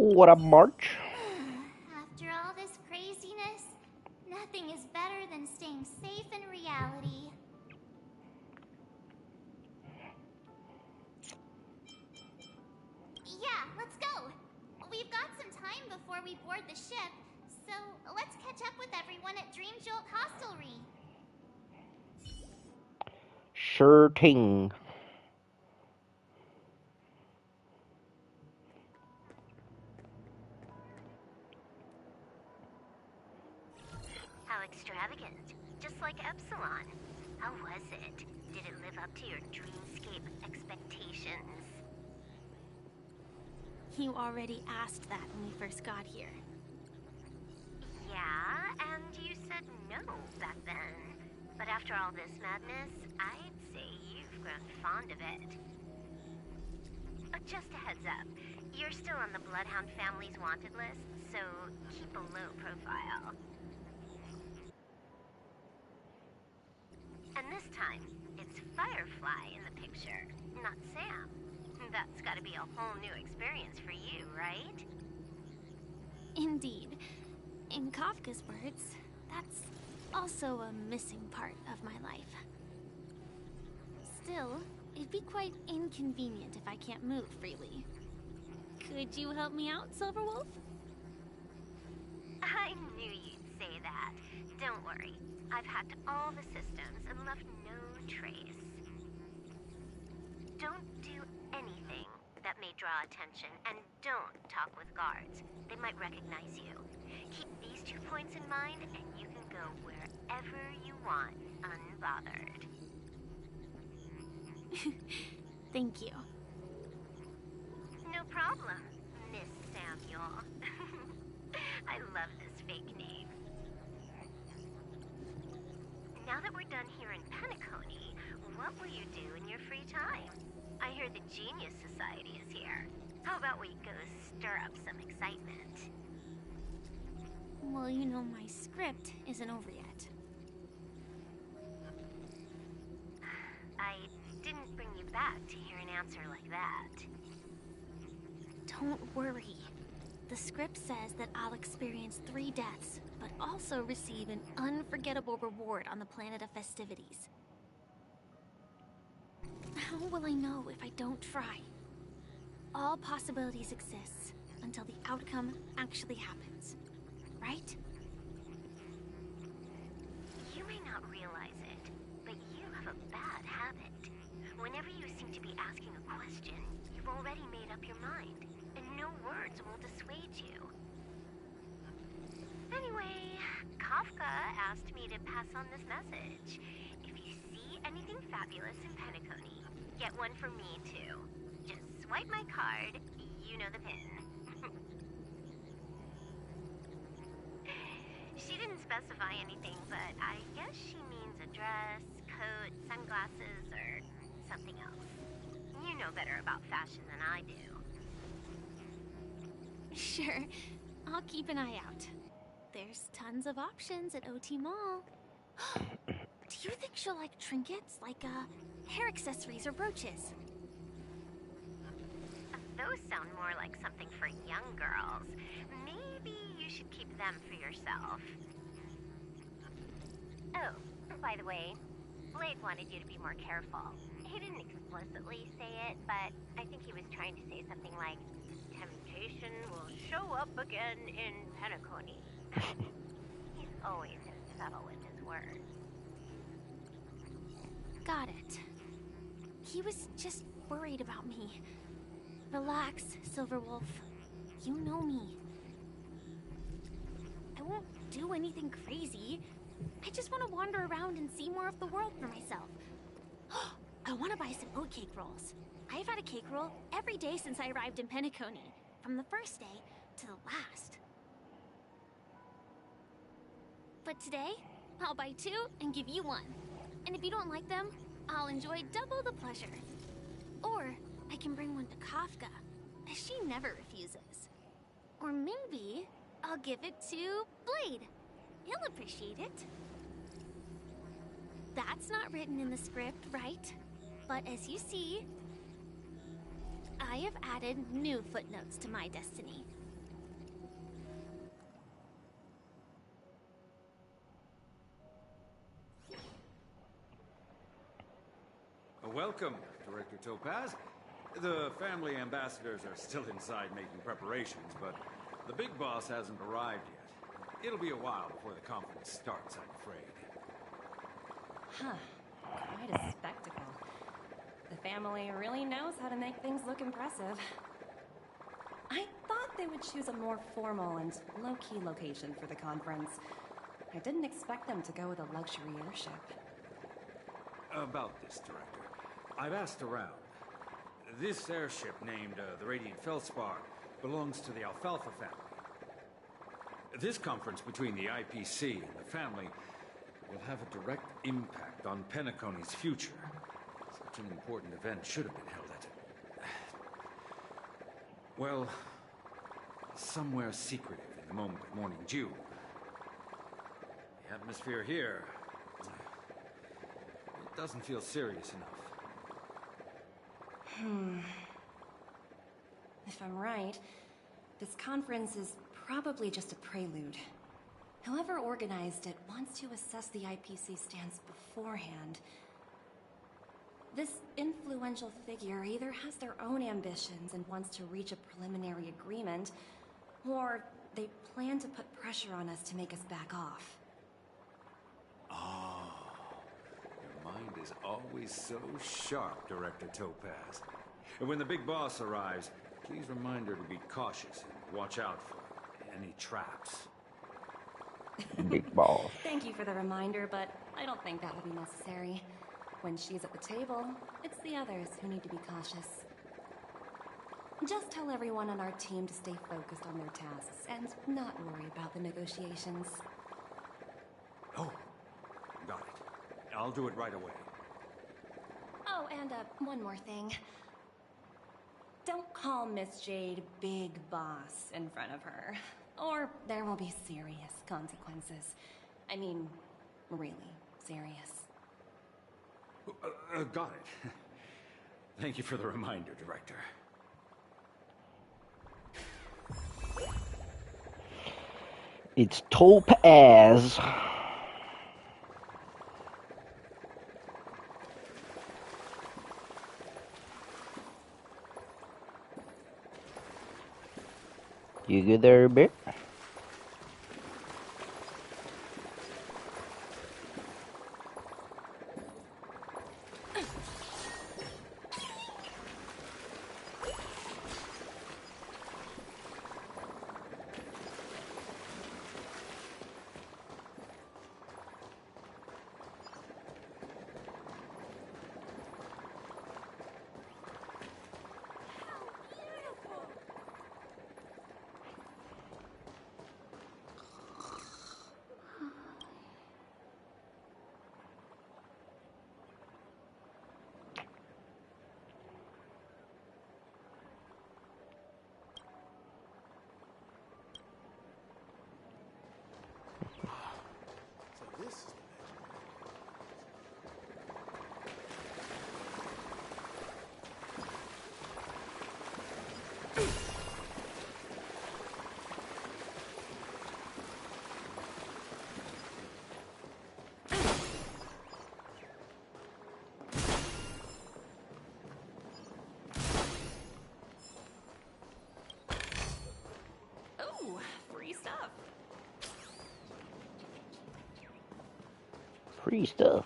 What up, March? After all this craziness, nothing is better than staying safe in reality. Yeah, let's go. We've got some time before we board the ship, so let's catch up with everyone at Dream Jolt Hostelry. Sure thing. How extravagant. Just like Epsilon. How was it? Did it live up to your dreamscape expectations? You already asked that when we first got here. Yeah, and you said no back then. But after all this madness, I'd say you've grown fond of it. Just a heads up, you're still on the Bloodhound family's wanted list, so keep a low profile. And this time, it's Firefly in the picture, not Sam. That's gotta be a whole new experience for you, right? Indeed. In Kafka's words, that's also a missing part of my life. Still, it'd be quite inconvenient if I can't move freely. Could you help me out, Silverwolf? I knew you'd say that. Don't worry. I've hacked all the systems and left no trace. Don't do anything that may draw attention, and don't talk with guards. They might recognize you. Keep these 2 points in mind, and you can go wherever you want, unbothered. Thank you. No problem, Miss Samuel. I love this fake name. Now that we're done here in Penacony, what will you do in your free time? I hear the Genius Society is here. How about we go stir up some excitement? Well, you know my script isn't over yet. I didn't bring you back to hear an answer like that. Don't worry. The script says that I'll experience 3 deaths, but also receive an unforgettable reward on the planet of festivities. How will I know if I don't try? All possibilities exist until the outcome actually happens, right? You may not realize it, but you have a bad habit. Whenever you seem to be asking a question, you've already made up your mind, and no words will dissuade you. Anyway, Kafka asked me to pass on this message. If you see anything fabulous in Penacony, get one for me too. Just swipe my card, you know the pin. She didn't specify anything, but I guess she means a dress, coat, sunglasses, or something else. You know better about fashion than I do. Sure, I'll keep an eye out. There's tons of options at OT Mall. Do you think she'll like trinkets, like hair accessories or brooches? Those sound more like something for young girls. Maybe you should keep them for yourself. Oh, by the way, Blade wanted you to be more careful. He didn't explicitly say it, but I think he was trying to say something like, temptation will show up again in Penacony. He's always subtle with his words. Got it. He was just worried about me. Relax, Silverwolf. You know me. I won't do anything crazy. I just want to wander around and see more of the world for myself. I want to buy some oatcake rolls. I've had a cake roll every day since I arrived in Penacony, from the first day to the last. But today, I'll buy 2 and give you 1. And if you don't like them, I'll enjoy double the pleasure. Or I can bring one to Kafka, as she never refuses. Or maybe I'll give it to Blade. He'll appreciate it. That's not written in the script, right? But as you see, I have added new footnotes to my destiny. Welcome, Director Topaz. The family ambassadors are still inside making preparations, but the big boss hasn't arrived yet. It'll be a while before the conference starts, I'm afraid. Huh. Quite a spectacle. The family really knows how to make things look impressive. I thought they would choose a more formal and low-key location for the conference. I didn't expect them to go with a luxury airship. About this, Director. I've asked around. This airship, named the Radiant Feldspar, belongs to the Alfalfa family. This conference between the IPC and the family will have a direct impact on Penacony's future. Such an important event should have been held at... well, somewhere secretive in the moment of morning dew. The atmosphere here... it doesn't feel serious enough. If I'm right, this conference is probably just a prelude. Whoever organized it wants to assess the IPC stance beforehand. This influential figure either has their own ambitions and wants to reach a preliminary agreement, or they plan to put pressure on us to make us back off. Your mind is always so sharp, Director Topaz. And when the big boss arrives, please remind her to be cautious and watch out for any traps. Big boss. Thank you for the reminder, but I don't think that will be necessary. When she's at the table, it's the others who need to be cautious. Just tell everyone on our team to stay focused on their tasks and not worry about the negotiations. Oh, got it. I'll do it right away. Oh, and one more thing. Don't call Miss Jade Big Boss in front of her, or there will be serious consequences. I mean, really serious. Got it. Thank you for the reminder, Director. It's Topaz. You good there, Bear? Oh, free stuff. Free stuff.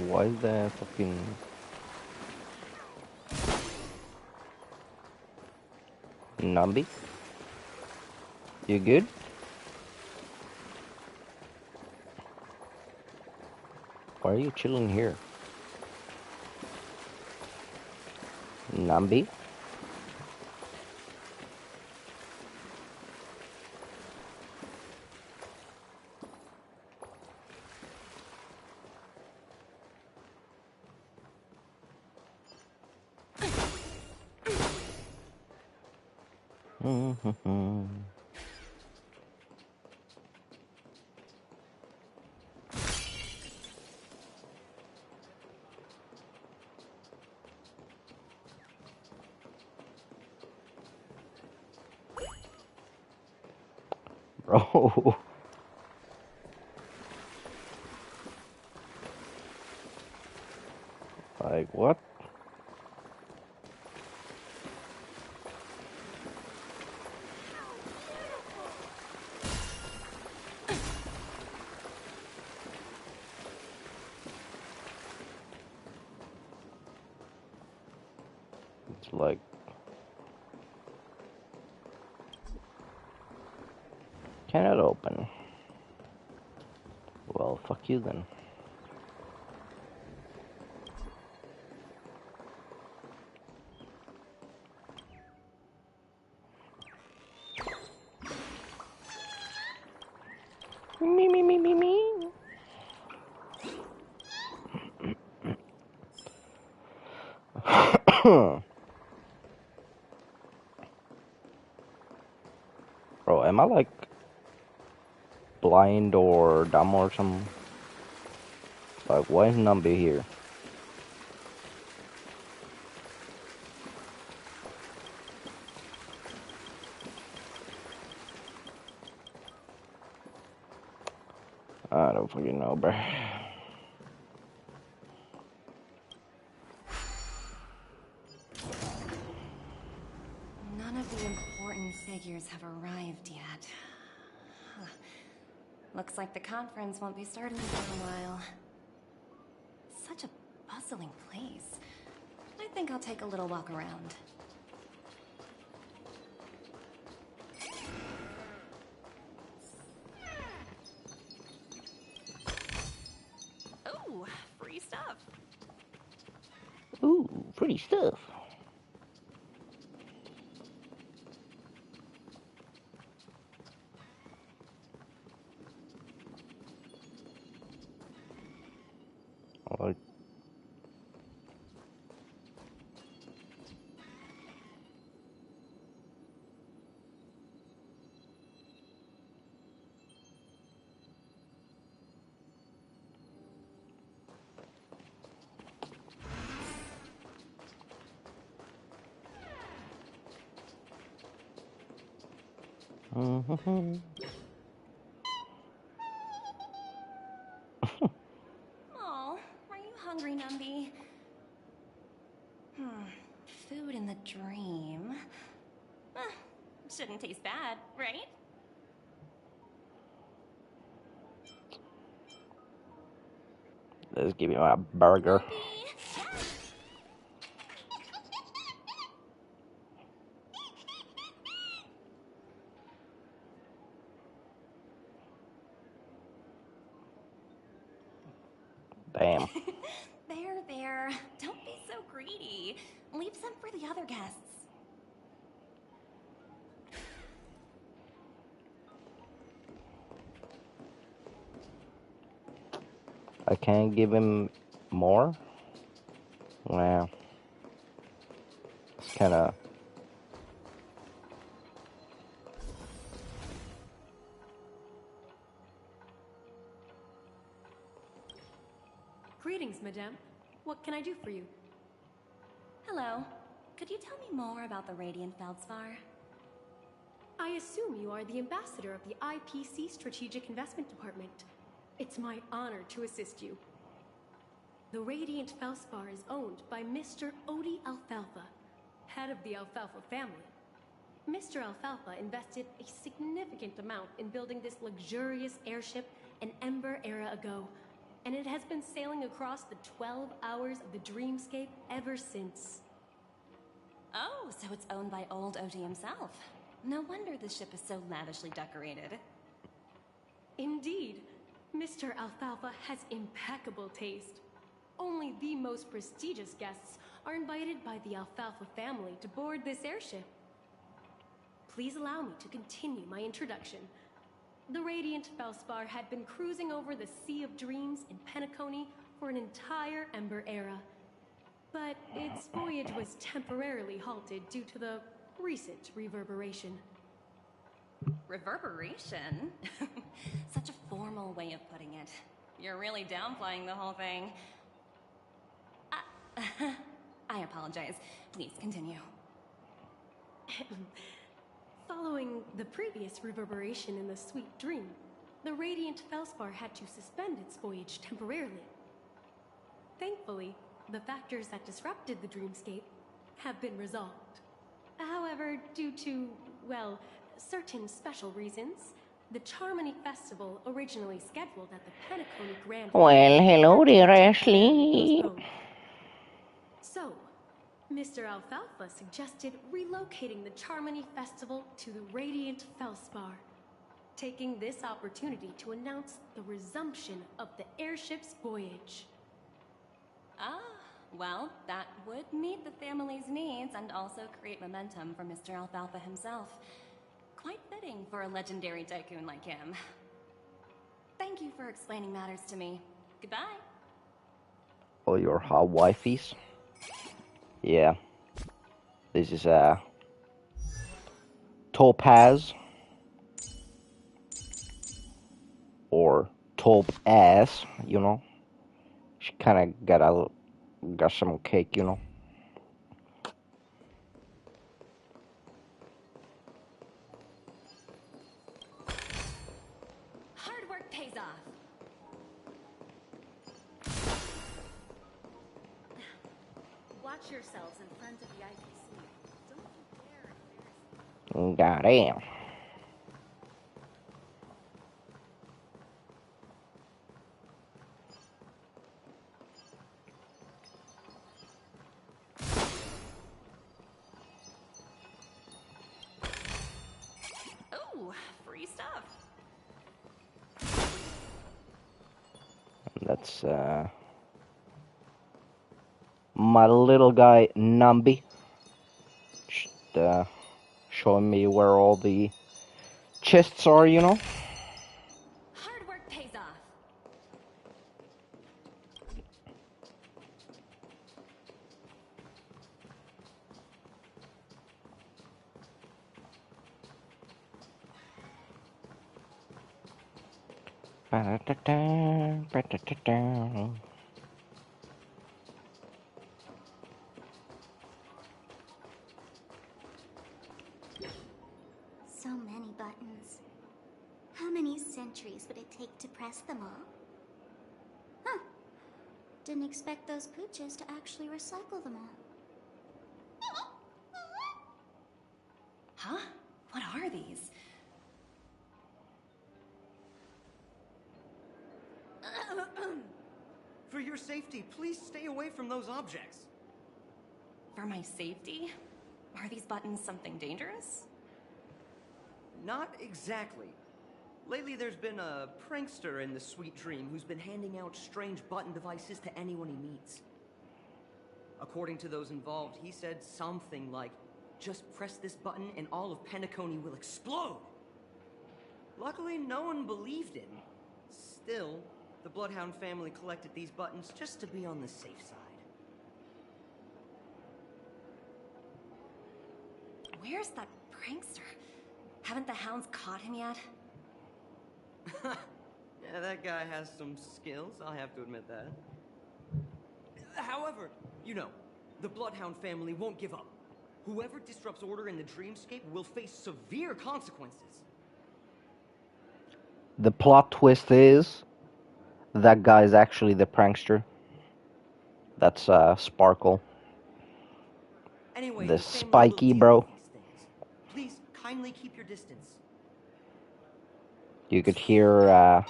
Why is that fucking Nambi? You good? Why are you chilling here? Nambi? Bro. Like, what? It's like... Cannot open. Well, fuck you then. Me, me, me, me, me. Bro, am I like blind or dumb or something? Like, why is Nambi here? I don't fucking know, bro. None of the important figures have arrived yet. Huh. Looks like the conference won't be starting for a while. Such a bustling place. I think I'll take a little walk around. Oh, free stuff. Ooh, pretty stuff. Like, Oh, are you hungry, Numby? Food in the dream. Shouldn't taste bad, right? let's give me my burger. Damn. There. Don't be so greedy. Leave some for the other guests. I can't give him more? Wow. It's kinda... Greetings, madame. What can I do for you? Hello. Could you tell me more about the Radiant Feldspar? I assume you are the ambassador of the IPC Strategic Investment Department. It's my honor to assist you. The Radiant Feldspar is owned by Mr. Odie Alfalfa, head of the Alfalfa family. Mr. Alfalfa invested a significant amount in building this luxurious airship an Ember era ago. and it has been sailing across the 12 hours of the dreamscape ever since. Oh, so it's owned by old OD himself. No wonder the ship is so lavishly decorated. Indeed, Mr. Alfalfa has impeccable taste. Only the most prestigious guests are invited by the Alfalfa family to board this airship. Please allow me to continue my introduction. The Radiant Felspar had been cruising over the Sea of Dreams in Penacony for an entire Ember era. But its voyage was temporarily halted due to the recent reverberation. Reverberation? Such a formal way of putting it. You're really downplaying the whole thing. I apologize. Please continue. Following the previous reverberation in the Sweet Dream, the Radiant Felspar had to suspend its voyage temporarily. Thankfully, the factors that disrupted the dreamscape have been resolved. However, due to, well, certain special reasons, the Charmony Festival, originally scheduled at the Penacony Grand... Well, hello there, Ashley. So, Mr. Alfalfa suggested relocating the Charmony Festival to the Radiant Felspar, taking this opportunity to announce the resumption of the airship's voyage. Ah, well, that would meet the family's needs and also create momentum for Mr. Alfalfa himself. Quite fitting for a legendary tycoon like him. Thank you for explaining matters to me. Goodbye. Oh, your hot wifeys? Yeah. This is Topaz. Or Top-ass, you know. She kinda got some cake, you know. Hard work pays off. Watch yourselves in front of the IPC. Don't you dare embarrass. Goddamn. Ooh, free stuff. That's my little guy Nambi. Just showing me where all the chests are, you know. Hard work pays off. Ba-da-da-da, ba-da-da-da. So many buttons. How many centuries would it take to press them all? Huh. Didn't expect those pooches to actually recycle them all. Huh? What are these? For your safety, please stay away from those objects. For my safety? Are these buttons something dangerous? Not exactly. Lately, there's been a prankster in the Sweet Dream who's been handing out strange button devices to anyone he meets. According to those involved, he said something like, "Just press this button and all of Penacony will explode." Luckily, no one believed him. Still, the Bloodhound family collected these buttons just to be on the safe side. Where's that prankster? Haven't the hounds caught him yet? Yeah, that guy has some skills, I'll have to admit that. However, you know, the Bloodhound family won't give up. Whoever disrupts order in the dreamscape will face severe consequences. The plot twist is that guy's actually the prankster. That's Sparkle. Anyway, The family will spiky deal bro. with these things. Please kindly keep your distance. You could hear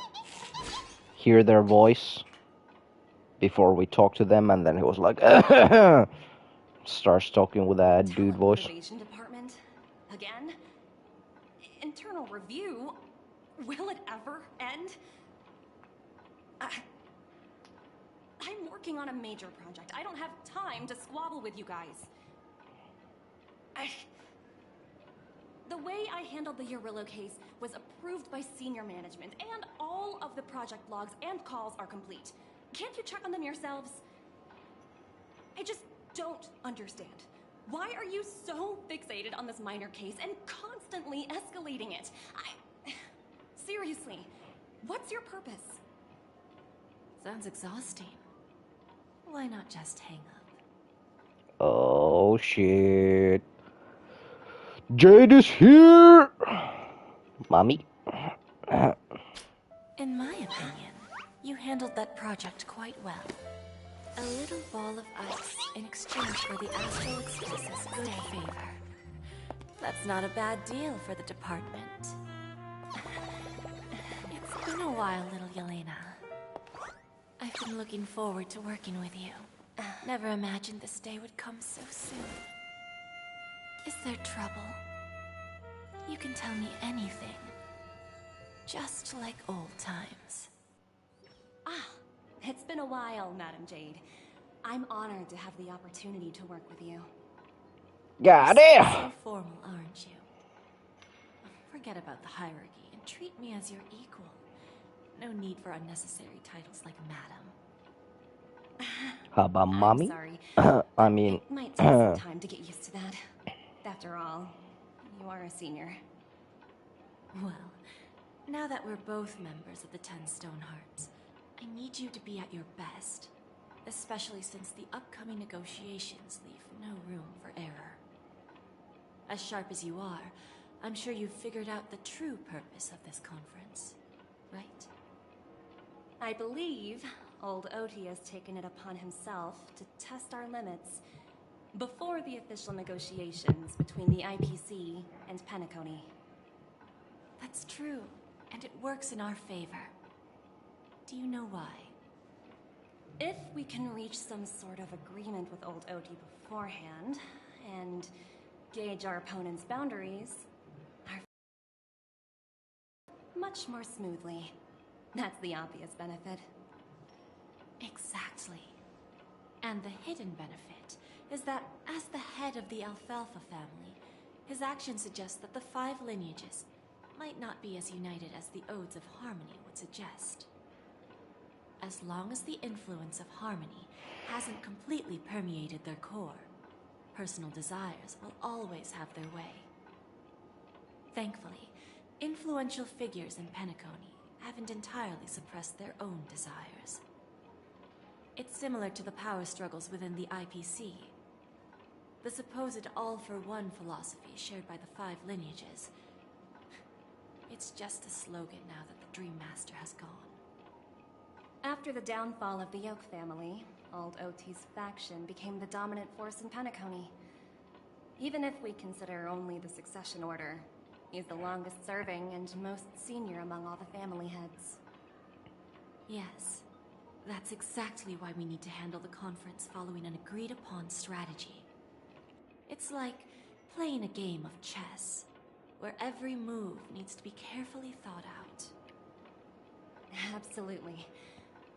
their voice before we talked to them, and then he was like, starts talking with that dude Talent voice. Motivation Department? Again? Internal review? Will it ever end? I'm working on a major project. I don't have time to squabble with you guys. The way I handled the Urillo case was approved by senior management, and all of the project logs and calls are complete. Can't you check on them yourselves? I just don't understand. Why are you so fixated on this minor case and constantly escalating it? Seriously, what's your purpose? Sounds exhausting. Why not just hang up? Oh shit. Jade is here! Mommy? In my opinion, you handled that project quite well. A little ball of ice in exchange for the Astral Express's good favor. That's not a bad deal for the department. It's been a while, little Yelena. I've been looking forward to working with you. Never imagined this day would come so soon. Is there trouble? You can tell me anything. Just like old times. It's been a while, Madam Jade. I'm honored to have the opportunity to work with you. God You're damn! so formal, aren't you? Forget about the hierarchy and treat me as your equal. No need for unnecessary titles like Madam. How about mommy? I'm sorry. I mean... It might take some time to get used to that. After all, you are a senior. Well, now that we're both members of the 10 Stonehearts, I need you to be at your best. Especially since the upcoming negotiations leave no room for error. As sharp as you are, I'm sure you've figured out the true purpose of this conference, right? I believe old Oti has taken it upon himself to test our limits before the official negotiations between the IPC and Penacony. That's true, and it works in our favor. Do you know why? If we can reach some sort of agreement with old Oti beforehand, and gauge our opponent's boundaries, much more smoothly. That's the obvious benefit. Exactly. And the hidden benefit is that as the head of the Alfalfa family, his actions suggest that the 5 lineages might not be as united as the Odes of Harmony would suggest. As long as the influence of Harmony hasn't completely permeated their core, personal desires will always have their way. Thankfully, influential figures in Penacony haven't entirely suppressed their own desires. It's similar to the power struggles within the IPC. The supposed all-for-one philosophy shared by the 5 lineages. It's just a slogan now that the Dream Master has gone. After the downfall of the Yoke family, old Oti's faction became the dominant force in Penacony. Even if we consider only the succession order, he's the longest serving and most senior among all the family heads. Yes, that's exactly why we need to handle the conference following an agreed-upon strategy. It's like playing a game of chess, where every move needs to be carefully thought out. Absolutely.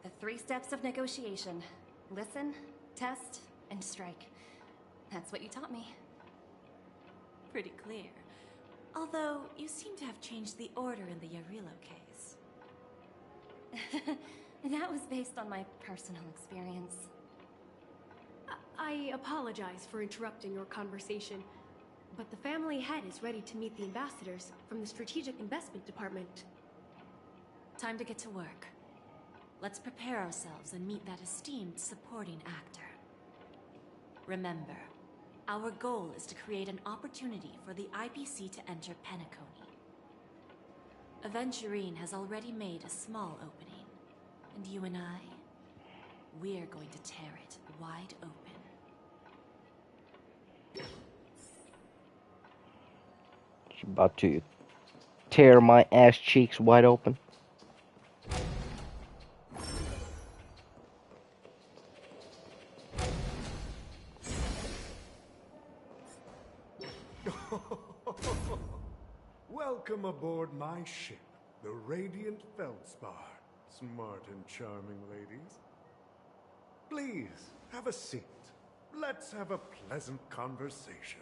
The 3 steps of negotiation. Listen, test, and strike. That's what you taught me. Pretty clear. Although, you seem to have changed the order in the Urillo case. That was based on my personal experience. I apologize for interrupting your conversation, but the family head is ready to meet the ambassadors from the Strategic Investment Department. Time to get to work. Let's prepare ourselves and meet that esteemed supporting actor. Remember, our goal is to create an opportunity for the IPC to enter Penacony. Aventurine has already made a small opening, and you and I, we're going to tear it wide open. She's about to tear my ass cheeks wide open. Welcome aboard my ship, the Radiant Feldspar, smart and charming ladies. Please, have a seat. Let's have a pleasant conversation.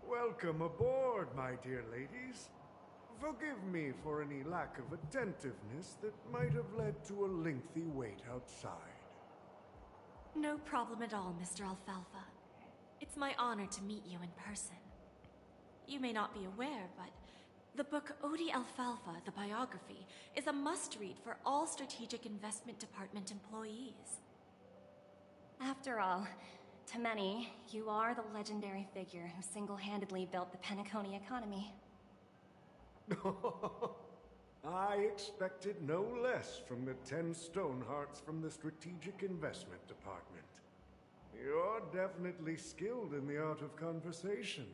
Welcome aboard, my dear ladies. Forgive me for any lack of attentiveness that might have led to a lengthy wait outside. No problem at all, Mr. Alfalfa. It's my honor to meet you in person. You may not be aware, but the book Odie Alfalfa, the biography, is a must-read for all Strategic Investment Department employees. After all, to many, you are the legendary figure who single-handedly built the Penacony economy. I expected no less from the 10 Stonehearts from the Strategic Investment Department. You're definitely skilled in the art of conversation.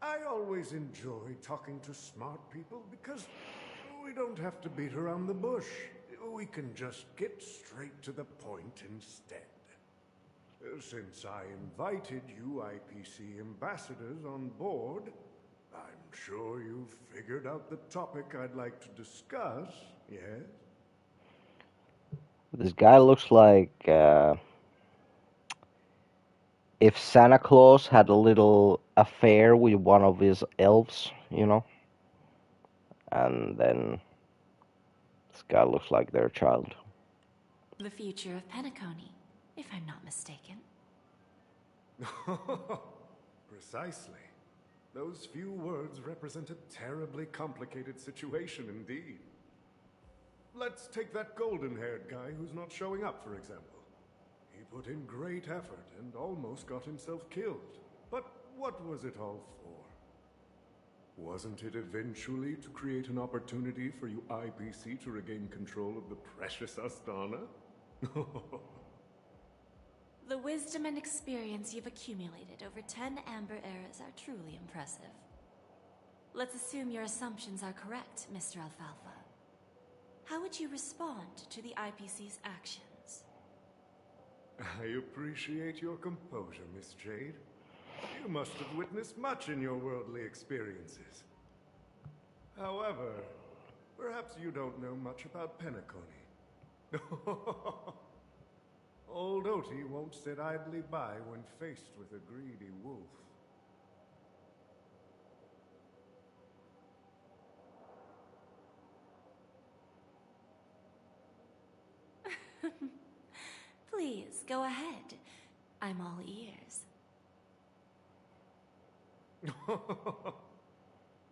I always enjoy talking to smart people because we don't have to beat around the bush. We can just get straight to the point instead. Since I invited you IPC ambassadors on board, I'm sure you've figured out the topic I'd like to discuss, yes? This guy looks like if Santa Claus had a little affair with one of his elves, you know? And then this guy looks like their child. The future of Penacony, if I'm not mistaken. Precisely. Those few words represent a terribly complicated situation indeed. Let's take that golden-haired guy who's not showing up, for example. He put in great effort and almost got himself killed. But what was it all for? Wasn't it eventually to create an opportunity for you IPC to regain control of the precious Astana? The wisdom and experience you've accumulated over 10 Amber Eras are truly impressive. Let's assume your assumptions are correct, Mr. Alfalfa. How would you respond to the IPC's actions? I appreciate your composure, Miss Jade. You must have witnessed much in your worldly experiences. However, perhaps you don't know much about Penacony. Old Oti won't sit idly by when faced with a greedy wolf. Please, go ahead. I'm all ears.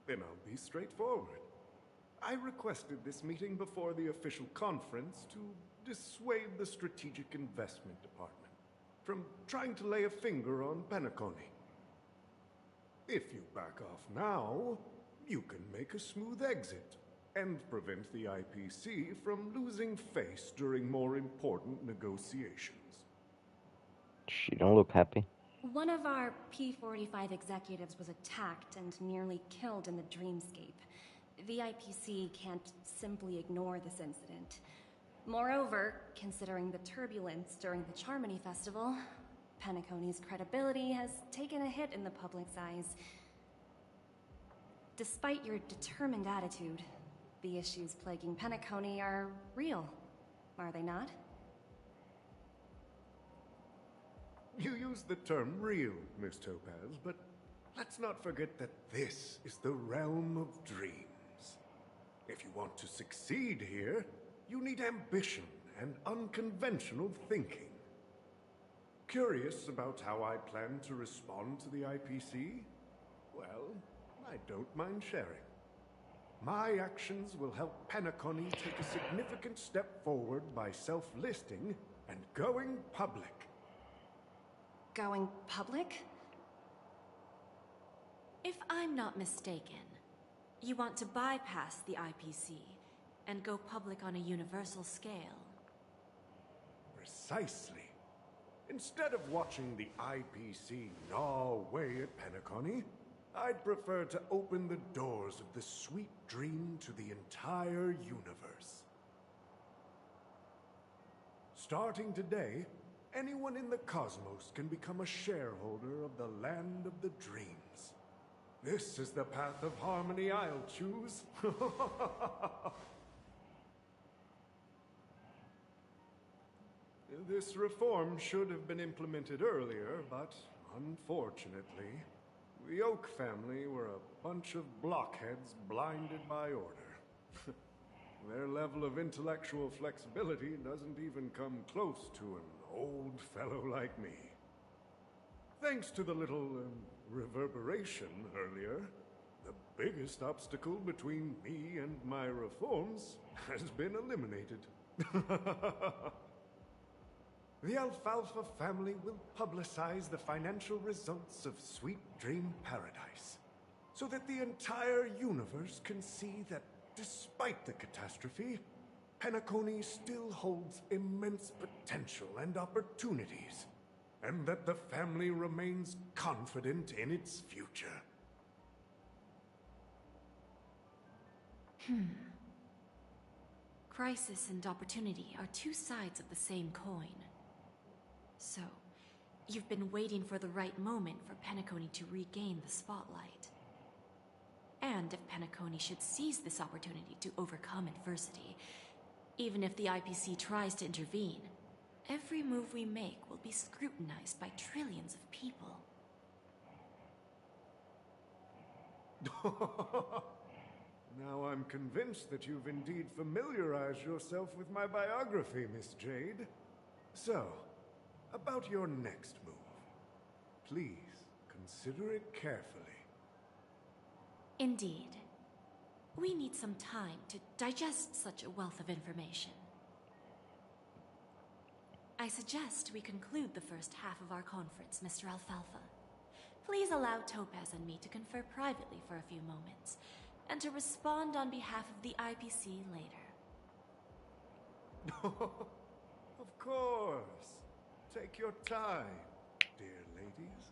Then I'll be straightforward. I requested this meeting before the official conference to dissuade the Strategic Investment Department from trying to lay a finger on Penacony. If you back off now, you can make a smooth exit and prevent the IPC from losing face during more important negotiations. She don't look happy. One of our P-45 executives was attacked and nearly killed in the dreamscape. The IPC can't simply ignore this incident. Moreover, considering the turbulence during the Charmony Festival, Penacony's credibility has taken a hit in the public's eyes. Despite your determined attitude, the issues plaguing Penacony are real, are they not? You use the term real, Miss Topaz, but let's not forget that this is the realm of dreams. If you want to succeed here, you need ambition and unconventional thinking. Curious about how I plan to respond to the IPC? Well, I don't mind sharing. My actions will help Penacony take a significant step forward by self-listing and going public. Going public? If I'm not mistaken, you want to bypass the IPC and go public on a universal scale. Precisely. Instead of watching the IPC gnaw away at Penacony, I'd prefer to open the doors of the sweet dream to the entire universe. Starting today, anyone in the cosmos can become a shareholder of the land of the dreams. This is the path of harmony I'll choose. This reform should have been implemented earlier, but unfortunately, the Oak family were a bunch of blockheads blinded by order. Their level of intellectual flexibility doesn't even come close to an old fellow like me. Thanks to the little reverberation earlier, the biggest obstacle between me and my reforms has been eliminated. The Alfalfa family will publicize the financial results of Sweet Dream Paradise, so that the entire universe can see that despite the catastrophe, Penacony still holds immense potential and opportunities, and that the family remains confident in its future. Crisis and opportunity are two sides of the same coin. So, you've been waiting for the right moment for Penacony to regain the spotlight. And if Penacony should seize this opportunity to overcome adversity, even if the IPC tries to intervene, every move we make will be scrutinized by trillions of people. Now I'm convinced that you've indeed familiarized yourself with my biography, Miss Jade. So, about your next move. Please, consider it carefully. Indeed. We need some time to digest such a wealth of information. I suggest we conclude the first half of our conference, Mr. Alfalfa. Please allow Topaz and me to confer privately for a few moments, and to respond on behalf of the IPC later. Of course. Take your time, dear ladies.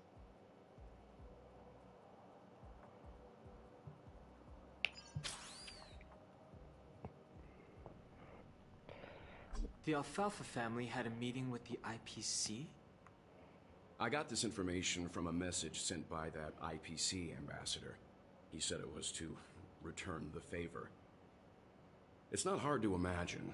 The Alfalfa family had a meeting with the IPC? I got this information from a message sent by that IPC ambassador. He said it was to return the favor. It's not hard to imagine.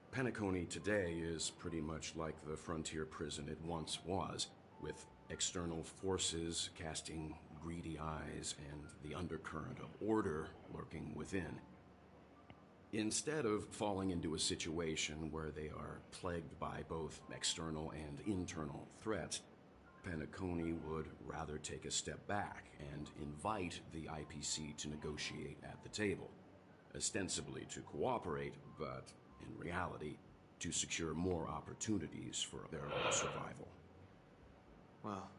Penacony today is pretty much like the frontier prison it once was, with external forces casting greedy eyes and the undercurrent of order lurking within. Instead of falling into a situation where they are plagued by both external and internal threats, Penacony would rather take a step back and invite the IPC to negotiate at the table, ostensibly to cooperate, but in reality, to secure more opportunities for their own survival. Well,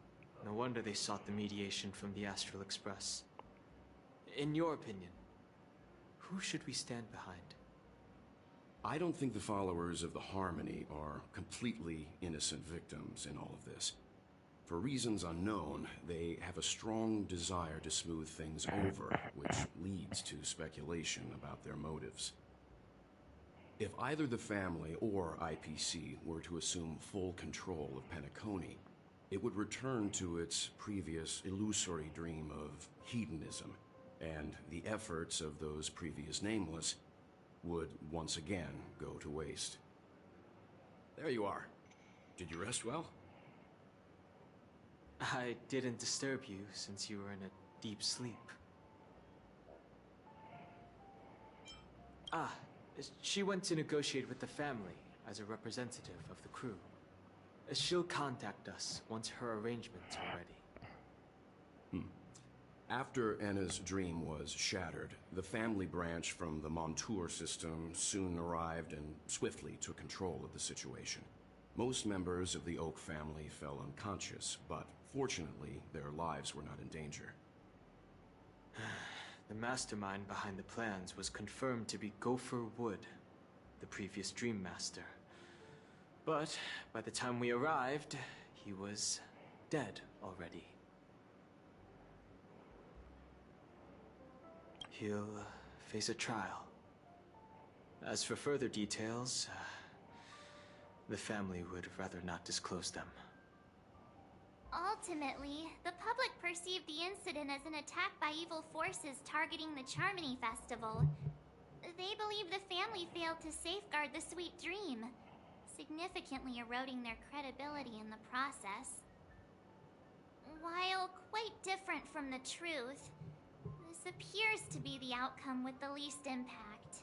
no wonder they sought the mediation from the Astral Express. In your opinion, who should we stand behind? I don't think the followers of the Harmony are completely innocent victims in all of this. For reasons unknown, they have a strong desire to smooth things over, which leads to speculation about their motives. If either the family or IPC were to assume full control of Penacony, it would return to its previous illusory dream of hedonism, and the efforts of those previous nameless would once again go to waste. There you are. Did you rest well? I didn't disturb you since you were in a deep sleep. Ah, she went to negotiate with the family as a representative of the crew. She'll contact us once her arrangements are ready. After Anna's dream was shattered, the family branch from the Montour system soon arrived and swiftly took control of the situation. Most members of the Oak family fell unconscious, but fortunately, their lives were not in danger. The mastermind behind the plans was confirmed to be Gopher Wood, the previous Dream Master. But by the time we arrived, he was dead already. He'll face a trial. As for further details, the family would rather not disclose them. Ultimately, the public perceived the incident as an attack by evil forces targeting the Charmony Festival. They believe the family failed to safeguard the sweet dream, significantly eroding their credibility in the process. While quite different from the truth, this appears to be the outcome with the least impact.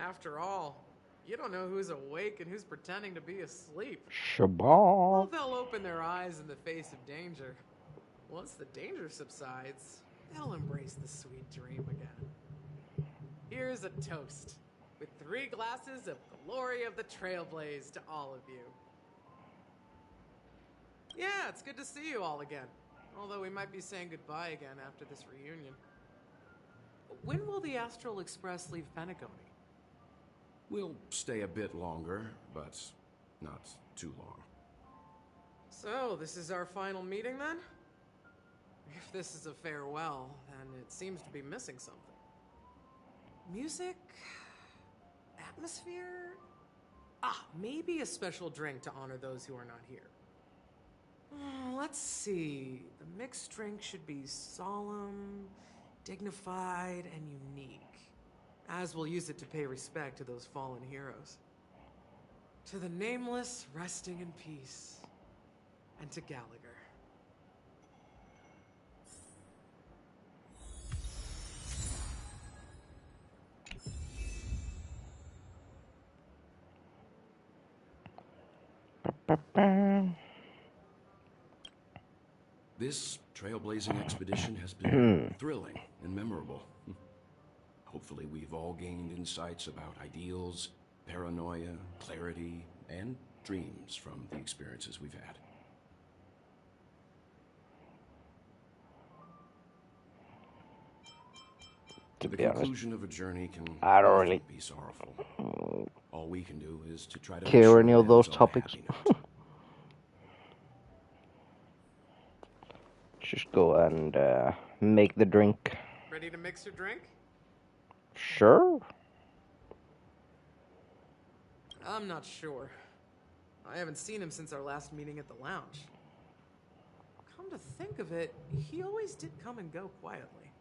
After all, you don't know who's awake and who's pretending to be asleep. Shabbat. Well, they'll open their eyes in the face of danger. Once the danger subsides, they'll embrace the sweet dream again. Here's a toast, with 3 glasses of glory of the Trailblaze to all of you. Yeah, it's good to see you all again. Although we might be saying goodbye again after this reunion. When will the Astral Express leave Pentagon? We'll stay a bit longer, but not too long. So, this is our final meeting then? If this is a farewell, then it seems to be missing something. Music? Atmosphere? Maybe a special drink to honor those who are not here. Let's see. The mixed drink should be solemn, dignified, and unique. As we'll use it to pay respect to those fallen heroes. To the nameless, resting in peace. And to Gallagher. This trailblazing expedition has been thrilling and memorable. Hopefully we've all gained insights about ideals, paranoia, clarity, and dreams from the experiences we've had. To The be honest, conclusion of a journey can I don't often really be sorrowful. All we can do is to try to care ensure any it of those ends on a topics. happy note. Just go and make the drink. Ready to mix your drink? Sure. I'm not sure. I haven't seen him since our last meeting at the lounge. Come to think of it, he always did come and go quietly.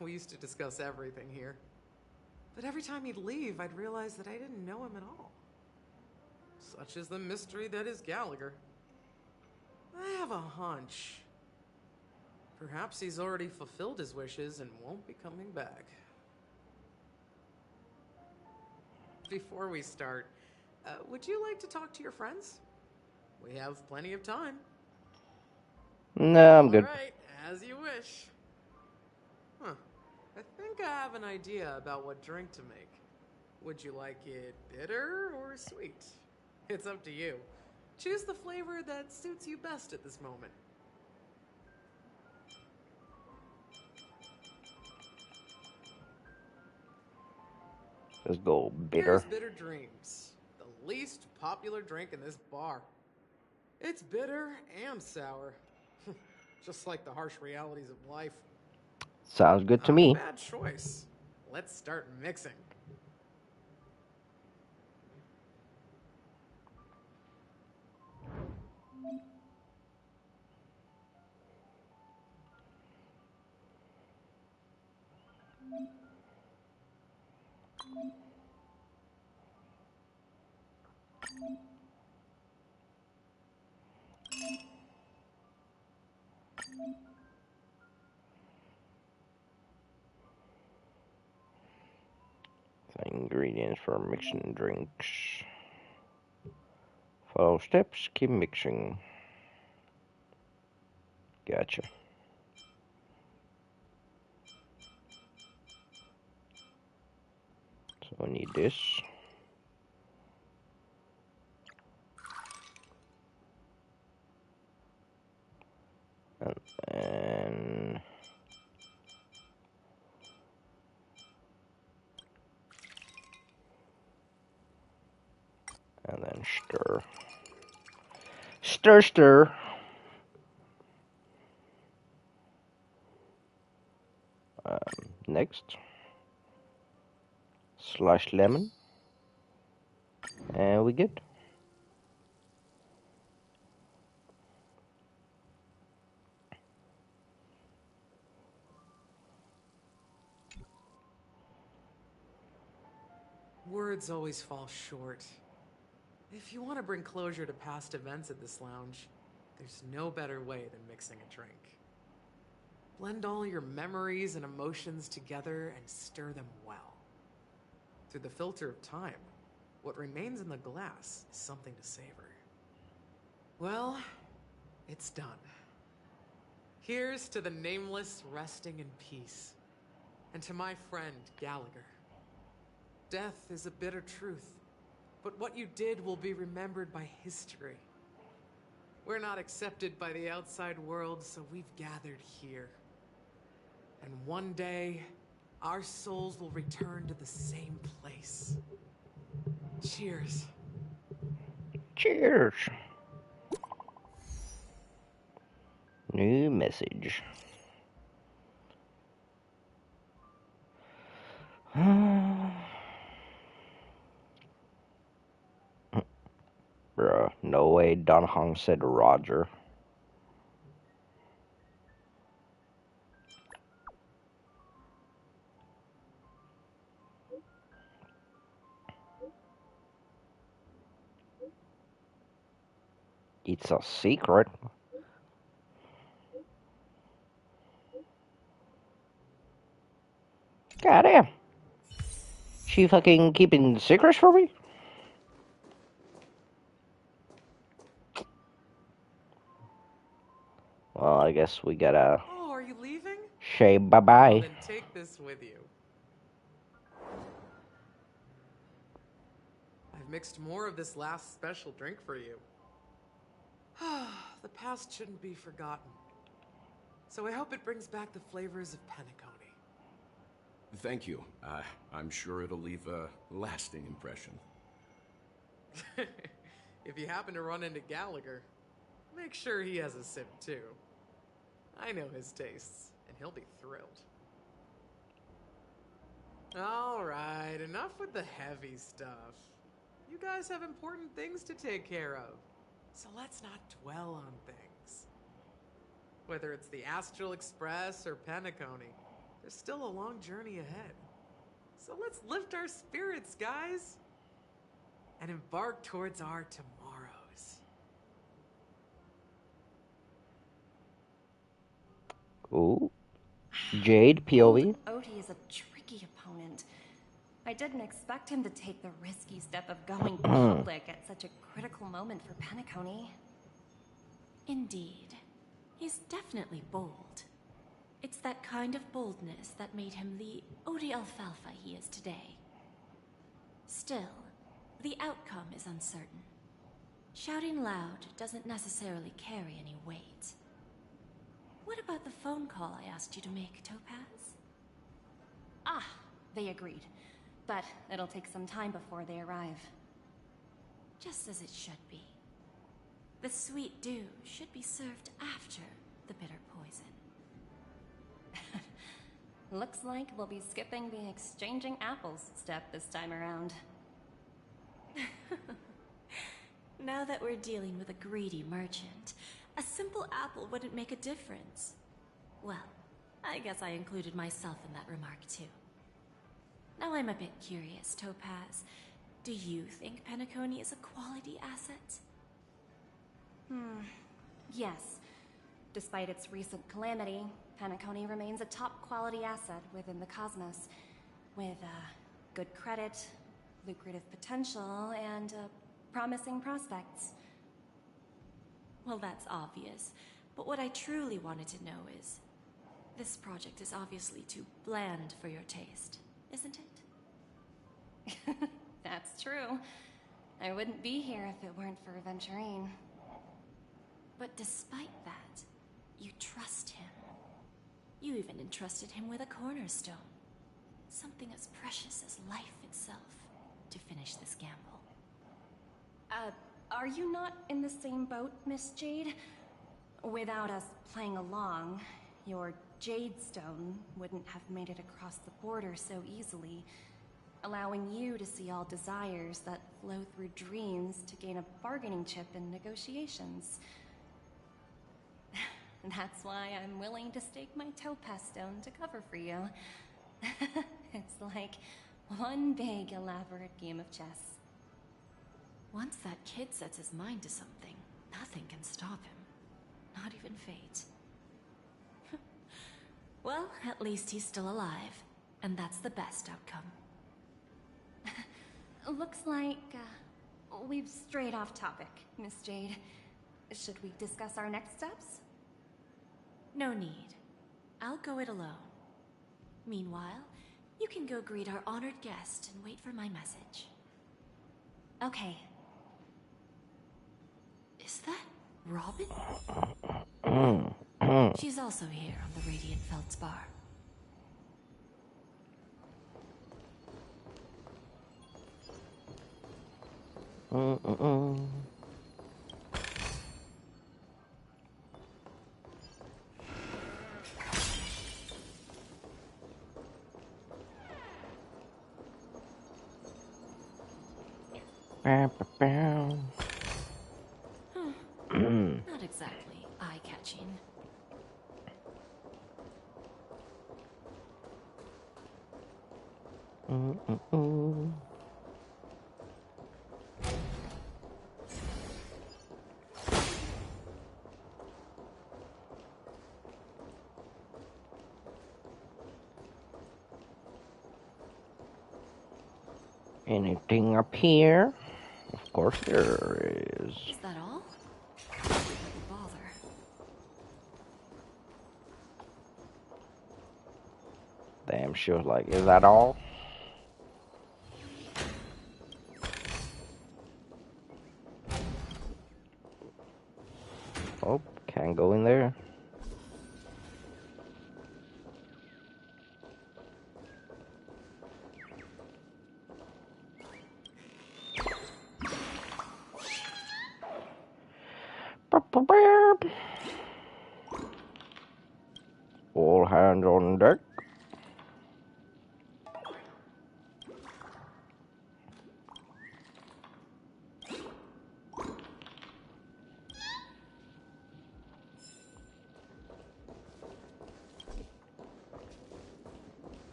We used to discuss everything here. But every time he'd leave, I'd realize that I didn't know him at all. Such is the mystery that is Gallagher. I have a hunch. Perhaps he's already fulfilled his wishes and won't be coming back. Before we start, would you like to talk to your friends? We have plenty of time. No, I'm good. All right, as you wish. I think I have an idea about what drink to make. Would you like it bitter or sweet? It's up to you. Choose the flavor that suits you best at this moment. Let's go bitter. Here's Bitter Dreams, the least popular drink in this bar. It's bitter and sour, just like the harsh realities of life. Sounds good to Not me. a bad choice. Let's start mixing. Ingredients for mixing drinks. Follow steps, keep mixing. Gotcha. So I need this. And then stir. Stir, stir. Next. Slash lemon. And we good. Words always fall short. If you want to bring closure to past events at this lounge, there's no better way than mixing a drink. Blend all your memories and emotions together and stir them well. Through the filter of time, what remains in the glass is something to savor. Well, it's done. Here's to the nameless resting in peace, and to my friend Gallagher. Death is a bitter truth, but what you did will be remembered by history. We're not accepted by the outside world, so we've gathered here. And one day, our souls will return to the same place. Cheers. Cheers. New message. Bruh, no way Don Hong said Roger. It's a secret. Goddamn. She fucking keeping secrets for me? Well, I guess we gotta Oh, are you leaving? say Well, bye-bye. then take this with you. I've mixed more of this last special drink for you. The past shouldn't be forgotten. So I hope it brings back the flavors of Penacony. Thank you. I'm sure it'll leave a lasting impression. If you happen to run into Gallagher, make sure he has a sip too. I know his tastes, and he'll be thrilled. Alright, enough with the heavy stuff. You guys have important things to take care of, so let's not dwell on things. Whether it's the Astral Express or Penacony, there's still a long journey ahead. So let's lift our spirits, guys, and embark towards our tomorrows. Ooh. Jade, POV. Odie is a tricky opponent. I didn't expect him to take the risky step of going public at such a critical moment for Penacony. Indeed. He's definitely bold. It's that kind of boldness that made him the Odie Alfalfa he is today. Still, the outcome is uncertain. Shouting loud doesn't necessarily carry any weight. What about the phone call I asked you to make, Topaz? Ah, they agreed. But it'll take some time before they arrive. Just as it should be. The sweet dew should be served after the bitter poison. Looks like we'll be skipping the exchanging apples step this time around. Now that we're dealing with a greedy merchant, a simple apple wouldn't make a difference. Well, I guess I included myself in that remark too. Now I'm a bit curious, Topaz. Do you think Penacony is a quality asset? Yes. Despite its recent calamity, Penacony remains a top-quality asset within the cosmos, with good credit, lucrative potential, and promising prospects. Well, that's obvious, but what I truly wanted to know is, this project is obviously too bland for your taste, isn't it? That's true. I wouldn't be here if it weren't for Aventurine. But despite that, you trust him. You even entrusted him with a cornerstone. Something as precious as life itself, to finish this gamble. Are you not in the same boat, Miss Jade? Without us playing along, your Jade Stone wouldn't have made it across the border so easily, allowing you to see all desires that flow through dreams to gain a bargaining chip in negotiations. That's why I'm willing to stake my topaz stone to cover for you. It's like one big elaborate game of chess. Once that kid sets his mind to something, nothing can stop him. Not even fate. Well, at least he's still alive, and that's the best outcome. Looks like we've strayed off topic, Miss Jade. Should we discuss our next steps? No need. I'll go it alone. Meanwhile, you can go greet our honored guest and wait for my message. Okay. Is that Robin? She's also here on the Radiant Feldspar. Not exactly eye-catching. Anything up here? Of course there is. Is that all? Bother. Damn, she was like, is that all? Oh, can't go in there. All hands on deck.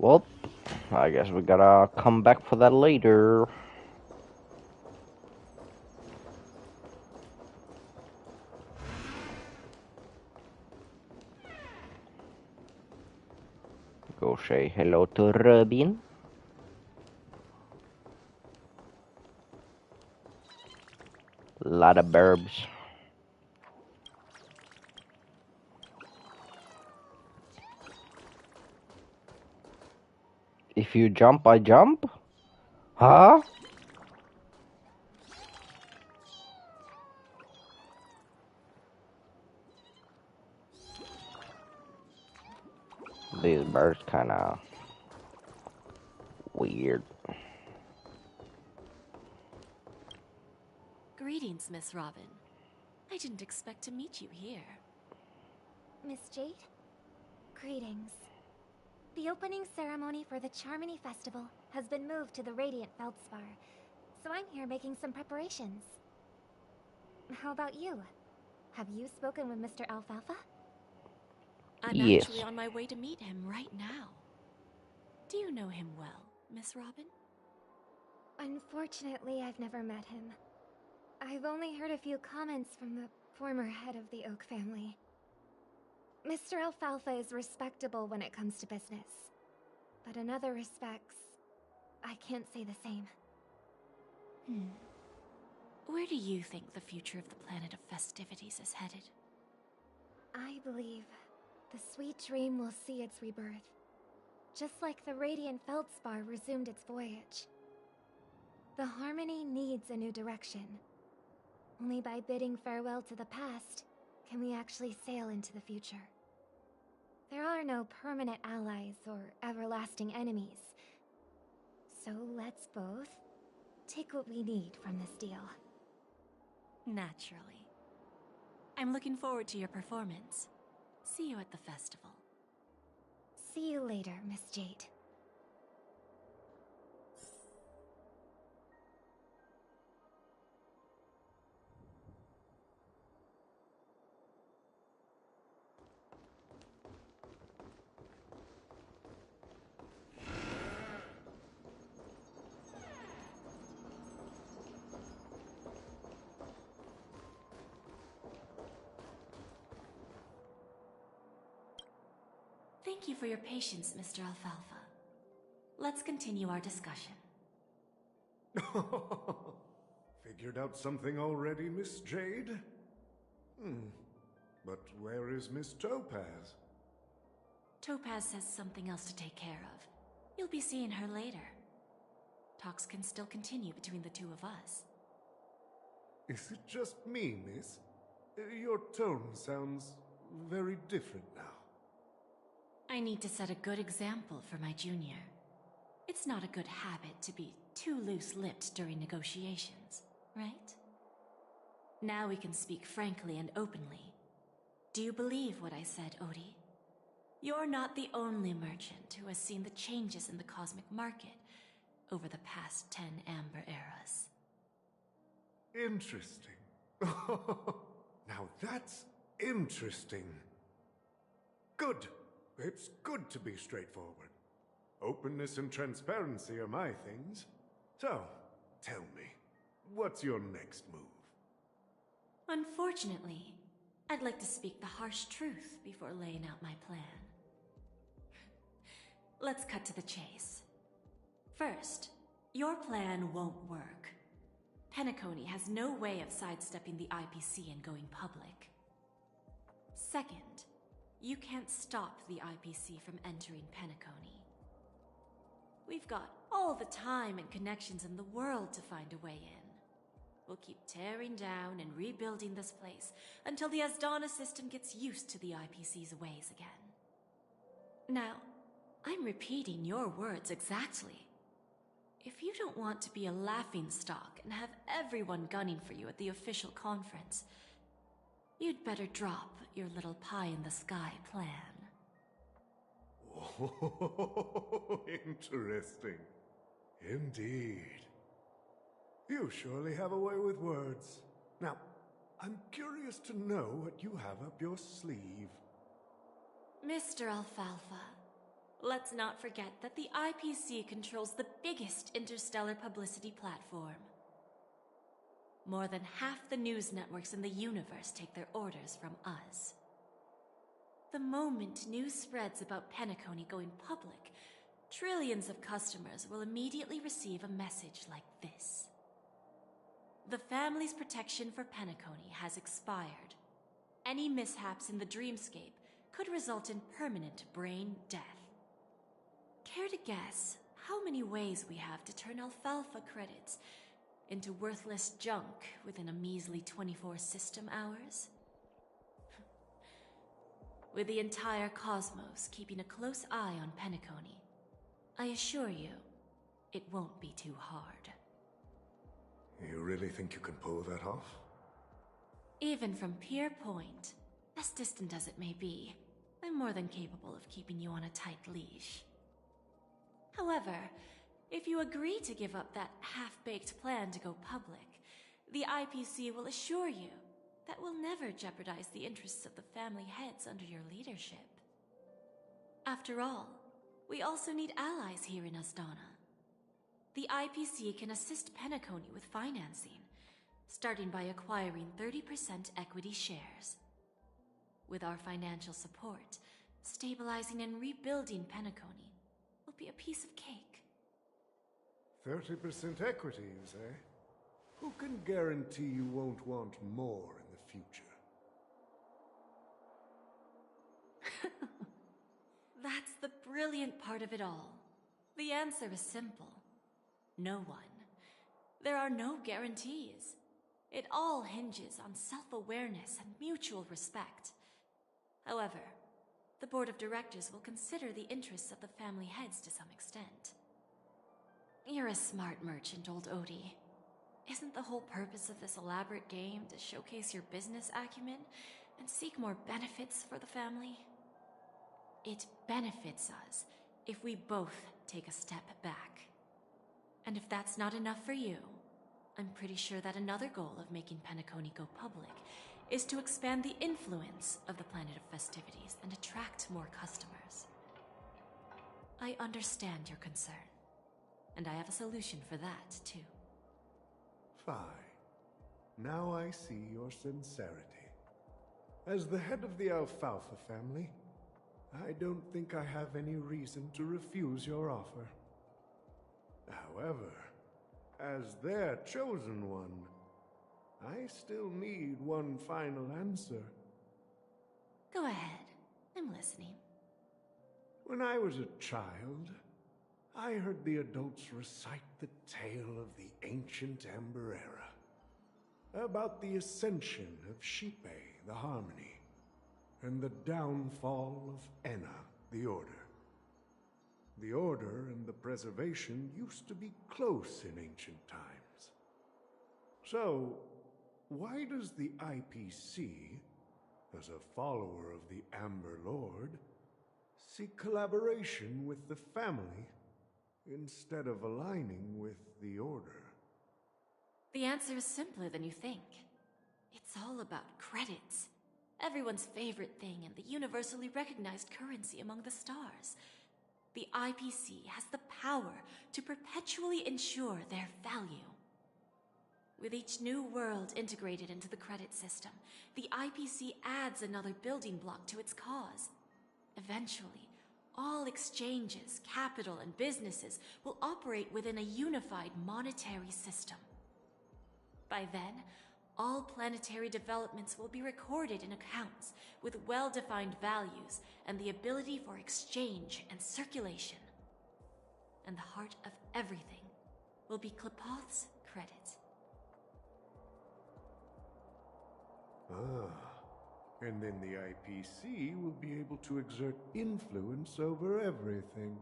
Well, I guess we gotta come back for that later. Go say hello to Robin. Lot of burbs. If you jump, I jump? Huh? These birds kinda weird. Greetings, Miss Robin. I didn't expect to meet you here. Miss Jade? Greetings. The opening ceremony for the Charmony Festival has been moved to the Radiant Feldspar, so I'm here making some preparations. How about you? Have you spoken with Mr. Alfalfa? I'm Yes. actually on my way to meet him right now. Do you know him well, Miss Robin? Unfortunately, I've never met him. I've only heard a few comments from the former head of the Oak family. Mr. Alfalfa is respectable when it comes to business. But in other respects, I can't say the same. Where do you think the future of the planet of festivities is headed? I believe the sweet dream will see its rebirth, just like the Radiant Feldspar resumed its voyage. The Harmony needs a new direction. Only by bidding farewell to the past can we actually sail into the future. There are no permanent allies or everlasting enemies, So let's both take what we need from this deal. Naturally. I'm looking forward to your performance. See you at the festival. See you later, Miss Jade. Thank you for your patience, Mr. Alfalfa. Let's continue our discussion. Figured out something already, Miss Jade? But where is Miss Topaz? Topaz has something else to take care of. You'll be seeing her later. Talks can still continue between the two of us. Is it just me, miss? Your tone sounds very different now. I need to set a good example for my junior. It's not a good habit to be too loose-lipped during negotiations, right? Now we can speak frankly and openly. Do you believe what I said, Odie? You're not the only merchant who has seen the changes in the cosmic market over the past 10 Amber Eras. Interesting. Now that's interesting. Good. It's good to be straightforward. Openness and transparency are my things. So, tell me, what's your next move? Unfortunately, I'd like to speak the harsh truth before laying out my plan. Let's cut to the chase. First, your plan won't work. Penacony has no way of sidestepping the IPC and going public. Second, you can't stop the IPC from entering Penacony. We've got all the time and connections in the world to find a way in. We'll keep tearing down and rebuilding this place until the Asdana system gets used to the IPC's ways again. Now, I'm repeating your words exactly. If you don't want to be a laughingstock and have everyone gunning for you at the official conference, you'd better drop your little pie-in-the-sky plan. Oh, interesting. Indeed. You surely have a way with words. Now, I'm curious to know what you have up your sleeve. Mr. Alfalfa, let's not forget that the IPC controls the biggest interstellar publicity platform. More than half the news networks in the universe take their orders from us. The moment news spreads about Penacony going public, trillions of customers will immediately receive a message like this. The family's protection for Penacony has expired. Any mishaps in the dreamscape could result in permanent brain death. Care to guess how many ways we have to turn alfalfa credits into worthless junk within a measly 24 system hours? With the entire cosmos keeping a close eye on Penacony, I assure you, it won't be too hard. You really think you can pull that off? Even from Pier Point, as distant as it may be, I'm more than capable of keeping you on a tight leash. However, if you agree to give up that half-baked plan to go public, the IPC will assure you that we'll never jeopardize the interests of the family heads under your leadership. After all, we also need allies here in Asdana. The IPC can assist Penacony with financing, starting by acquiring 30% equity shares. With our financial support, stabilizing and rebuilding Penacony will be a piece of cake. 30% equity, you say? Who can guarantee you won't want more in the future? That's the brilliant part of it all. The answer is simple. No one. There are no guarantees. It all hinges on self-awareness and mutual respect. However, the board of directors will consider the interests of the family heads to some extent. You're a smart merchant, old Odie. Isn't the whole purpose of this elaborate game to showcase your business acumen and seek more benefits for the family? It benefits us if we both take a step back. And if that's not enough for you, I'm pretty sure that another goal of making Penacony go public is to expand the influence of the Planet of Festivities and attract more customers. I understand your concern, and I have a solution for that, too. Fine. Now I see your sincerity. As the head of the Alfalfa family, I don't think I have any reason to refuse your offer. However, as their chosen one, I still need one final answer. Go ahead. I'm listening. When I was a child, I heard the adults recite the tale of the ancient Amber Era, about the ascension of Shipe, the Harmony, and the downfall of Enna, the Order. The Order and the Preservation used to be close in ancient times. So, why does the IPC, as a follower of the Amber Lord, seek collaboration with the family instead of aligning with the Order? The answer is simpler than you think. It's all about credits. Everyone's favorite thing and the universally recognized currency among the stars. The IPC has the power to perpetually ensure their value. With each new world integrated into the credit system, the IPC adds another building block to its cause. Eventually, all exchanges, capital, and businesses will operate within a unified monetary system. By then, all planetary developments will be recorded in accounts with well-defined values and the ability for exchange and circulation. And the heart of everything will be Klepoth's credit. And then the IPC will be able to exert influence over everything.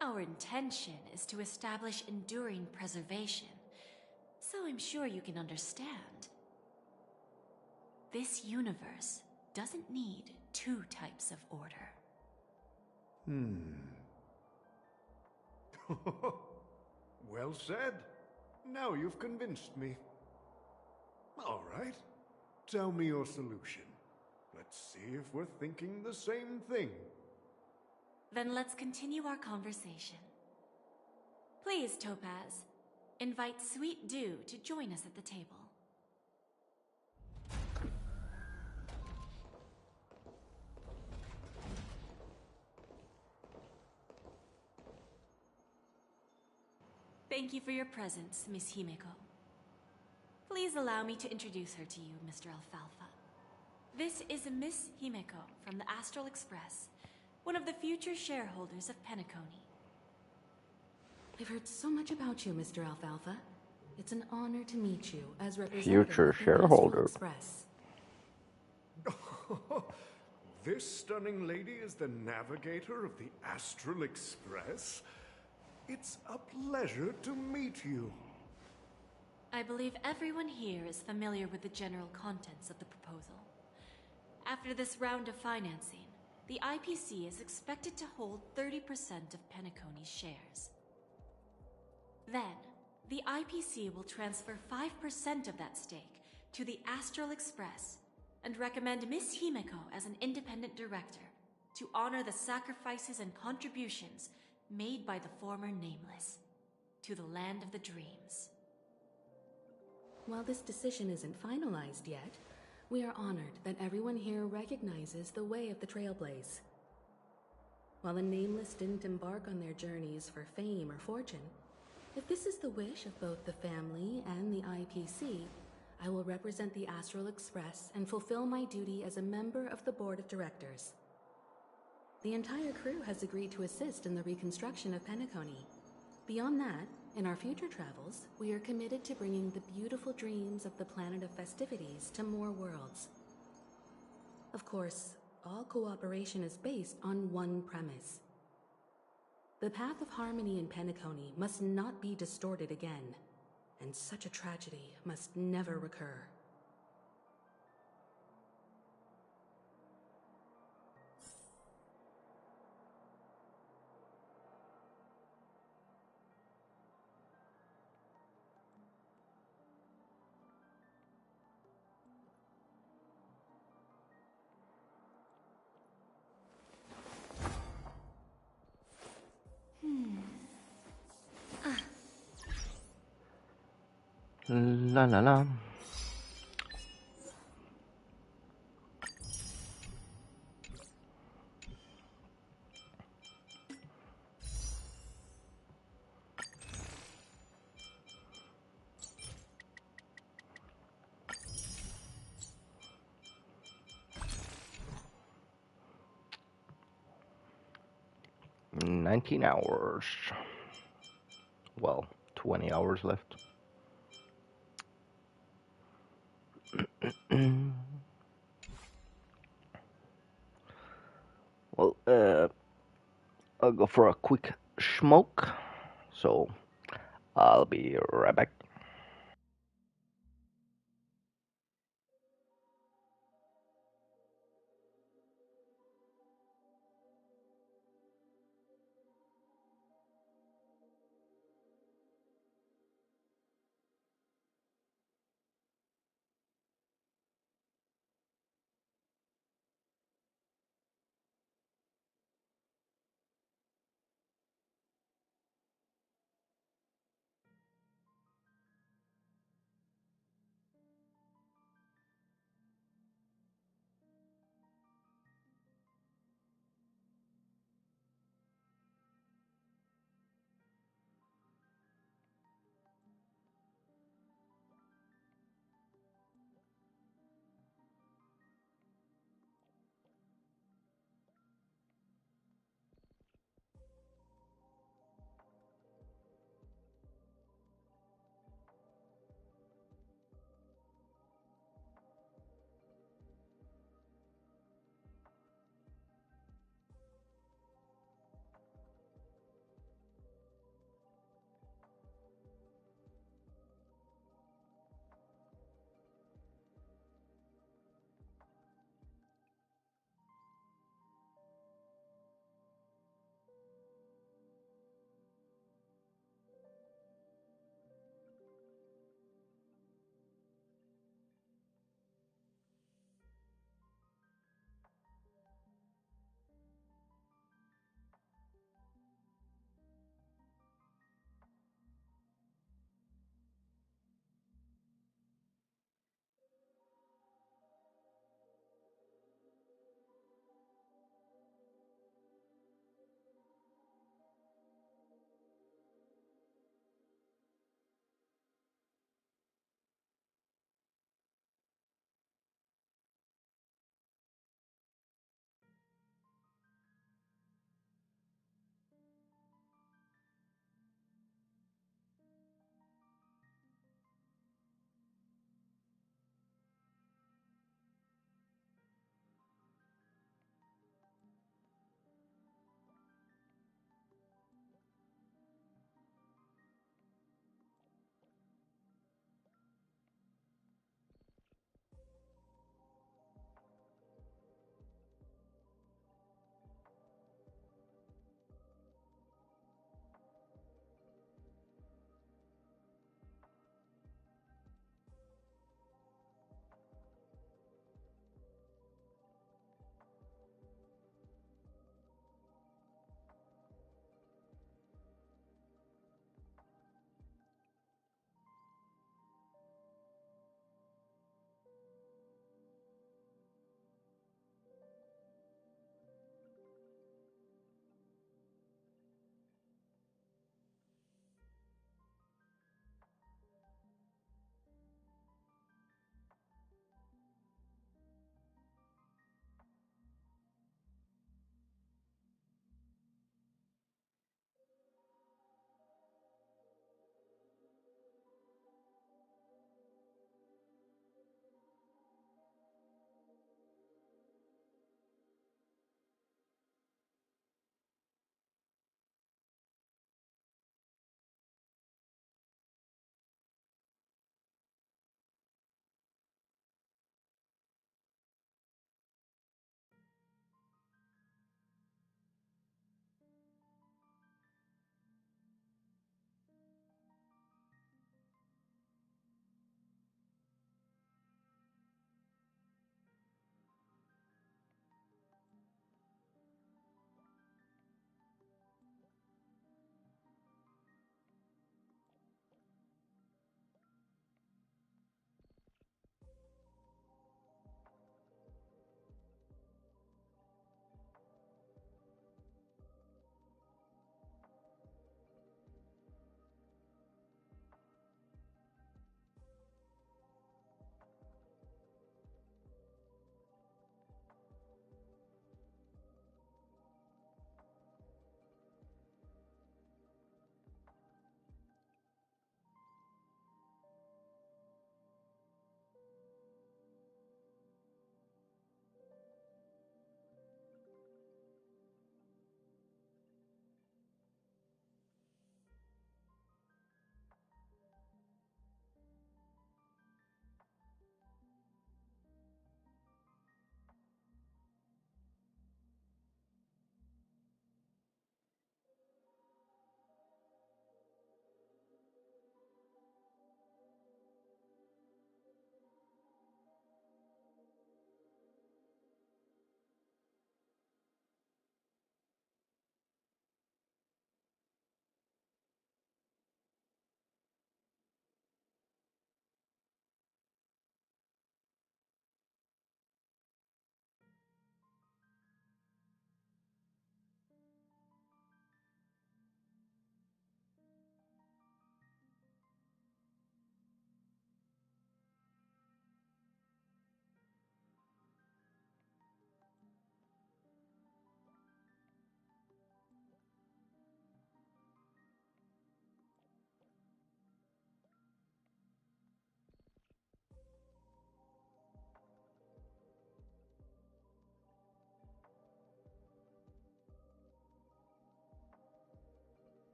Our intention is to establish enduring preservation, so I'm sure you can understand. This universe doesn't need two types of order. Well said. Now you've convinced me. All right. Tell me your solution. Let's see if we're thinking the same thing. Then let's continue our conversation. Please, Topaz, invite Sweet Dew to join us at the table. Thank you for your presence, Miss Himeko. Please allow me to introduce her to you, Mr. Alfalfa. This is Miss Himeko from the Astral Express, one of the future shareholders of Penacony. I've heard so much about you, Mr. Alfalfa. It's an honor to meet you as representative Future of the shareholder. Astral Express. This stunning lady is the navigator of the Astral Express? It's a pleasure to meet you. I believe everyone here is familiar with the general contents of the proposal. After this round of financing, the IPC is expected to hold 30% of Penacony's shares. Then, the IPC will transfer 5% of that stake to the Astral Express and recommend Miss Himeko as an independent director to honor the sacrifices and contributions made by the former Nameless to the Land of the Dreams. While this decision isn't finalized yet, we are honored that everyone here recognizes the way of the Trailblaze. While the Nameless didn't embark on their journeys for fame or fortune, if this is the wish of both the family and the IPC, I will represent the Astral Express and fulfill my duty as a member of the board of directors. The entire crew has agreed to assist in the reconstruction of Penacony. Beyond that, in our future travels, we are committed to bringing the beautiful dreams of the Planet of Festivities to more worlds. Of course, all cooperation is based on one premise. The path of harmony in Penacony must not be distorted again, and such a tragedy must never recur. La la la. $19 hours. Well, 20 hours left. Well, I'll go for a quick smoke. So I'll be right back.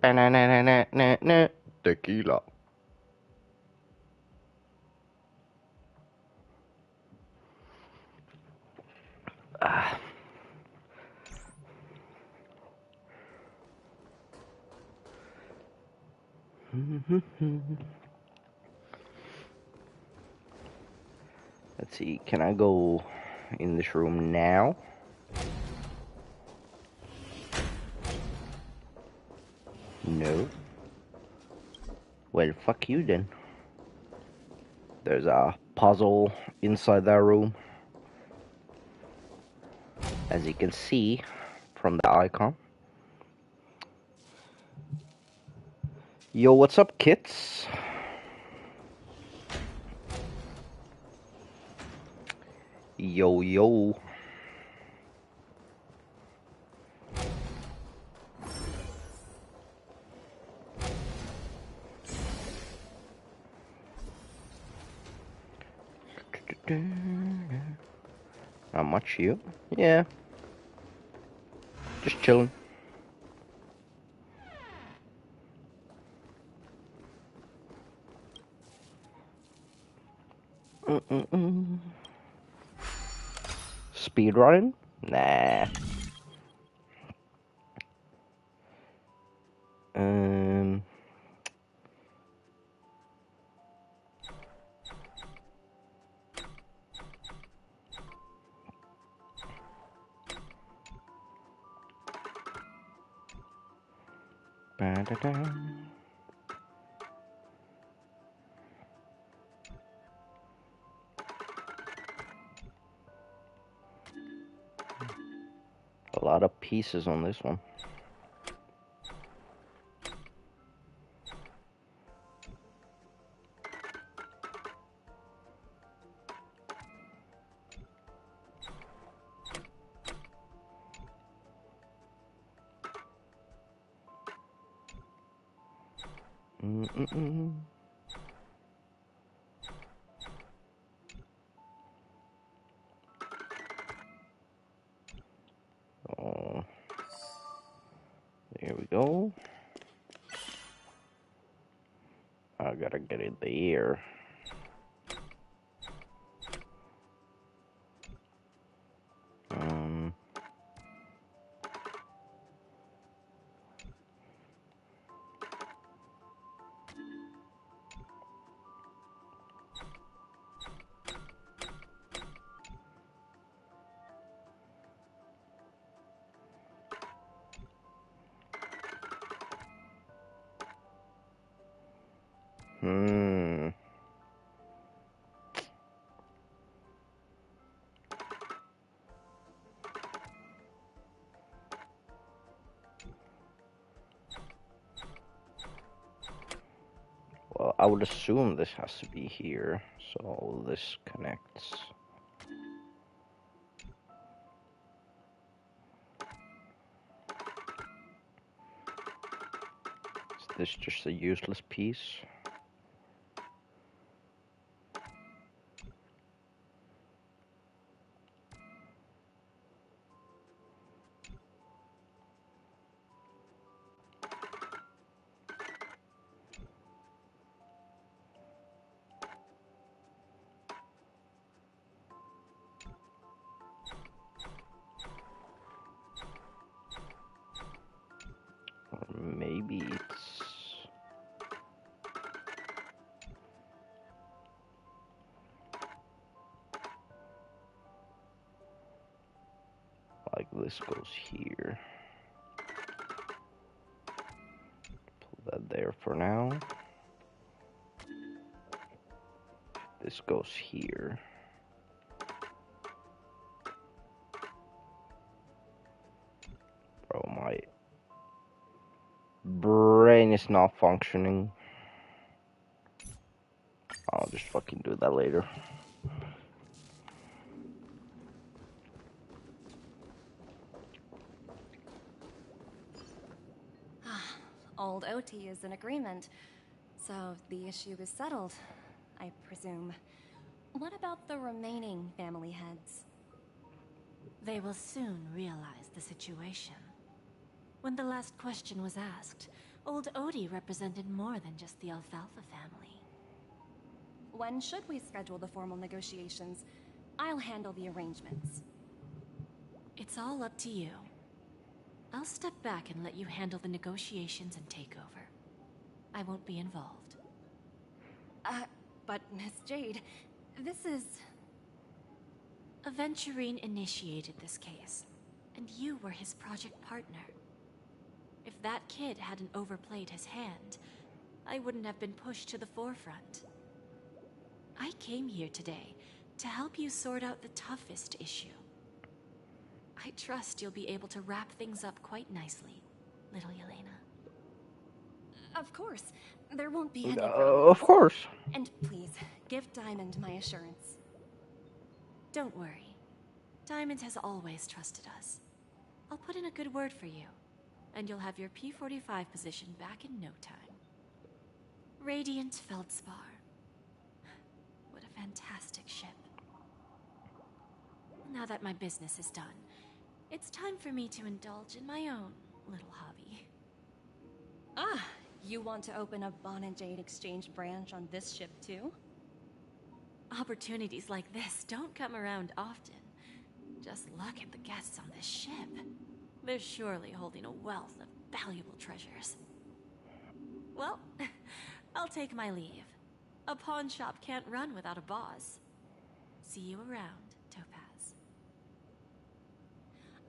Ba-na-na-na-na-na. Tequila. Ah. Let's see, can I go in this room now? No. Well, fuck you then. There's a puzzle inside that room, as you can see from the icon. Yo, what's up, kits? Yo, yo. Not much, you? Yeah. Just chilling. Speedrunning? Nah. Um. Ba-da-da. A lot of pieces on this one. Oh, there we go. I gotta get it there. Um. Hmm. Well, I would assume this has to be here, so this connects. Is this just a useless piece? Or maybe it's... like this goes here. Pull that there for now. This goes here. Bro, my brain is not functioning. I'll just fucking do that later. Old OT is in agreement, so the issue is settled, I presume. What about the remaining family heads? They will soon realize the situation. When the last question was asked, Old Odie represented more than just the Alfalfa family. When should we schedule the formal negotiations? I'll handle the arrangements. It's all up to you. I'll step back and let you handle the negotiations and takeover. I won't be involved. But Miss Jade, this is... Aventurine initiated this case, and you were his project partner. If that kid hadn't overplayed his hand, I wouldn't have been pushed to the forefront. I came here today to help you sort out the toughest issue. I trust you'll be able to wrap things up quite nicely, little Yelena. Of course. There won't be any Of course. And please, give Diamond my assurance. Don't worry. Diamond has always trusted us. I'll put in a good word for you, and you'll have your P-45 position back in no time. Radiant Feldspar. What a fantastic ship. Now that my business is done, it's time for me to indulge in my own little hobby. Ah, you want to open a Bon and Jade exchange branch on this ship too? Opportunities like this don't come around often. Just look at the guests on this ship. They're surely holding a wealth of valuable treasures. Well, I'll take my leave. A pawn shop can't run without a boss. See you around, Topaz.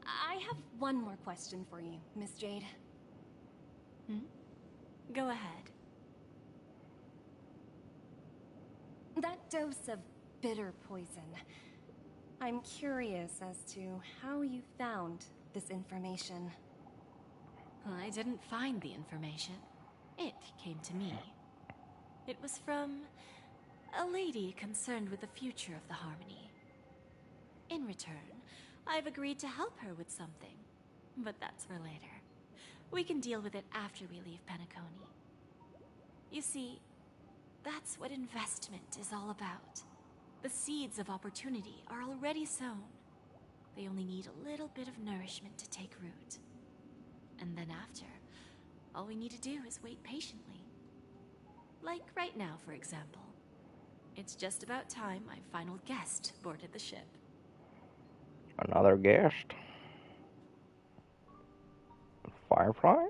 I have one more question for you, Miss Jade. Go ahead. That dose of bitter poison. I'm curious as to how you found this information. I didn't find the information. It came to me. It was from a lady concerned with the future of the Harmony. In return, I've agreed to help her with something. But that's for later. We can deal with it after we leave Penacony. You see, that's what investment is all about. The seeds of opportunity are already sown. They only need a little bit of nourishment to take root. And then after, all we need to do is wait patiently. Like right now, for example. It's just about time my final guest boarded the ship. Another guest. Firefly?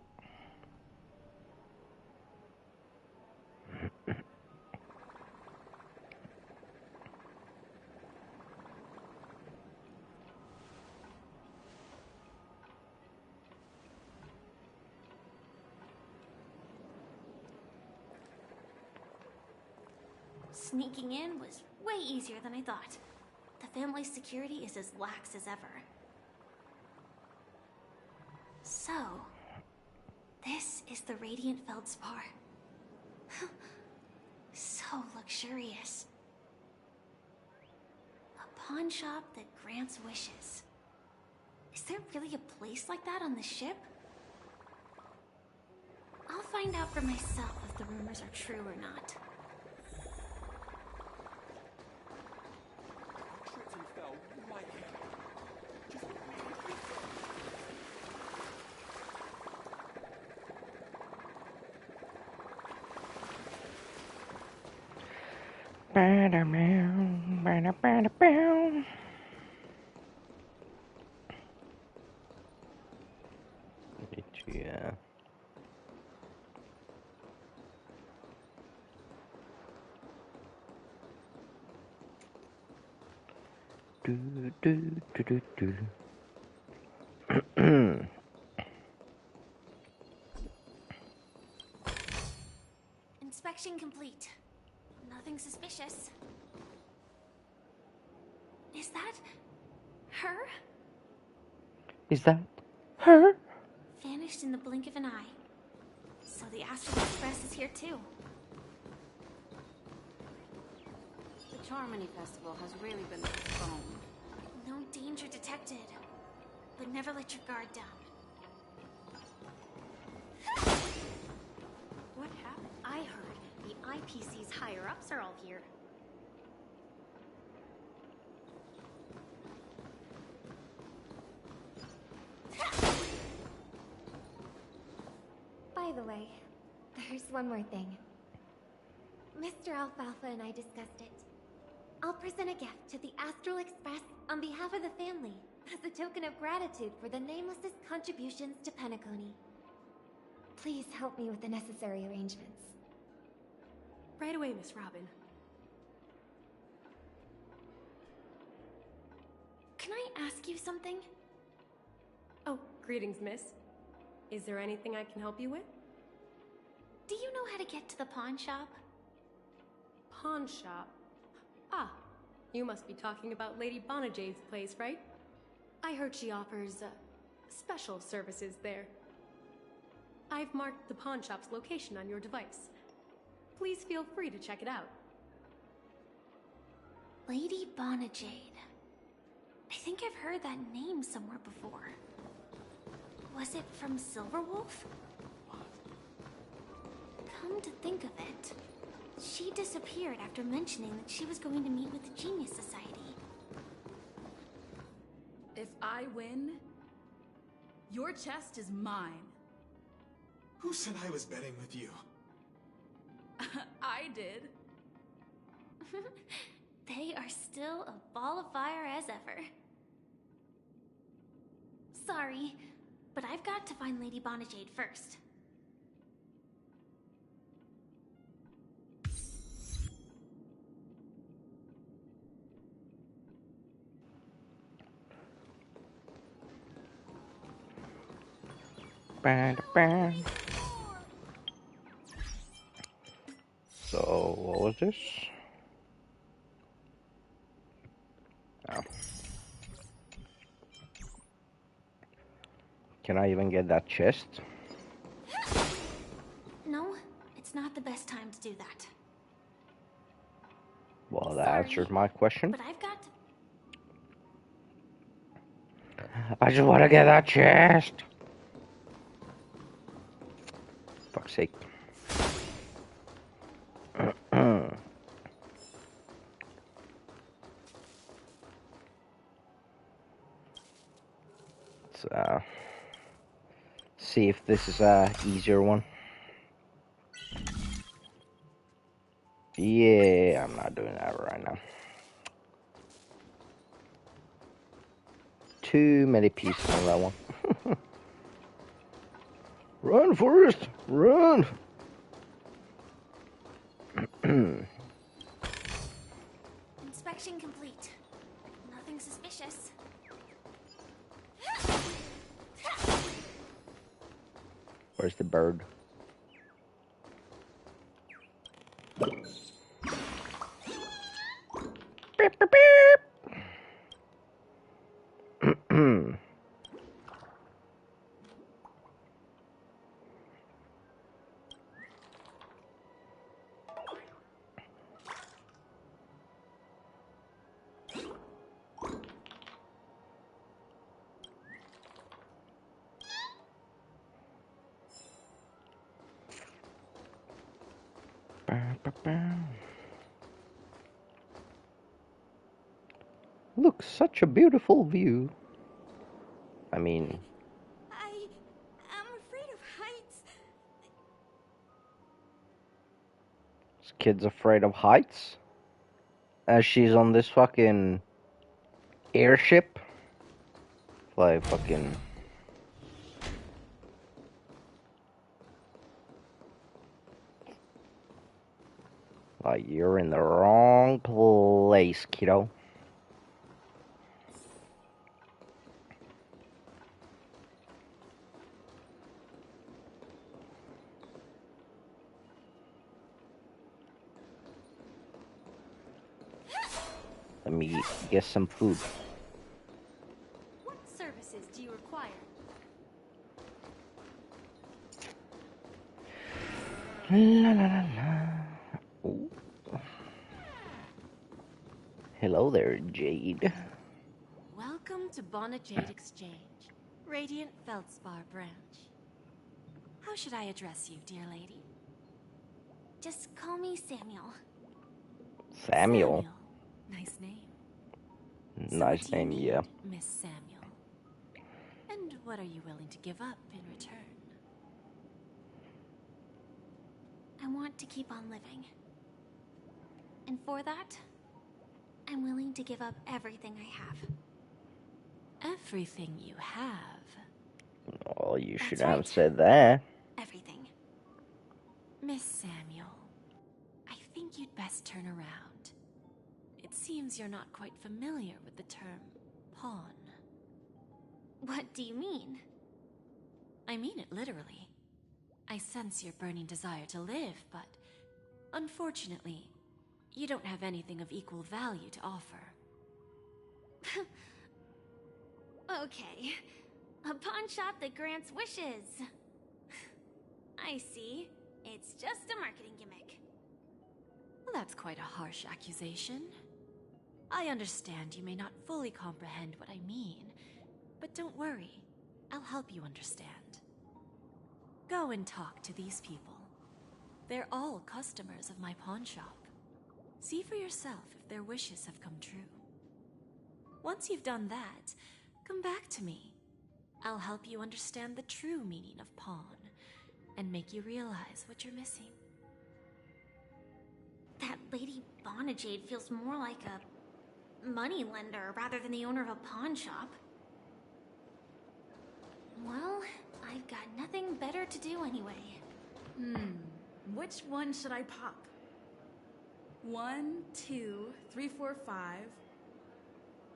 Sneaking in was way easier than I thought. The family's security is as lax as ever. So, this is the Radiant Feldspar. So luxurious. A pawn shop that grants wishes. Is there really a place like that on the ship? I'll find out for myself if the rumors are true or not. Yeah. Do. Inspection complete. Nothing suspicious. Is that her? Is that her? Vanished in the blink of an eye. So the Astral Express is here too. The Charmony Festival has really been postponed. No danger detected. But never let your guard down. What happened? I heard the IPC's higher-ups are all here. By the way, there's one more thing. Mr. Alfalfa and I discussed it. I'll present a gift to the Astral Express on behalf of the family as a token of gratitude for the Nameless's contributions to Penacony. Please help me with the necessary arrangements. Right away, Miss Robin. Can I ask you something? Oh, greetings, miss. Is there anything I can help you with? Do you know how to get to the pawn shop? Pawn shop? Ah, you must be talking about Lady Bonajade's place, right? I heard she offers, special services there. I've marked the pawn shop's location on your device. Please feel free to check it out. Lady Bonajade. I think I've heard that name somewhere before. Was it from Silverwolf? Come to think of it, she disappeared after mentioning that she was going to meet with the Genius Society. If I win, your chest is mine. Who said I was betting with you? I did. They are still a ball of fire as ever. Sorry, but I've got to find Lady Bonajade first. So, what was this? Oh. Can I even get that chest? No, it's not the best time to do that. Well, that answers my question. But I've got to... I just want to get that chest. Fuck's sake. Let's see if this is a easier one. Yeah, I'm not doing that right now. Too many pieces on that one. Run, Forrest! Run! Inspection complete. Nothing suspicious. Where's the bird? Beep, beep, beep. Look, such a beautiful view. I mean... I am afraid of heights. This kid's afraid of heights? As she's on this fucking... airship? Like, fucking... Like, you're in the wrong place, kiddo. Let me get some food. What services do you require? La la la la. Ooh. Hello there, Jade. Welcome to Bonajade Exchange, Radiant Feldspar branch. How should I address you, dear lady? Just call me Samuel. Samuel. Nice name. Nice So what do you name, need, yeah. Miss Samuel? And what are you willing to give up in return? want to keep on living. And for that, I'm willing to give up everything I have. Everything you have? Oh, you That's should right. have said that. Everything. Miss Samuel, I think you'd best turn around. It seems you're not quite familiar with the term pawn. What do you mean? I mean it literally. I sense your burning desire to live, but unfortunately, you don't have anything of equal value to offer. Okay. A pawn shop that grants wishes. I see. It's just a marketing gimmick. Well, that's quite a harsh accusation. I understand you may not fully comprehend what I mean, but don't worry. I'll help you understand. Go and talk to these people. They're all customers of my pawn shop. See for yourself if their wishes have come true. Once you've done that, come back to me. I'll help you understand the true meaning of pawn and make you realize what you're missing. That Lady Bonajade feels more like a money lender rather than the owner of a pawn shop. Well, I've got nothing better to do anyway. Which one should I pop? 1, 2, 3, 4, 5.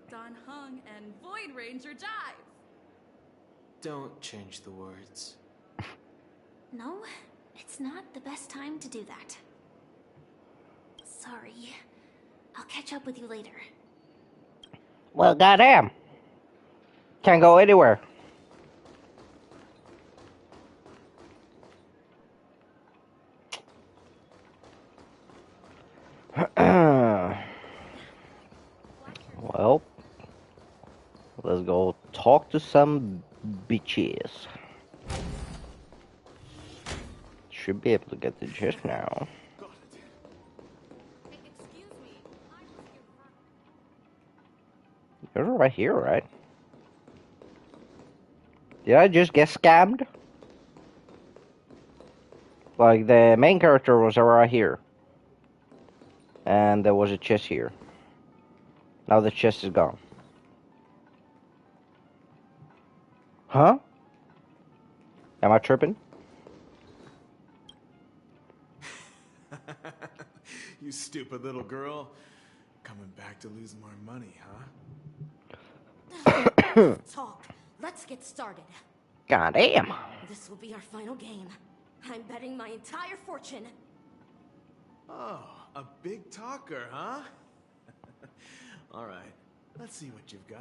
Don Hung and Void Ranger Jive. Don't change the words. No, it's not the best time to do that. Sorry. I'll catch up with you later. Well, goddamn. Can't go anywhere. Well, let's go talk to some bitches. Should be able to get the gist now. You're right here, right? Did I just get scammed? Like, the main character was right here. And there was a chest here. Now the chest is gone. Huh? Am I tripping? You stupid little girl. Coming back to lose more money, huh? Talk. Let's get started. Goddamn. This will be our final game. I'm betting my entire fortune. Oh, a big talker, huh? All right, let's see what you've got.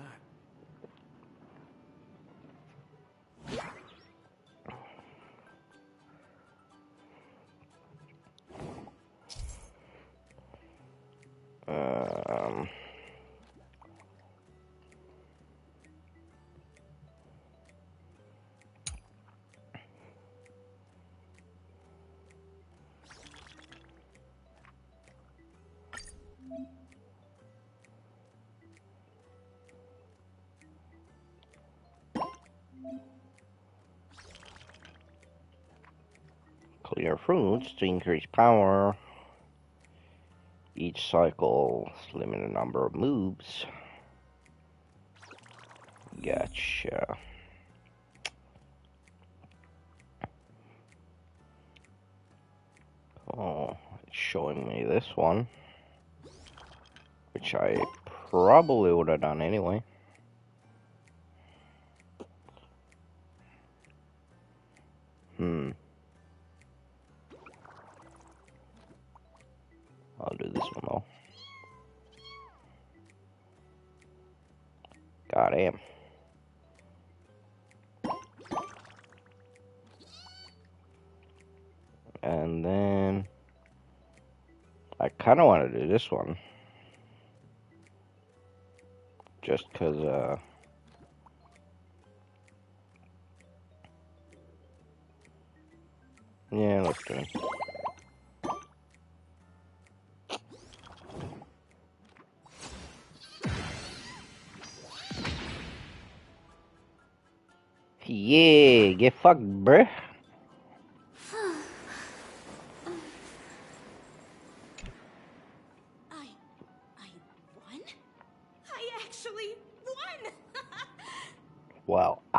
Clear fruits to increase power. Each cycle, limited number of moves. Gotcha. Oh, it's showing me this one, which I probably would have done anyway. I'll do this one though. Goddamn. And then I kind of want to do this one. Just because, yeah, let's do it. Yeah, get fucked, bruh.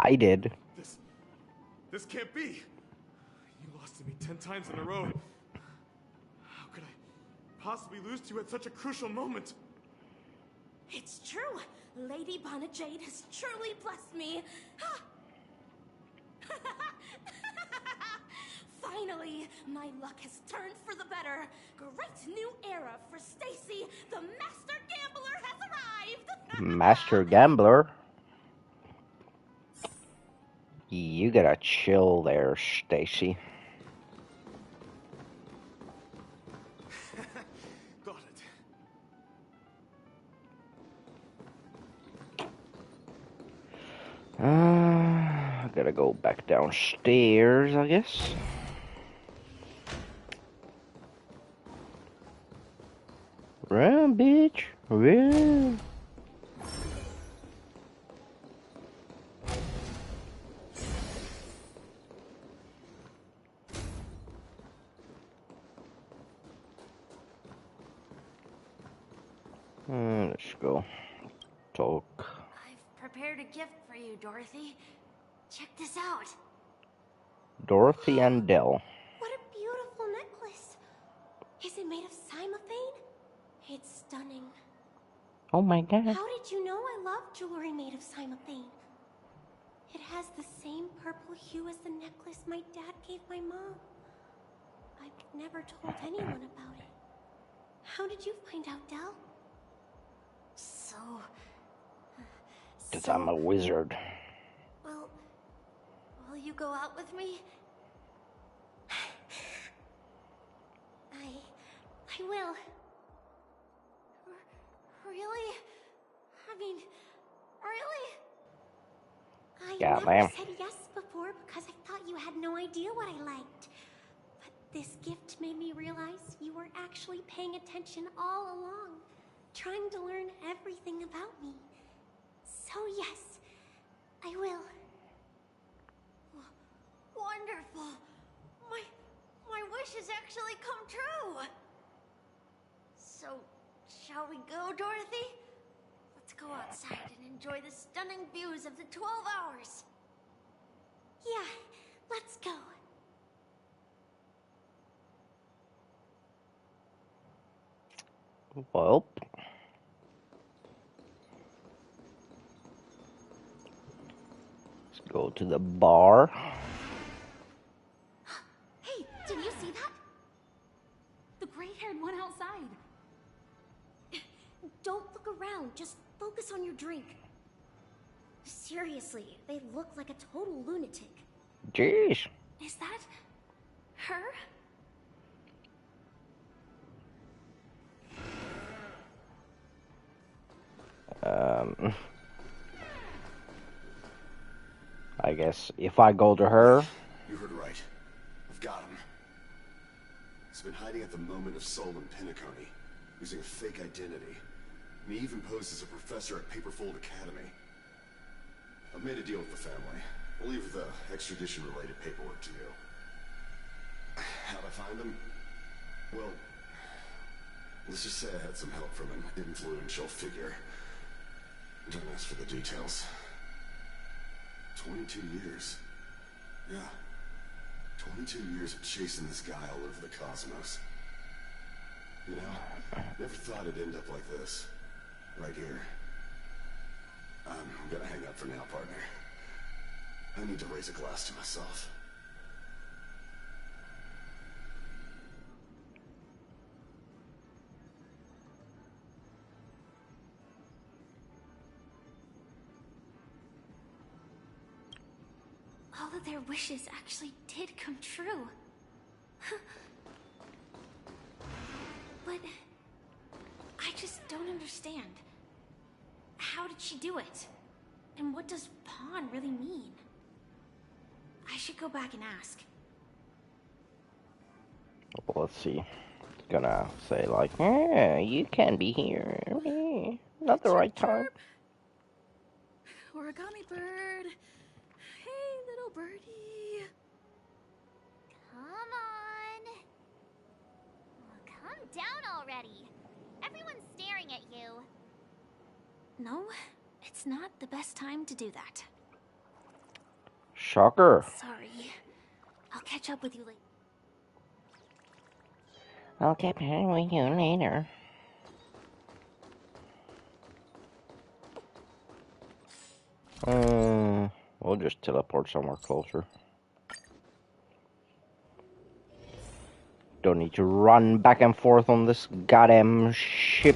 I did. This can't be. You lost to me 10 times in a row. How could I possibly lose to you at such a crucial moment? It's true. Lady Bonajade has truly blessed me. Finally, my luck has turned for the better. Great new era for Stacy. The Master Gambler has arrived. Master Gambler? You gotta chill there, Stacy. Got it. I gotta go back downstairs, I guess. Run, bitch. Run. Let's go. Talk. I've prepared a gift for you, Dorothy. Check this out. Dorothy and Dell. What a beautiful necklace. Is it made of cymophane? It's stunning. Oh my god. How did you know I love jewelry made of cymophane? It has the same purple hue as the necklace my dad gave my mom. I've never told anyone about it. How did you find out, Dell? Because I'm a wizard. Will you go out with me? I will. Really? I mean, really? Yeah, I ma'am. never said yes before because I thought you had no idea what I liked. But this gift made me realize you were actually paying attention all along, trying to learn everything about me. So yes, I will. Wonderful. My wish has actually come true. So, shall we go, Dorothy? Let's go outside and enjoy the stunning views of the 12 hours. Yeah, let's go. Well. Let's go to the bar. Hey, did you see that? The gray-haired one outside. Don't look around, just focus on your drink. Seriously, they look like a total lunatic. Jeez. Is that her? I guess if I go to her. You heard right. I've got him. He's been hiding at the moment of soul in Pinnaconny, using a fake identity. And he even posed as a professor at Paperfold Academy. I've made a deal with the family. We'll leave the extradition-related paperwork to you. How'd I find him? Well, let's just say I had some help from an influential figure. Don't ask for the details. 22 years. Yeah. 22 years of chasing this guy all over the cosmos. You know, never thought it'd end up like this. Right here. I'm gonna hang up for now, partner. I need to raise a glass to myself. All of their wishes actually did come true. But I just don't understand. How did she do it? And what does pawn really mean? I should go back and ask. Well, let's see. It's gonna say like, you can be here. Not the right time. Origami bird. Hey, little birdie. Come on. Calm down already. Everyone's staring at you. No, it's not the best time to do that. Shocker. Sorry. I'll catch up with you later. I'll catch up with you later. We'll just teleport somewhere closer. Don't need to run back and forth on this goddamn ship.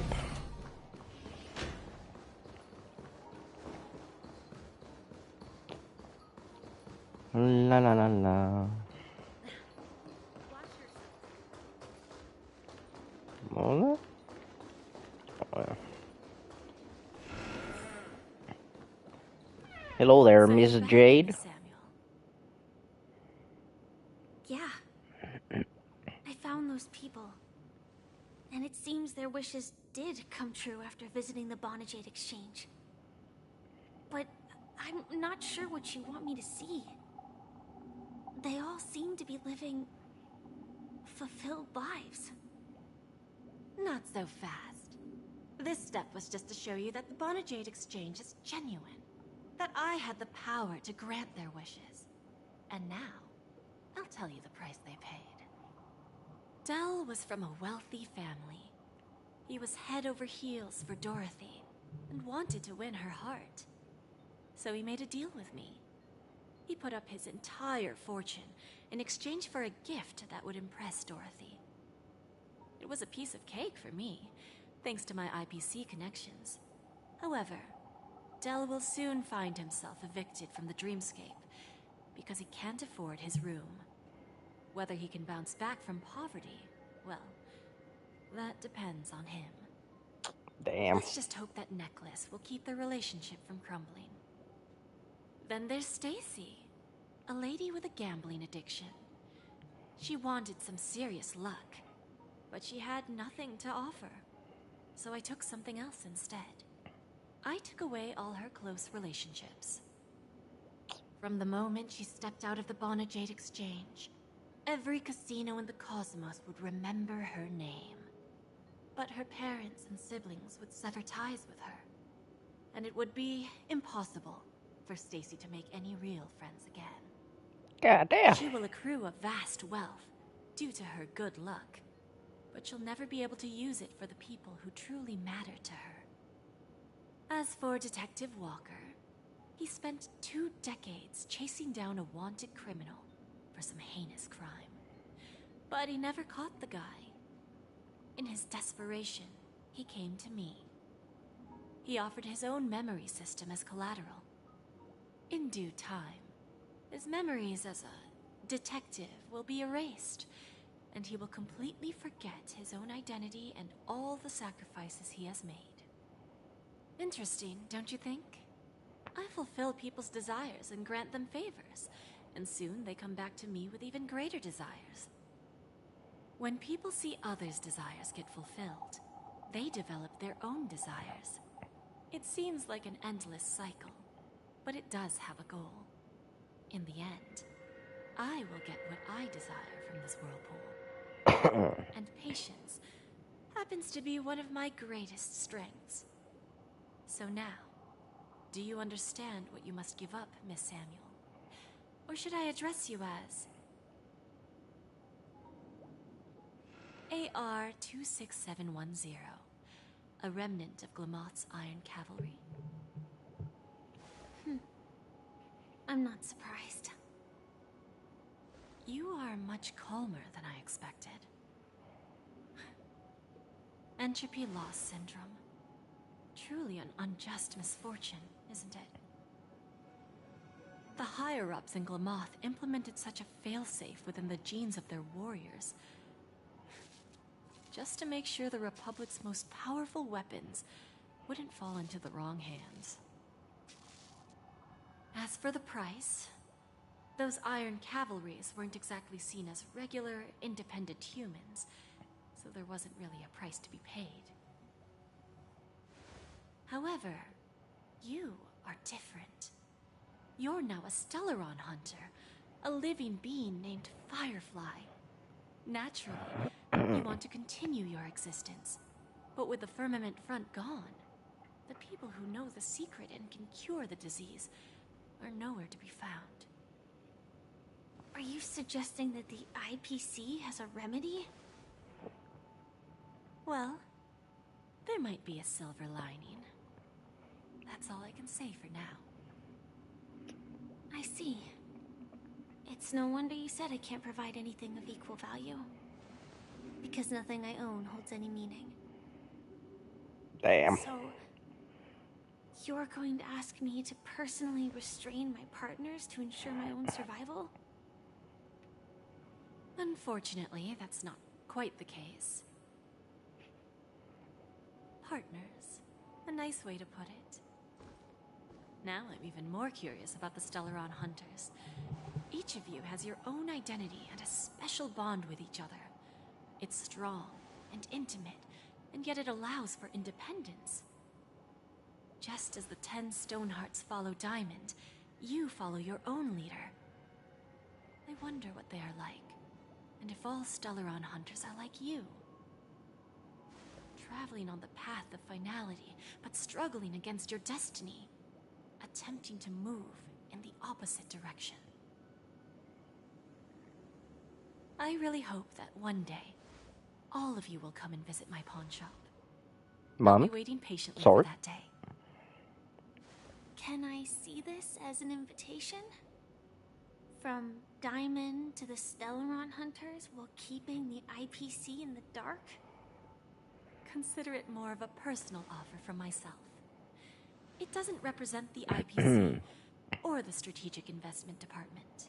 La la la la. Mona? Oh, yeah. Hello there, So Miss you're back, Jade. Miss Samuel. Yeah. I found those people. And it seems their wishes did come true after visiting the Bonajade Exchange. But I'm not sure what you want me to see. They all seem to be living fulfilled lives. Not so fast. This step was just to show you that the Bonajade Exchange is genuine. That I had the power to grant their wishes. And now, I'll tell you the price they paid. Dell was from a wealthy family. He was head over heels for Dorothy, and wanted to win her heart. So he made a deal with me. He put up his entire fortune in exchange for a gift that would impress Dorothy. It was a piece of cake for me, thanks to my IPC connections. However, Dell will soon find himself evicted from the dreamscape because he can't afford his room. Whether he can bounce back from poverty, well, that depends on him. Damn. Let's just hope that necklace will keep their relationship from crumbling. Then there's Stacy, a lady with a gambling addiction. She wanted some serious luck, but she had nothing to offer. So I took something else instead. I took away all her close relationships. From the moment she stepped out of the Bonajade Exchange, every casino in the cosmos would remember her name. But her parents and siblings would sever ties with her, and it would be impossible for Stacy to make any real friends again. God damn. She will accrue a vast wealth due to her good luck, but she'll never be able to use it for the people who truly matter to her. As for Detective Walker, he spent 2 decades chasing down a wanted criminal for some heinous crime. But he never caught the guy. In his desperation, he came to me. He offered his own memory system as collateral. In due time, his memories as a detective will be erased, and he will completely forget his own identity and all the sacrifices he has made. Interesting, don't you think? I fulfill people's desires and grant them favors, and soon they come back to me with even greater desires. When people see others' desires get fulfilled, they develop their own desires. It seems like an endless cycle, but it does have a goal. In the end, I will get what I desire from this whirlpool. And patience happens to be one of my greatest strengths. So now, do you understand what you must give up, Miss Samuel? Or should I address you as AR-26710, a remnant of Glamoth's Iron Cavalry? I'm not surprised. You are much calmer than I expected. Entropy loss syndrome. Truly an unjust misfortune, isn't it? The higher-ups in Glamoth implemented such a failsafe within the genes of their warriors, just to make sure the Republic's most powerful weapons wouldn't fall into the wrong hands. As for the price, those Iron Cavalries weren't exactly seen as regular, independent humans, so there wasn't really a price to be paid. However, you are different. You're now a Stellaron hunter, a living being named Firefly. Naturally, you want to continue your existence, but with the Firmament Front gone, the people who know the secret and can cure the disease are nowhere to be found. you suggesting that the IPC has a remedy? Well, there might be a silver lining. That's all I can say for now. I see. It's no wonder you said I can't provide anything of equal value. Because nothing I own holds any meaning. Damn. So, you're going to ask me to personally restrain my partners to ensure my own survival? Unfortunately, that's not quite the case. Partners. A nice way to put it. Now I'm even more curious about the Stellaron Hunters. Each of you has your own identity and a special bond with each other. It's strong and intimate, and yet it allows for independence. Just as the 10 Stonehearts follow Diamond, you follow your own leader. I wonder what they are like, and if all Stellaron Hunters are like you. Traveling on the path of finality, but struggling against your destiny. Attempting to move in the opposite direction. I really hope that one day, all of you will come and visit my pawn shop. I'll be waiting patiently for that day. Can I see this as an invitation? From Diamond to the Stellaron Hunters while keeping the IPC in the dark? Consider it more of a personal offer from myself. It doesn't represent the IPC or the Strategic Investment Department.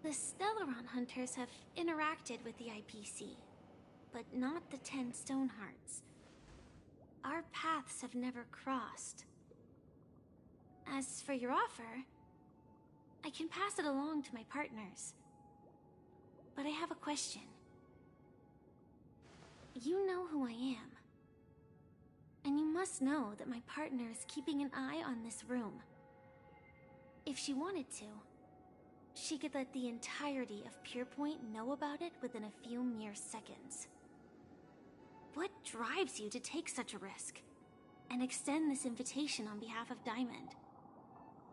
The Stellaron Hunters have interacted with the IPC, but not the 10 Stonehearts. Our paths have never crossed. As for your offer, I can pass it along to my partners. But I have a question. You know who I am. And you must know that my partner is keeping an eye on this room. If she wanted to, she could let the entirety of Pierpoint know about it within a few mere seconds. What drives you to take such a risk and extend this invitation on behalf of Diamond,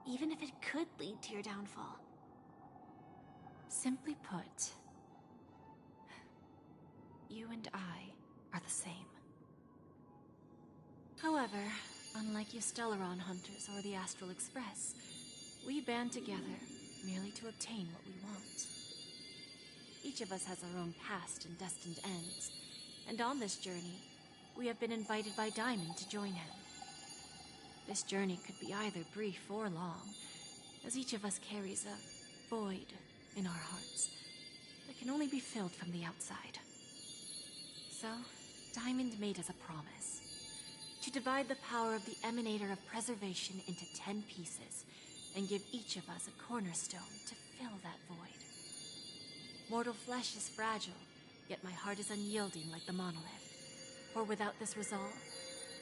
even if it could lead to your downfall? Simply put, you and I are the same. However, unlike you Stellaron Hunters or the Astral Express, we band together merely to obtain what we want. Each of us has our own past and destined ends, and on this journey, we have been invited by Diamond to join him. This journey could be either brief or long, as each of us carries a void in our hearts that can only be filled from the outside. So, Diamond made us a promise. To divide the power of the Emanator of Preservation into 10 pieces, and give each of us a cornerstone to fill that void. Mortal flesh is fragile, yet my heart is unyielding like the monolith. For without this resolve,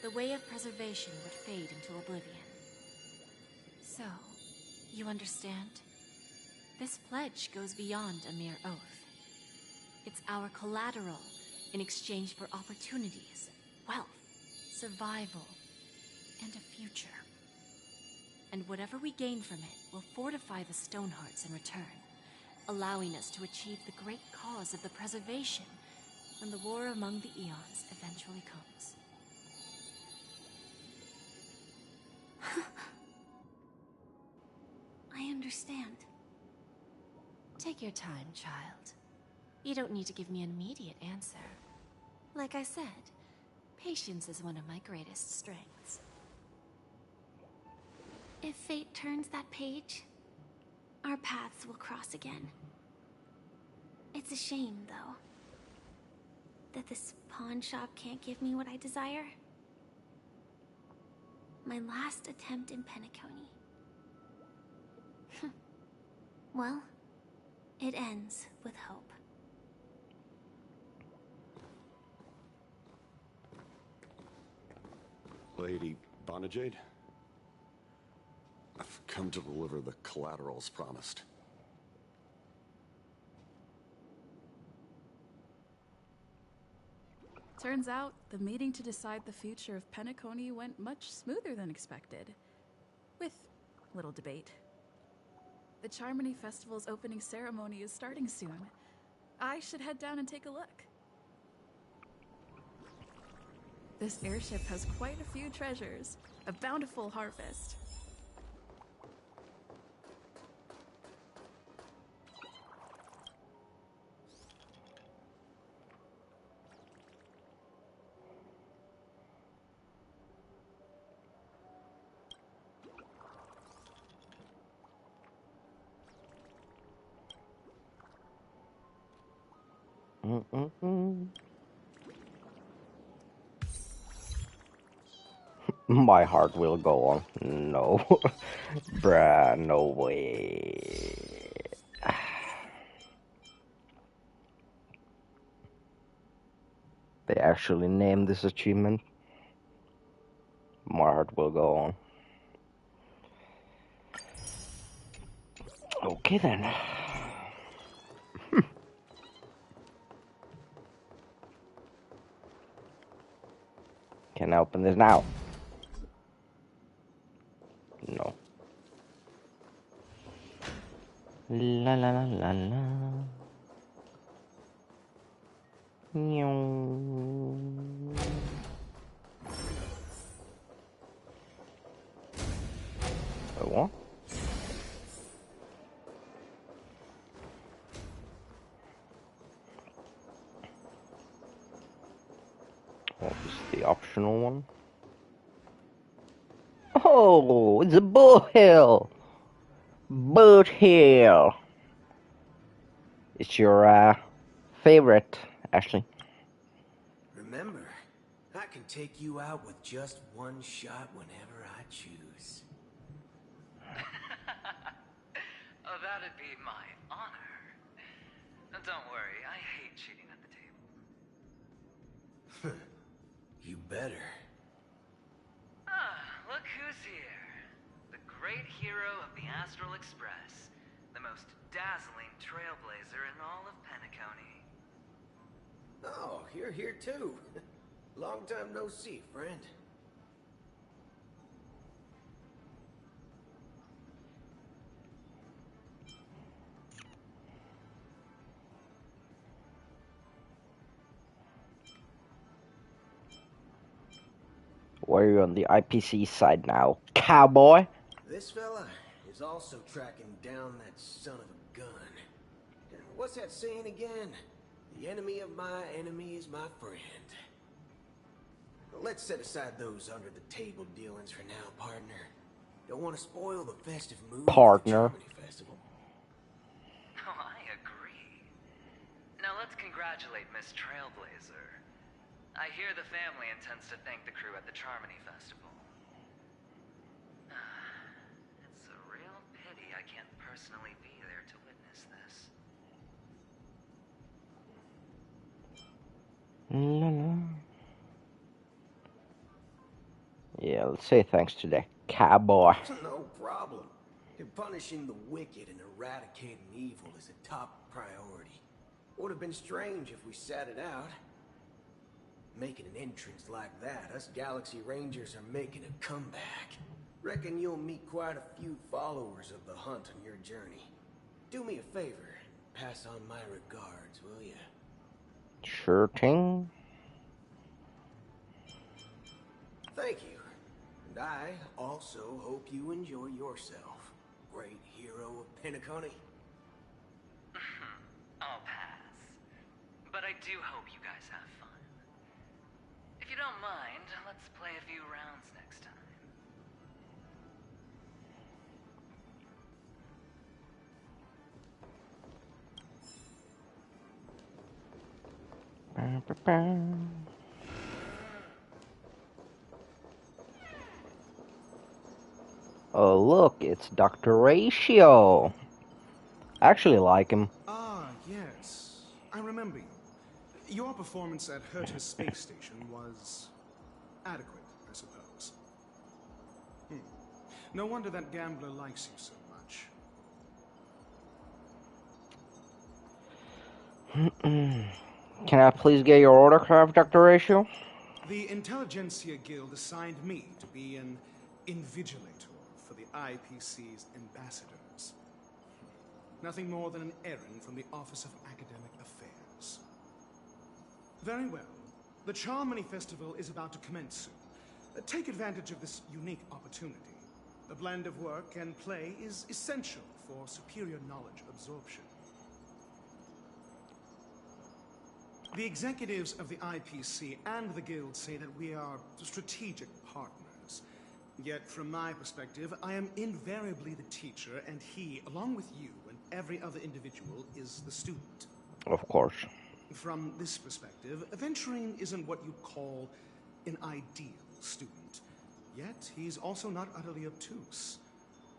the way of preservation would fade into oblivion. So, you understand? This pledge goes beyond a mere oath. It's our collateral in exchange for opportunities, wealth, survival, and a future. And whatever we gain from it will fortify the Stonehearts in return, allowing us to achieve the great cause of the preservation when the war among the eons eventually comes. I understand. Take your time, child. You don't need to give me an immediate answer. Like I said, patience is one of my greatest strengths. If fate turns that page, our paths will cross again. It's a shame, though, that this pawn shop can't give me what I desire. My last attempt in Penacony. Well, it ends with hope. Lady Bonajade? I've come to deliver the collaterals promised. Turns out, the meeting to decide the future of Penacony went much smoother than expected. With little debate. The Charmony Festival's opening ceremony is starting soon. I should head down and take a look. This airship has quite a few treasures. A bountiful harvest. My heart will go on. No. Bruh, no way. They actually named this achievement. My heart will go on. Okay then. Can I open this now? No. La la la la la. What? What is the optional one? Oh, it's a boat hill. Boat hill. It's your favorite, Ashley. Remember, I can take you out with just one shot whenever I choose. Oh, that'd be my honor. Don't worry, I hate cheating at the table. You better. Ah, look who's here. The great hero of the Astral Express. The most dazzling trailblazer in all of Penacony. Oh, you're here too. Long time no see, friend. Why are you on the IPC side now, cowboy? This fella is also tracking down that son of a gun. What's that saying again? The enemy of my enemy is my friend. Let's set aside those under-the-table dealings for now, partner. Don't want to spoil the festive mood Partner. of the Charmony Festival. Oh, I agree. Now let's congratulate Miss Trailblazer. I hear the family intends to thank the crew at the Charmony Festival. It's a real pity I can't personally be there to witness this. La la. Yeah, let's say thanks to the cowboy. No problem. Punishing the wicked and eradicating evil is a top priority. Would have been strange if we sat it out. Making an entrance like that, us Galaxy Rangers are making a comeback. Reckon you'll meet quite a few followers of the hunt on your journey. Do me a favor, pass on my regards, will ya? Sure thing. Thank you. And I also hope you enjoy yourself, great hero of Penacony. I'll pass. But I do hope you guys have fun. If you don't mind, let's play a few rounds next time. Oh look, it's Dr. Ratio. I actually like him. Ah, yes. I remember you. Your performance at Herta's space station was adequate, I suppose. No wonder that gambler likes you so much. Can I please get your autograph, Dr. Ratio? The Intelligentsia Guild assigned me to be an invigilator for the IPC's ambassadors. Nothing more than an errand from the Office of Academic Affairs. Very well. The Charmony Festival is about to commence soon. Take advantage of this unique opportunity. The blend of work and play is essential for superior knowledge absorption. The executives of the IPC and the Guild say that we are strategic partners. Yet, from my perspective, I am invariably the teacher, and he, along with you and every other individual, is the student. Of course. From this perspective, Aventurine isn't what you'd call an ideal student. Yet, he's also not utterly obtuse.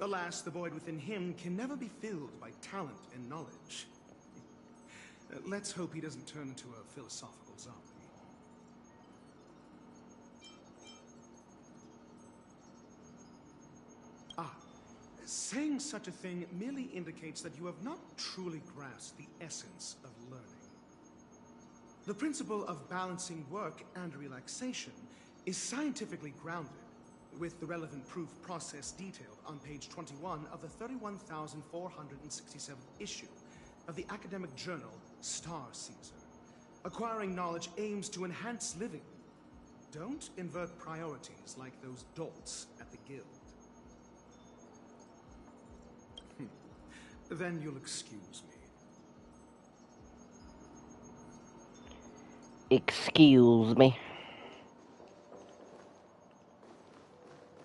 Alas, the void within him can never be filled by talent and knowledge. Let's hope he doesn't turn into a philosophical zombie. Saying such a thing merely indicates that you have not truly grasped the essence of learning. The principle of balancing work and relaxation is scientifically grounded, with the relevant proof process detailed on page 21 of the 31,467th issue of the academic journal Star Caesar. Acquiring knowledge aims to enhance living. Don't invert priorities like those dolts at the Guild. Then you'll excuse me. Excuse me.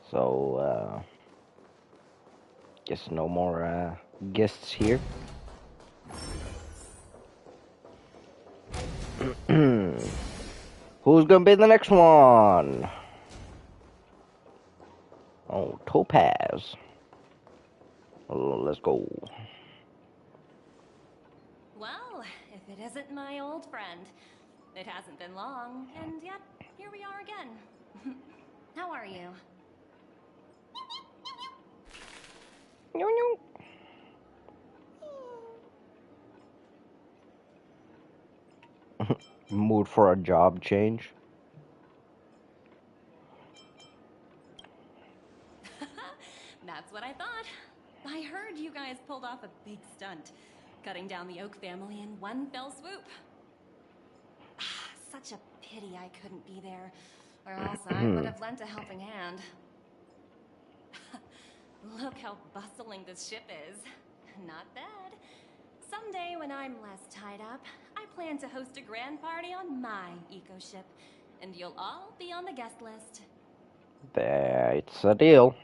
So, guess no more guests here. Who's gonna be the next one? Oh, Topaz. Let's go. Well, if it isn't my old friend. It hasn't been long, and yet, here we are again. How are you? Mood for a job change? That's what I thought. I heard you guys pulled off a big stunt, cutting down the Oak family in one fell swoop. Such a pity I couldn't be there, or else I would have lent a helping hand. Look how bustling this ship is. Not bad. Someday when I'm less tied up, I plan to host a grand party on my eco-ship, and you'll all be on the guest list. That's a deal.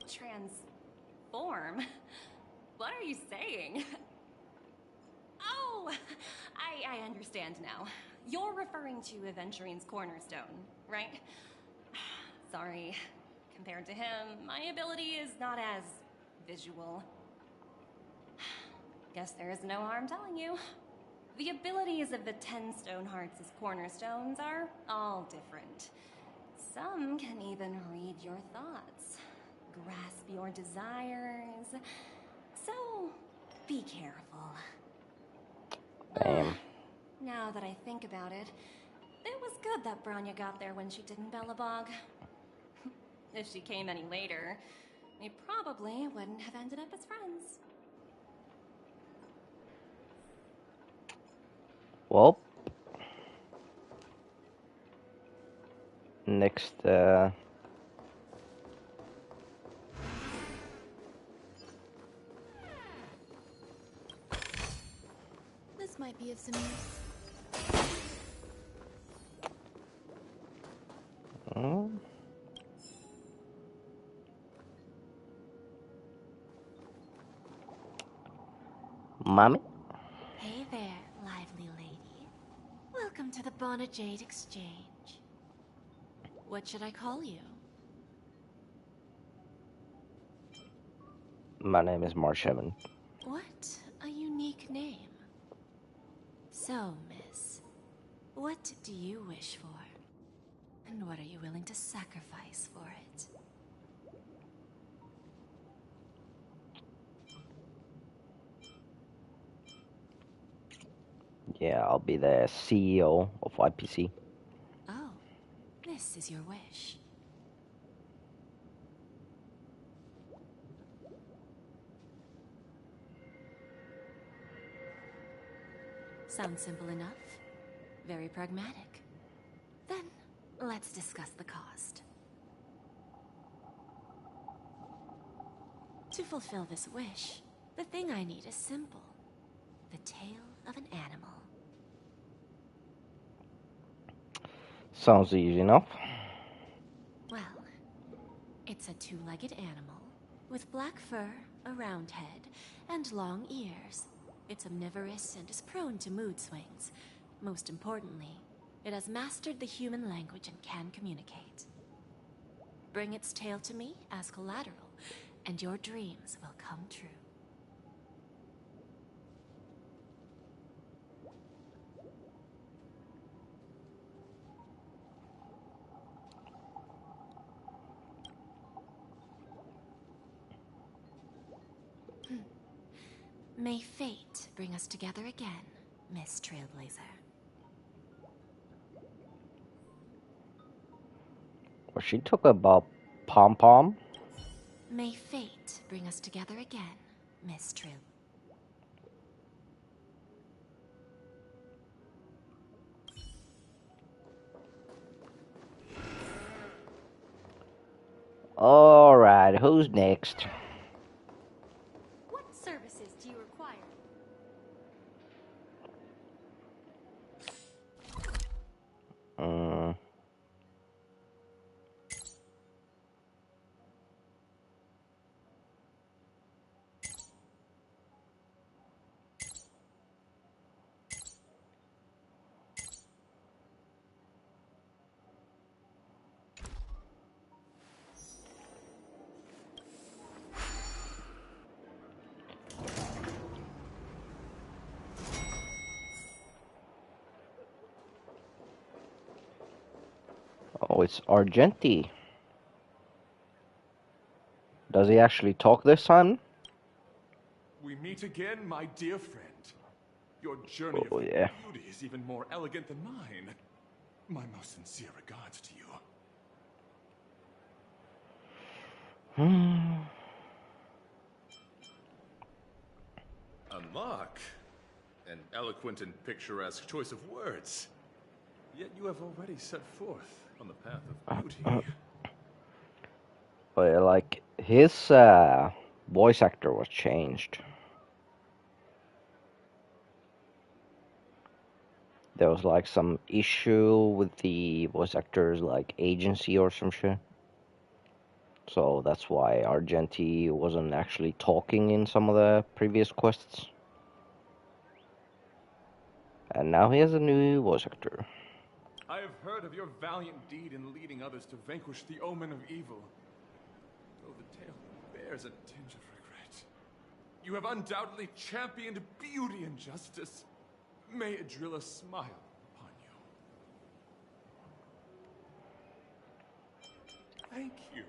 Transform? What are you saying? Oh, I understand now. You're referring to Aventurine's cornerstone, right? Sorry. Compared to him, my ability is not as visual. Guess there is no harm telling you. The abilities of the 10 Stonehearts' cornerstones are all different. Some can even read your thoughts, grasp your desires. So, be careful. Damn. Now that I think about it, it was good that Branya got there when she did in Bellabog. If she came any later, we probably wouldn't have ended up as friends. Well, next, This might be of some use. Mommy? Hey there, lively lady. Welcome to the Bonajade Exchange. What should I call you? My name is Marshaman. What a unique name. So, miss, what do you wish for? And what are you willing to sacrifice for it? Yeah, I'll be the CEO of IPC. Oh, this is your wish. Sounds simple enough. Very pragmatic. Then, let's discuss the cost. To fulfill this wish, the thing I need is simple. The tail of an animal. Sounds easy enough. Well, it's a two-legged animal with black fur, a round head, and long ears. It's omnivorous and is prone to mood swings. Most importantly, it has mastered the human language and can communicate. Bring its tail to me as collateral, and your dreams will come true. May fate bring us together again, Miss Trailblazer. Well, she took about Pom Pom. May fate bring us together again, Miss Trail. Alright, who's next? What services do you require? Mm. Oh, it's Argenti. Does he actually talk this time? We meet again, my dear friend. Your journey Oh, of yeah. beauty is even more elegant than mine. My most sincere regards to you. Unlock. An eloquent and picturesque choice of words. Yet you have already set forth on the path of beauty. But like his voice actor was changed. There was like some issue with the voice actor's like agency or some shit. So that's why Argenti wasn't actually talking in some of the previous quests. And now he has a new voice actor. I have heard of your valiant deed in leading others to vanquish the omen of evil. Though the tale bears a tinge of regret. You have undoubtedly championed beauty and justice. May Adrilla smile upon you. Thank you.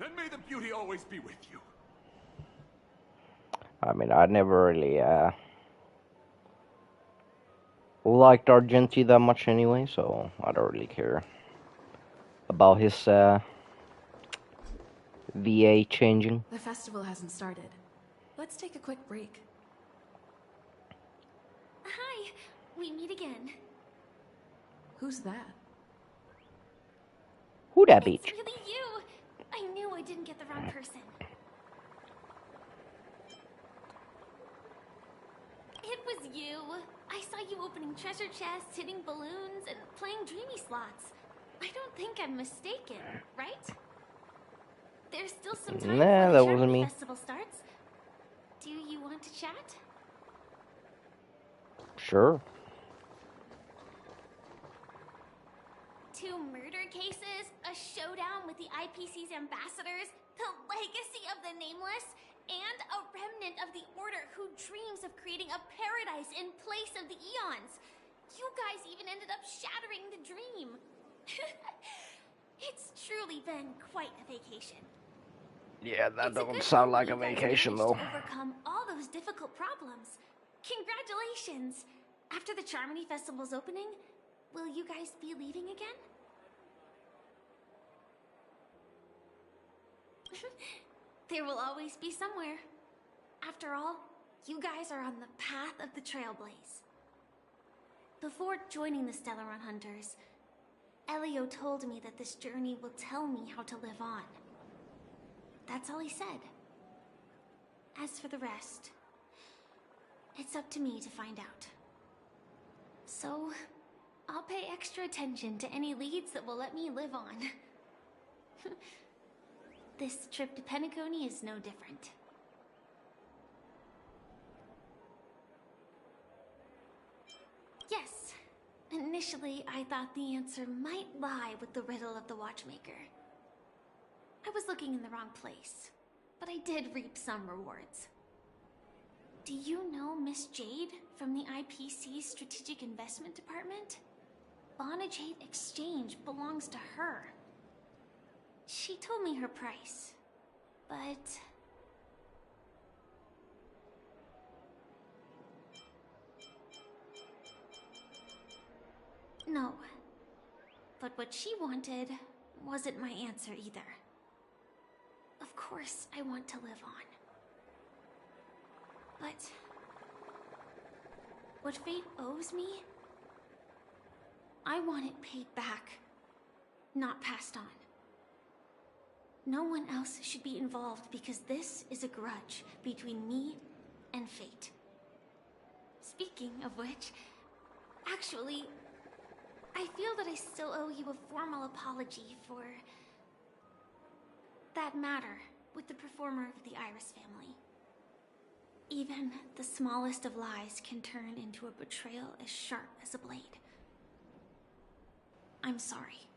And may the beauty always be with you. I mean, I never really liked Argenti that much anyway, so I don't really care about his VA changing. The festival hasn't started. Let's take a quick break. Hi, we meet again. Who's that? Who that It's bitch? really you! I knew I didn't get the wrong person. It was you. I saw you opening treasure chests, hitting balloons, and playing dreamy slots. I don't think I'm mistaken, right? There's still some time Nah, before that the wasn't Charity me. Festival starts. Do you want to chat? Sure. 2 murder cases, a showdown with the IPC's ambassadors, the legacy of the Nameless, and a remnant of the Order who dreams of creating a paradise in place of the Eons. You guys even ended up shattering the dream. It's truly been quite a vacation. Yeah, that It's a don't good sound thing like a you guys vacation managed though. to overcome all those difficult problems. Congratulations! After the Charmony Festival's opening, will you guys be leaving again? There will always be somewhere. After all, you guys are on the path of the Trailblaze. Before joining the Stellar Run Hunters, Elio told me that this journey will tell me how to live on. That's all he said. As for the rest, it's up to me to find out. So, I'll pay extra attention to any leads that will let me live on. This trip to Penacony is no different. Yes, initially I thought the answer might lie with the riddle of the Watchmaker. I was looking in the wrong place, but I did reap some rewards. Do you know Miss Jade from the IPC Strategic Investment Department? Bonajade Exchange belongs to her. She told me her price, but... No. But what she wanted wasn't my answer either. Of course, I want to live on. But... what fate owes me? I want it paid back, not passed on. No one else should be involved because this is a grudge between me and fate. Speaking of which, actually, I feel that I still owe you a formal apology for that matter with the performer of the Iris family. Even the smallest of lies can turn into a betrayal as sharp as a blade. I'm sorry.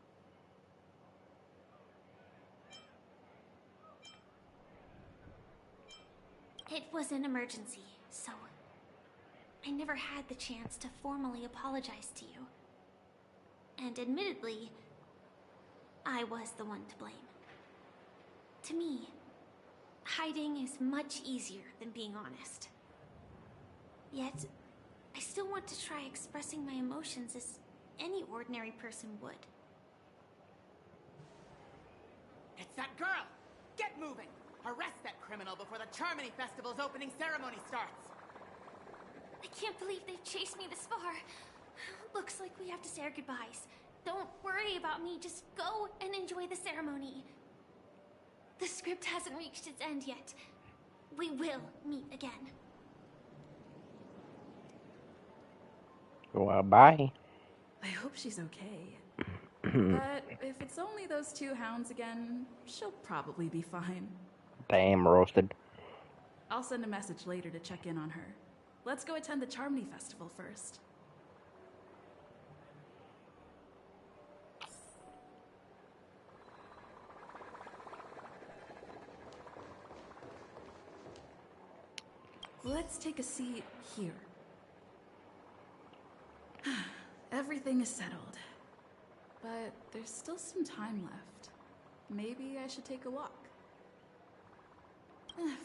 It was an emergency, so I never had the chance to formally apologize to you. And admittedly, I was the one to blame. To me, hiding is much easier than being honest. Yet, I still want to try expressing my emotions as any ordinary person would. It's that girl! Get moving! Arrest that criminal before the Charmony Festival's opening ceremony starts! I can't believe they've chased me this far. Looks like we have to say our goodbyes. Don't worry about me, just go and enjoy the ceremony. The script hasn't reached its end yet. We will meet again. Well, bye. I hope she's okay. But if it's only those two hounds again, she'll probably be fine. Damn, roasted. I'll send a message later to check in on her. Let's go attend the Charmony Festival first. Let's take a seat here. Everything is settled. But there's still some time left. Maybe I should take a walk.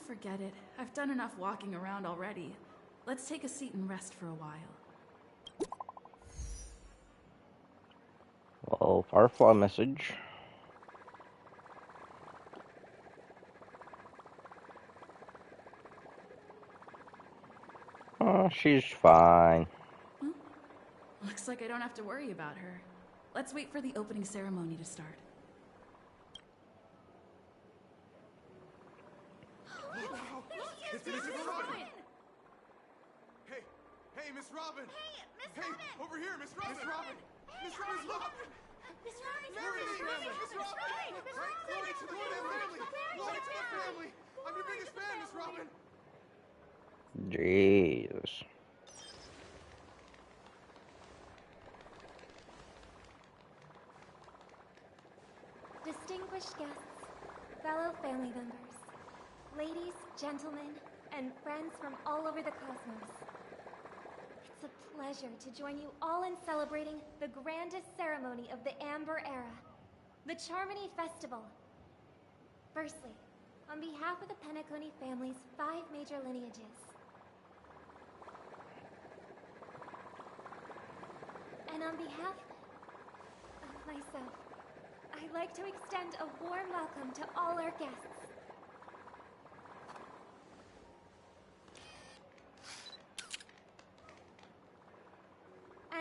Forget it. I've done enough walking around already. Let's take a seat and rest for a while. Well, Firefly message. Oh, she's fine. Huh? Looks like I don't have to worry about her. Let's wait for the opening ceremony to start. It's Miss Robin! Hey, Miss Robin! Hey, over here, Miss Robin! Miss Robin! Miss Robin! Miss Robin! Miss Robin! Glory to the family! Glory to the family! I'm your biggest fan, Miss Robin! Jesus. Distinguished guests, fellow family members, ladies, gentlemen, and friends from all over the cosmos. It's a pleasure to join you all in celebrating the grandest ceremony of the Amber Era, the Charmony Festival. Firstly, on behalf of the Penacony family's 5 major lineages, and on behalf of myself, I'd like to extend a warm welcome to all our guests.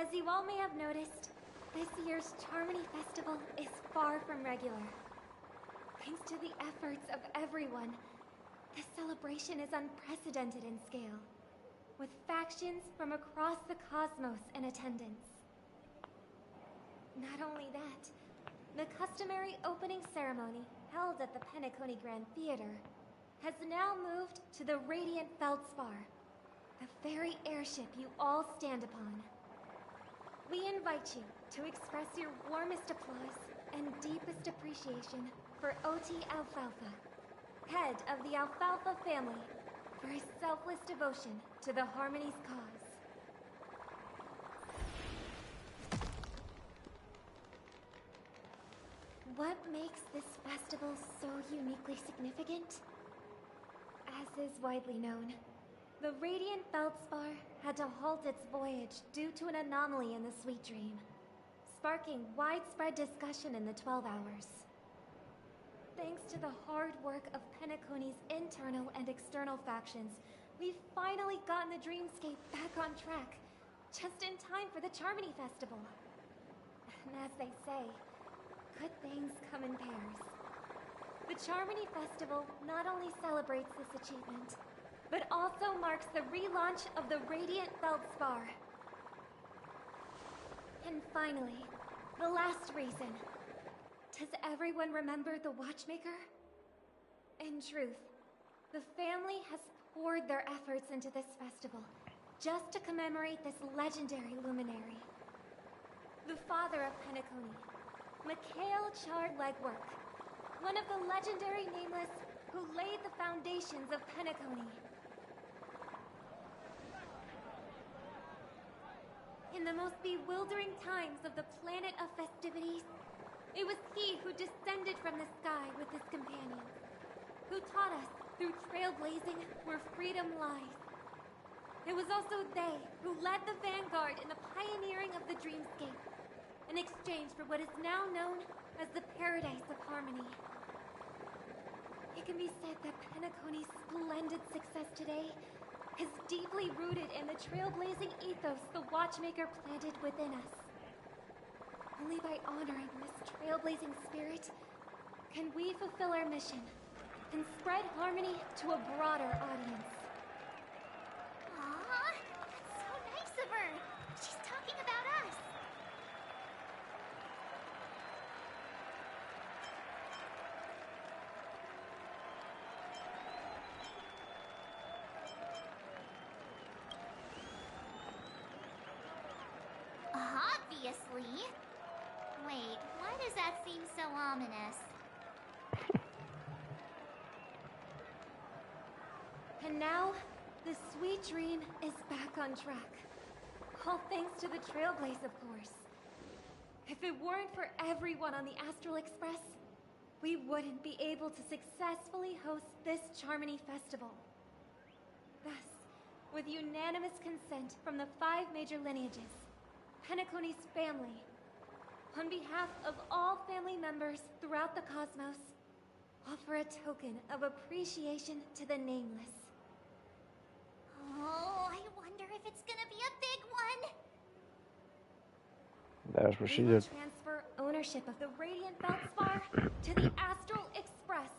As you all may have noticed, this year's Charmony Festival is far from regular. Thanks to the efforts of everyone, this celebration is unprecedented in scale, with factions from across the cosmos in attendance. Not only that, the customary opening ceremony held at the Penacony Grand Theater has now moved to the Radiant Feldspar, the very airship you all stand upon. We invite you to express your warmest applause and deepest appreciation for OT Alfalfa, head of the Alfalfa family, for his selfless devotion to the Harmony's cause. What makes this festival so uniquely significant? As is widely known, the Radiant Feldspar had to halt its voyage due to an anomaly in the Sweet Dream, sparking widespread discussion in the 12 Hours. Thanks to the hard work of Penacony's internal and external factions, we've finally gotten the Dreamscape back on track, just in time for the Charmony Festival. And as they say, good things come in pairs. The Charmony Festival not only celebrates this achievement, but also marks the relaunch of the Radiant Feldspar. And finally, the last reason. Does everyone remember the Watchmaker? In truth, the family has poured their efforts into this festival just to commemorate this legendary luminary. The father of Penacony, Mikhail Chard Legwork, one of the legendary Nameless who laid the foundations of Penacony. In the most bewildering times of the planet of festivities, it was he who descended from the sky with his companions, who taught us through trailblazing where freedom lies. It was also they who led the vanguard in the pioneering of the Dreamscape, in exchange for what is now known as the Paradise of Harmony. It can be said that Penacony's splendid success today is deeply rooted in the trailblazing ethos the Watchmaker planted within us. Only by honoring this trailblazing spirit can we fulfill our mission and spread harmony to a broader audience. Aw, that's so nice of her. She's talking about us. Obviously. Wait, why does that seem so ominous? And now, the Sweet Dream is back on track. All thanks to the Trailblaze, of course. If it weren't for everyone on the Astral Express, we wouldn't be able to successfully host this Charmony Festival. Thus, with unanimous consent from the 5 major lineages, Penacony's family, on behalf of all family members throughout the cosmos, offer a token of appreciation to the Nameless. Oh, I wonder if it's gonna be a big one. That's what she We will did. transfer ownership of the Radiant Feldspar to the Astral Express.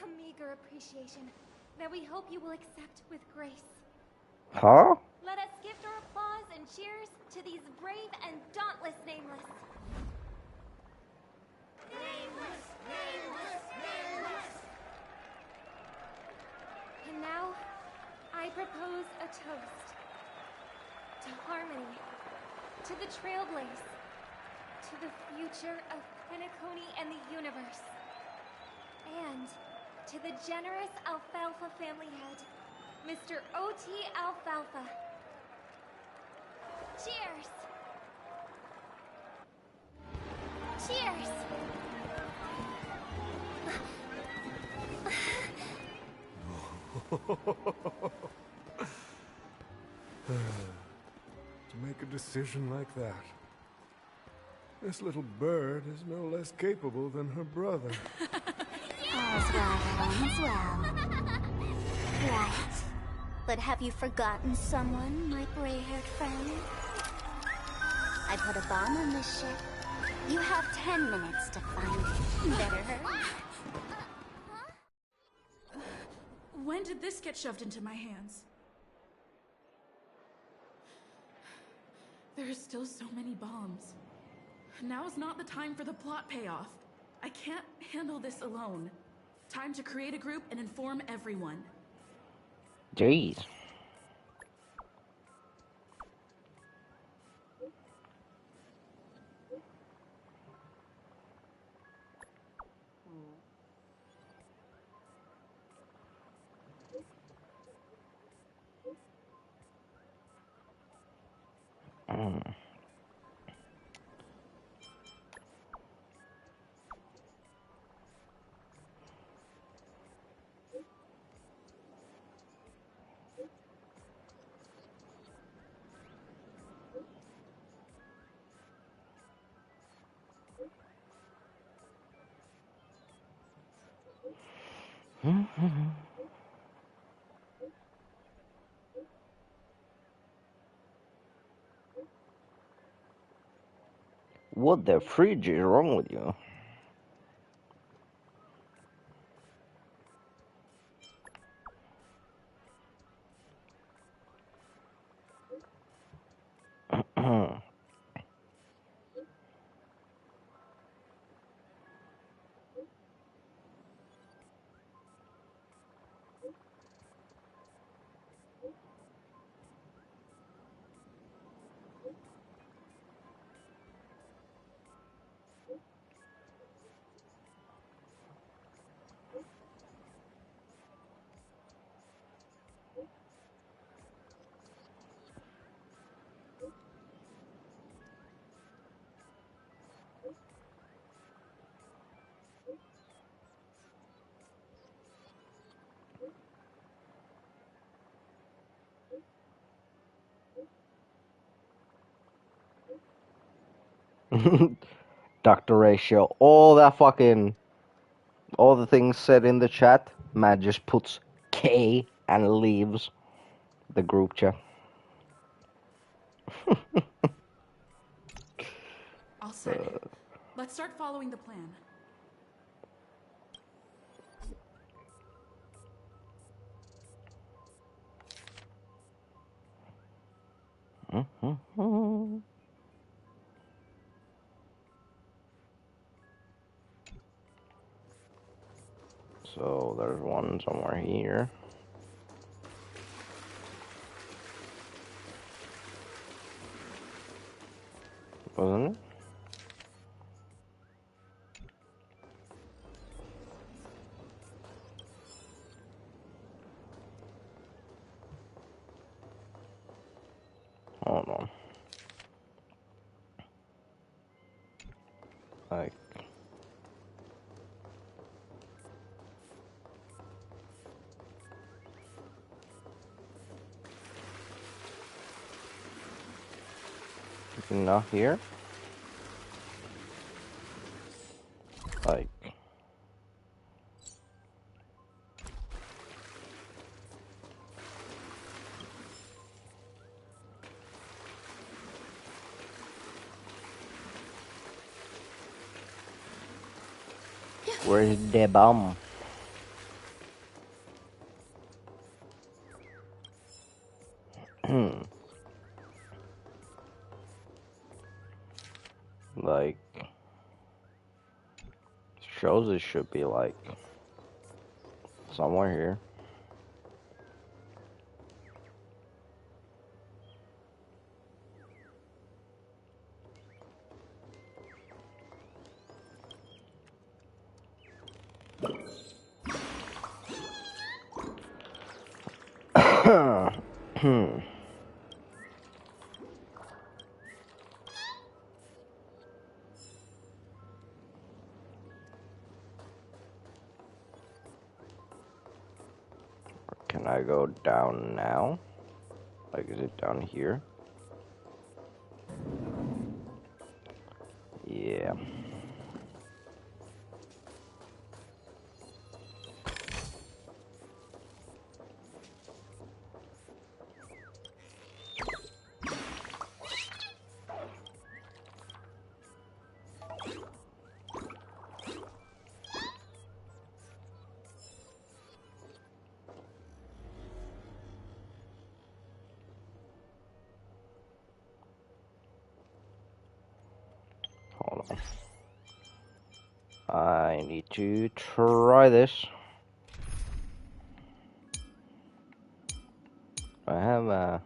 A meager appreciation that we hope you will accept with grace. Huh? Let us gift our applause and cheers to these brave and dauntless Nameless. Nameless, nameless, nameless. And now, I propose a toast to harmony, to the Trailblaze, to the future of Penacony and the universe, and to the generous Alfalfa family head, Mr. O.T. Alfalfa. Cheers! Cheers! To make a decision like that. This little bird is no less capable than her brother. All's well that ends well. Right. But have you forgotten someone, my gray-haired friend? I put a bomb on this ship. You have 10 minutes to find it. Better hurry. When did this get shoved into my hands? There are still so many bombs. Now is not the time for the plot payoff. I can't handle this alone. Time to create a group and inform everyone. Jeez. What the fridge is wrong with you? Dr. Ratio, all the things said in the chat, Matt just puts K and leaves the group chat. All set. Let's start following the plan. So there's one somewhere here. Wasn't it? Hold on. Like, not here. Like, where's the bomb? Like, shows it should be like somewhere here. Can I go down now? Like, is it down here? Yeah. I need to try this. I have a...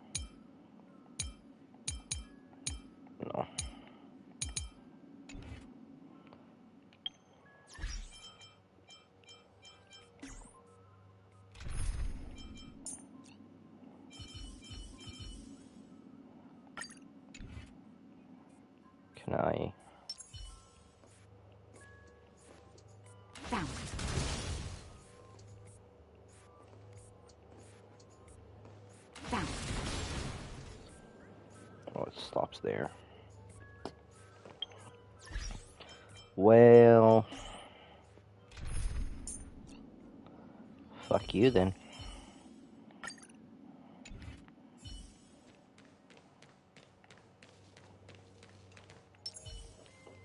No. Can I... Found. Found. Oh, it stops there. Well... Fuck you then.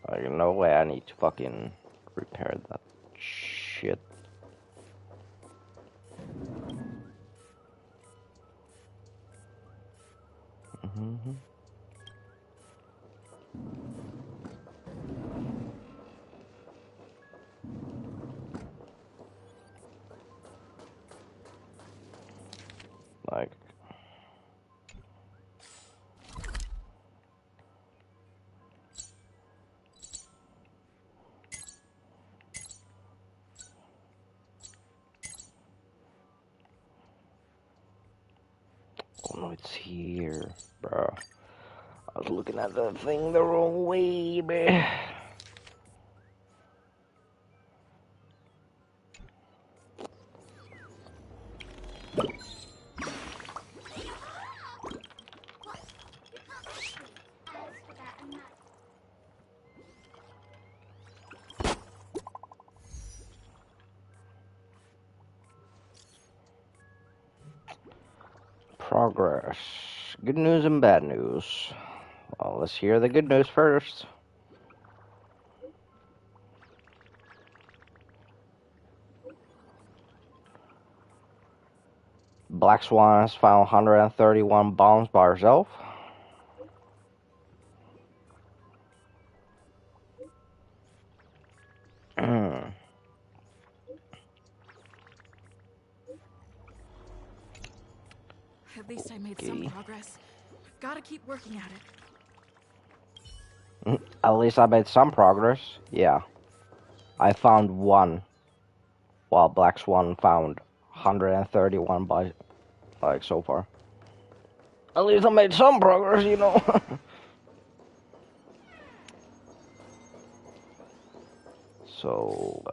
Like, no way I need to fucking repair that shit. Mm-hmm. Like... Oh no, it's here, bro. I was looking at the thing the wrong way, man. Progress. Good news and bad news. Well, let's hear the good news first. Black Swan has found 131 bombs by herself. At least I made some progress. Gotta keep working at it. At least I made some progress. Yeah. I found one, while Black Swan found 131 by, like, so far. At least I made some progress, you know. So,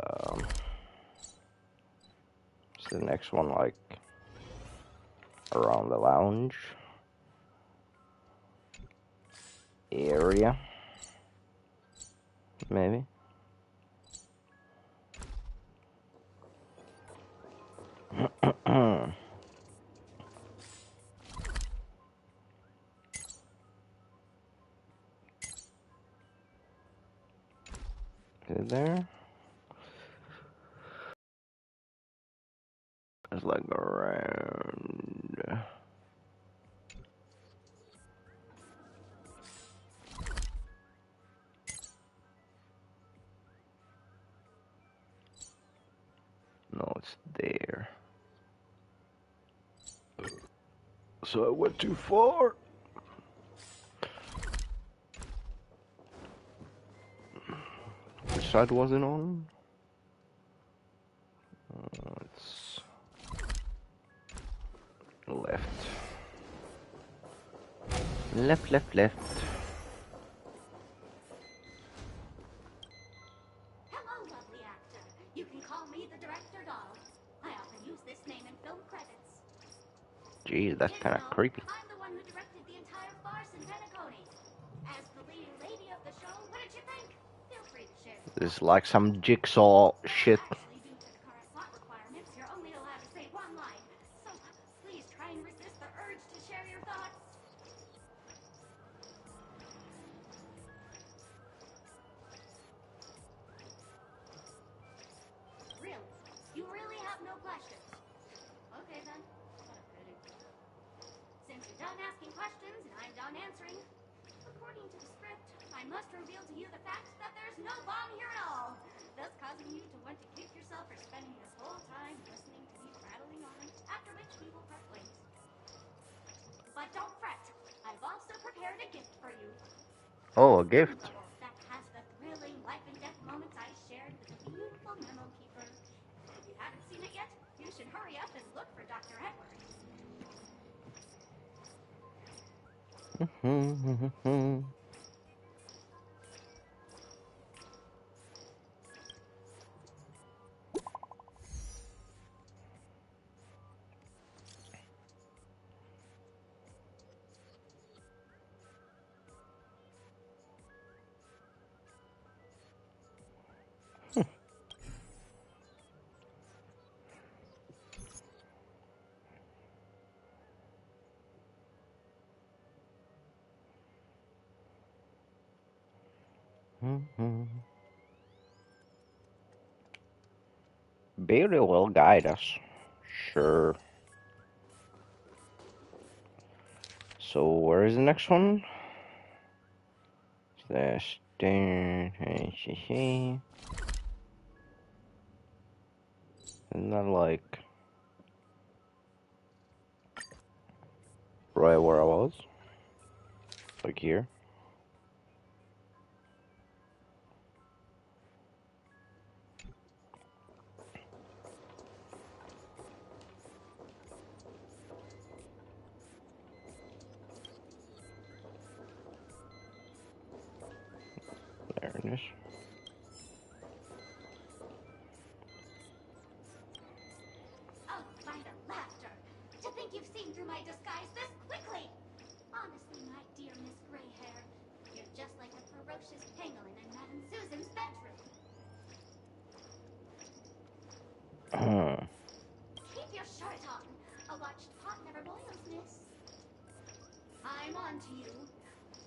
is the next one, like, around the lounge area? Maybe. Is it there? It's like around. No, it's there. So I went too far. Which side was it on? It's left. Left, left, left. Hello, lovely actor. You can call me the director doll. I often use this name in film credits. Jeez, that's kind of creepy. I'm the one who directed the entire farce in Penacony. As the leading lady of the show, what did you think? Feel free to share. This is like some jigsaw shit. Actually, due to the current slot requirements, you're only allowed to say one line. So please try and resist the urge to share your thoughts. Really? You really have no questions? Okay then. What a pity. Since you're done asking questions and I'm done answering, According to the script, I must reveal to you the fact that there's no bomb here at all, thus causing you to want to kick yourself for spending this whole time listening to me rattling on, after which we will part ways. But don't fret, I've also prepared a gift for you. Oh, a gift. That has the thrilling life and death moments I shared with the beautiful memo keeper. If you haven't seen it yet, you should hurry up and look for Dr. Edward. Beauty will guide us. Sure. So where is the next one? The isn't that like right where I was? Like here? There it is. Oh, by the laughter! To think you've seen through my disguise this quickly! Honestly, my dear Miss Greyhair, you're just like a ferocious pangolin in Madame Susan's bedroom. Keep your shirt on. A watched pot never boils, miss. I'm on to you.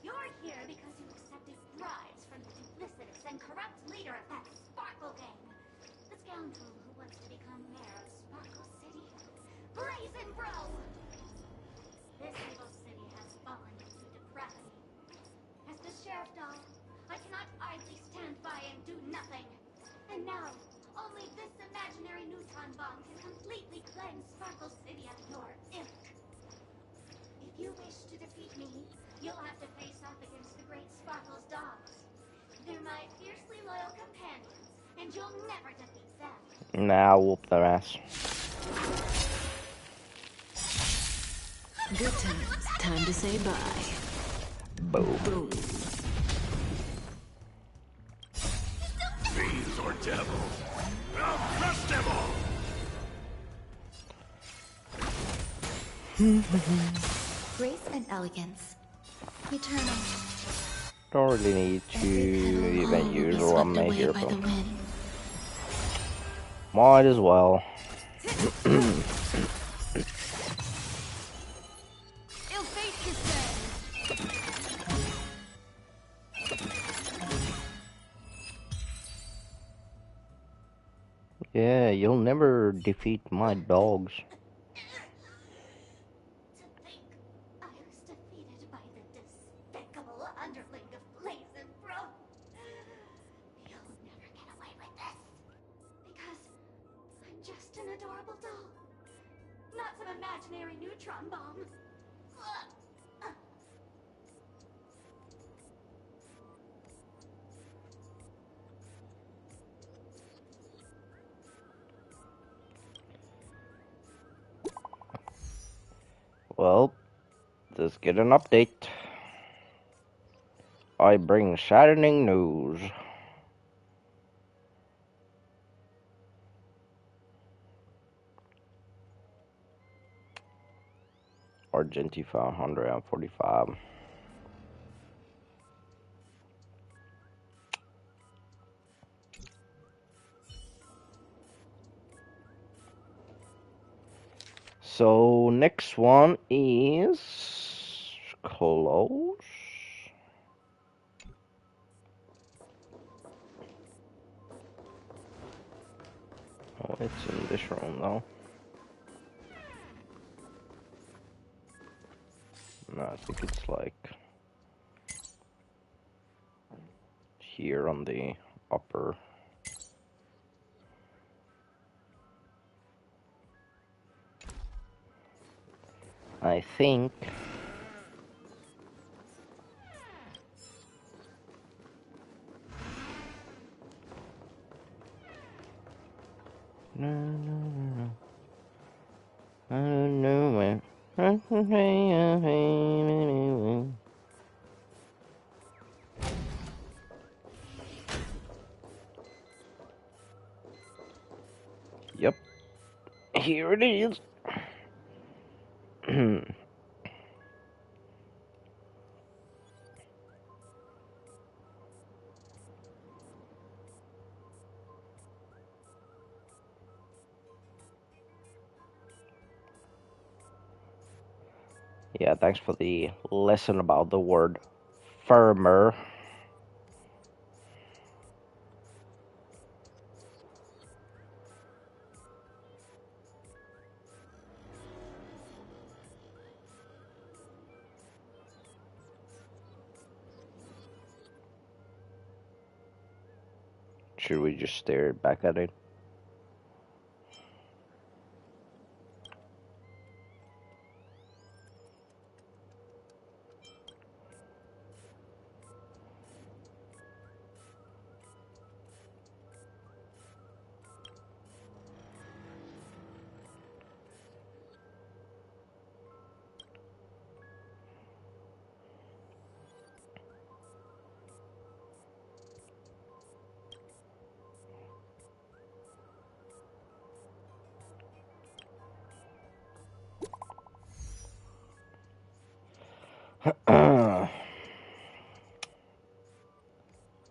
You're here because you accepted bribes from the duplicitous and corrupt leader of that Sparkle gang. The scoundrel who wants to become mayor of Sparkle City. Brazen Bro! This evil city has fallen into depravity. As the sheriff dog, I cannot idly stand by and do nothing. And now, only this imaginary neutron bomb can completely cleanse Sparkle City of your ilk. If you wish to defeat me, you'll have to face off against the great Sparkle's dogs. They're my fiercely loyal companions, and you'll never defeat them. Nah, I'll whoop their ass. Good times. Time to say bye. Boom. Boom. Fiends or devils, I'll crush them all! Grace and elegance. Eternal. Don't really need to even use a rum here, but might as well. Yeah, you'll never defeat my dogs. I was defeated by the despicable underling of Brazen Bro. You'll never get away with this. Because I'm just an adorable doll. Not some imaginary neutron bomb. Well, let's get an update. I bring saddening news. Argentina 145. So next one is close. Oh, it's in this room though. No, I think it's like here on the upper. I think. No, no, no. I don't know where. Yep. Here it is. Yeah, thanks for the lesson about the word firmer. Should we just stare back at it?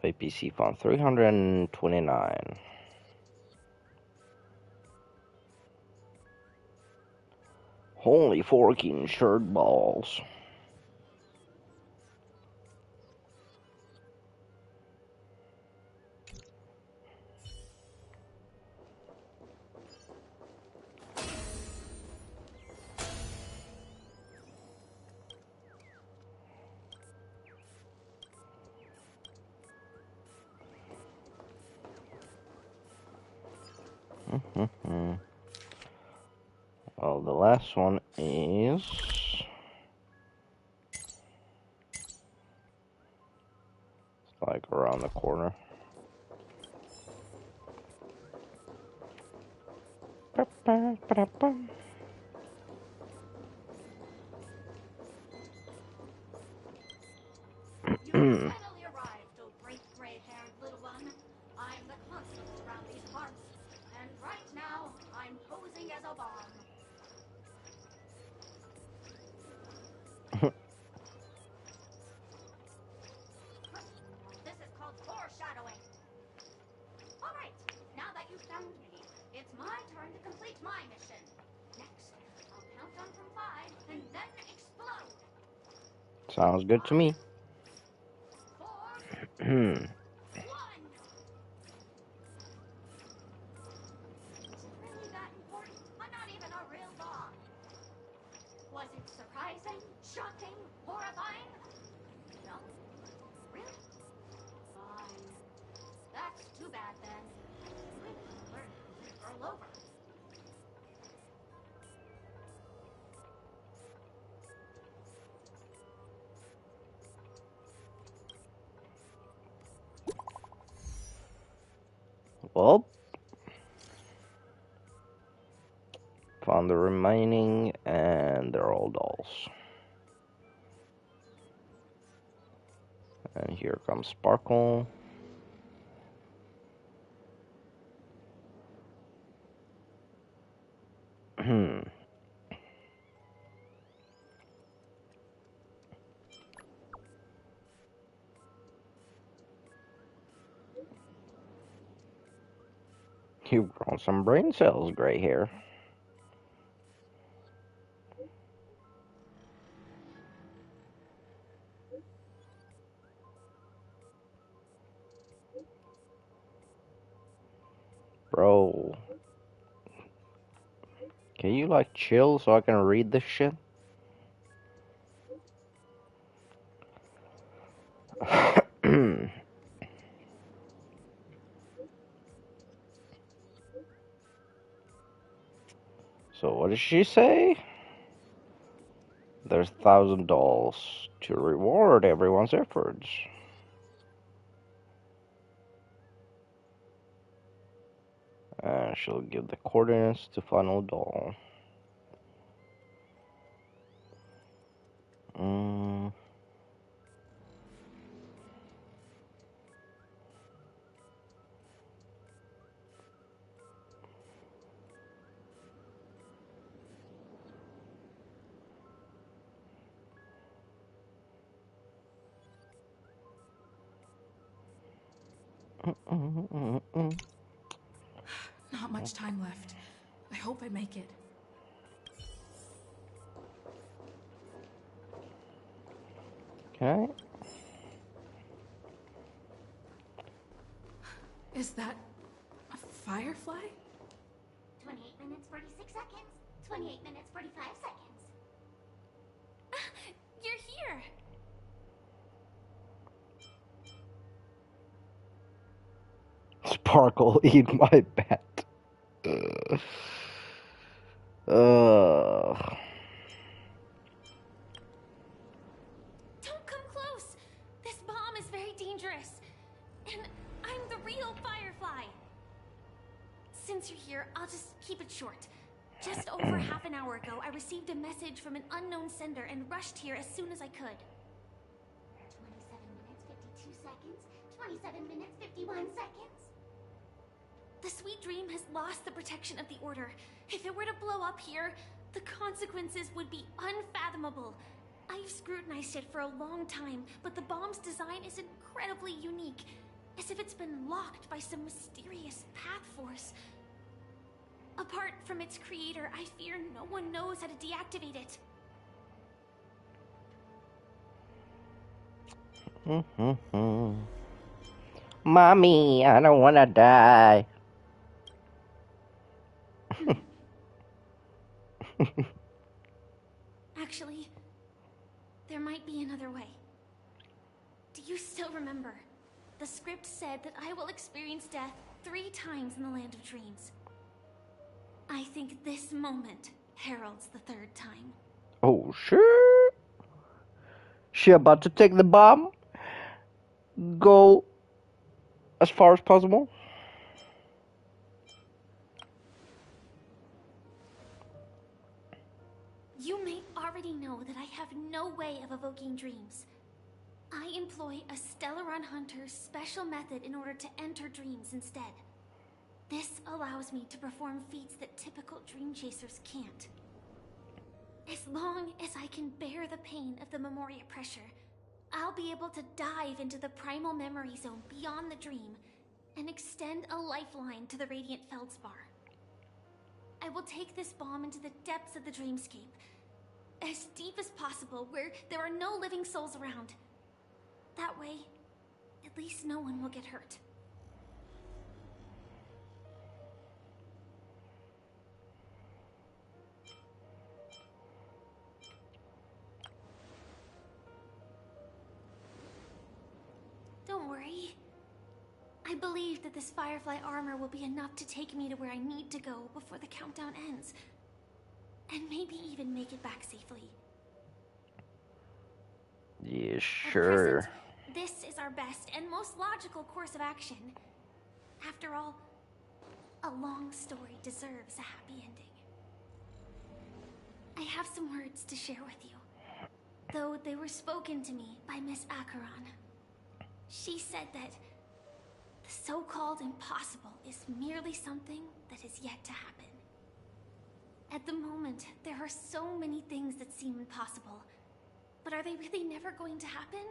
APC font 329. Holy forking shirt balls. Well, the last one is like around the corner. Finally arrived, oh great gray-haired little one. I'm the constable around these parts, and right now I'm posing as a bomb. This is called foreshadowing. All right, now that you've found me, it's my turn to complete my mission. Next, I'll count down from 5 and then explode. Sounds good to me. 4, 1. Is it really that important? I'm not even a real bomb. Was it surprising, shocking, horrifying? No? Really? Fine. That's too bad then. We're all over. Well, found the remaining, and they're all dolls. And here comes Sparkle. You've grown some brain cells, gray hair. Bro. Can you, like, chill so I can read this shit? So what did she say? There's 1,000 dolls to reward everyone's efforts. And she'll give the coordinates to final doll. Mm. Not much time left. I hope I make it. Okay. Is that a firefly? 28 minutes, 46 seconds. 28 minutes, 45 seconds. You're here! Sparkle, eat my bat. Don't come close! This bomb is very dangerous. And I'm the real Firefly. Since you're here, I'll just keep it short. Just over half an hour ago, I received a message from an unknown sender and rushed here as soon as I could. 27 minutes, 52 seconds. 27 minutes, 51 seconds. The Sweet Dream has lost the protection of the Order. If it were to blow up here, the consequences would be unfathomable. I've scrutinized it for a long time, but the bomb's design is incredibly unique, as if it's been locked by some mysterious path force. Apart from its creator, I fear no one knows how to deactivate it. Mommy, I don't want to die. Actually, there might be another way. Do you still remember? The script said that I will experience death 3 times in the Land of Dreams. I think this moment heralds the 3rd time. Oh, sure. She about to take the bomb? Go as far as possible? You may already know that I have no way of evoking dreams. I employ a Stellaron Hunter's special method in order to enter dreams instead. This allows me to perform feats that typical dream chasers can't. As long as I can bear the pain of the Memoria pressure, I'll be able to dive into the primal memory zone beyond the dream and extend a lifeline to the Radiant Feldspar. I will take this bomb into the depths of the dreamscape, as deep as possible, where there are no living souls around. That way, at least no one will get hurt. Don't worry. I believe that this Firefly armor will be enough to take me to where I need to go before the countdown ends. And maybe even make it back safely. Yeah, At sure. present, this is our best and most logical course of action. After all, a long story deserves a happy ending. I have some words to share with you, though they were spoken to me by Miss Acheron. She said that the so-called impossible is merely something that is yet to happen. At the moment, there are so many things that seem impossible, but are they really never going to happen?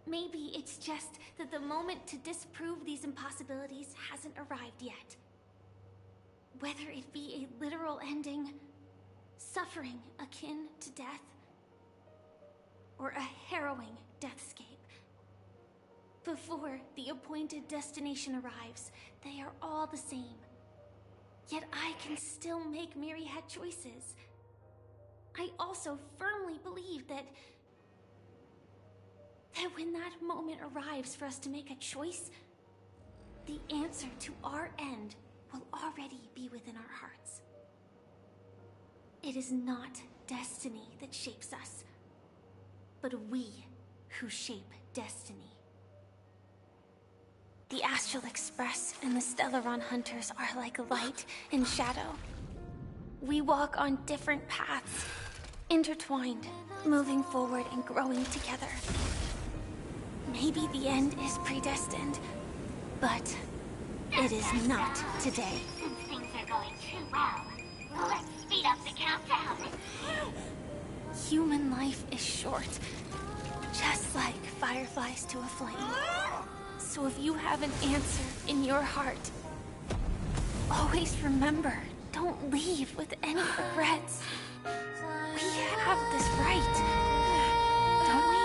Maybe it's just that the moment to disprove these impossibilities hasn't arrived yet. Whether it be a literal ending, suffering akin to death, or a harrowing deathscape. Before the appointed destination arrives, they are all the same. Yet I can still make myriad choices. I also firmly believe that when that moment arrives for us to make a choice, the answer to our end will already be within our hearts. It is not destiny that shapes us, but we who shape destiny. The Astral Express and the Stellaron Hunters are like light and shadow. We walk on different paths, intertwined, moving forward and growing together. Maybe the end is predestined, but it is not today. Since things are going too well, let's speed up the countdown. Human life is short, just like fireflies to a flame. So if you have an answer in your heart, always remember, don't leave with any regrets. We have this right, don't we?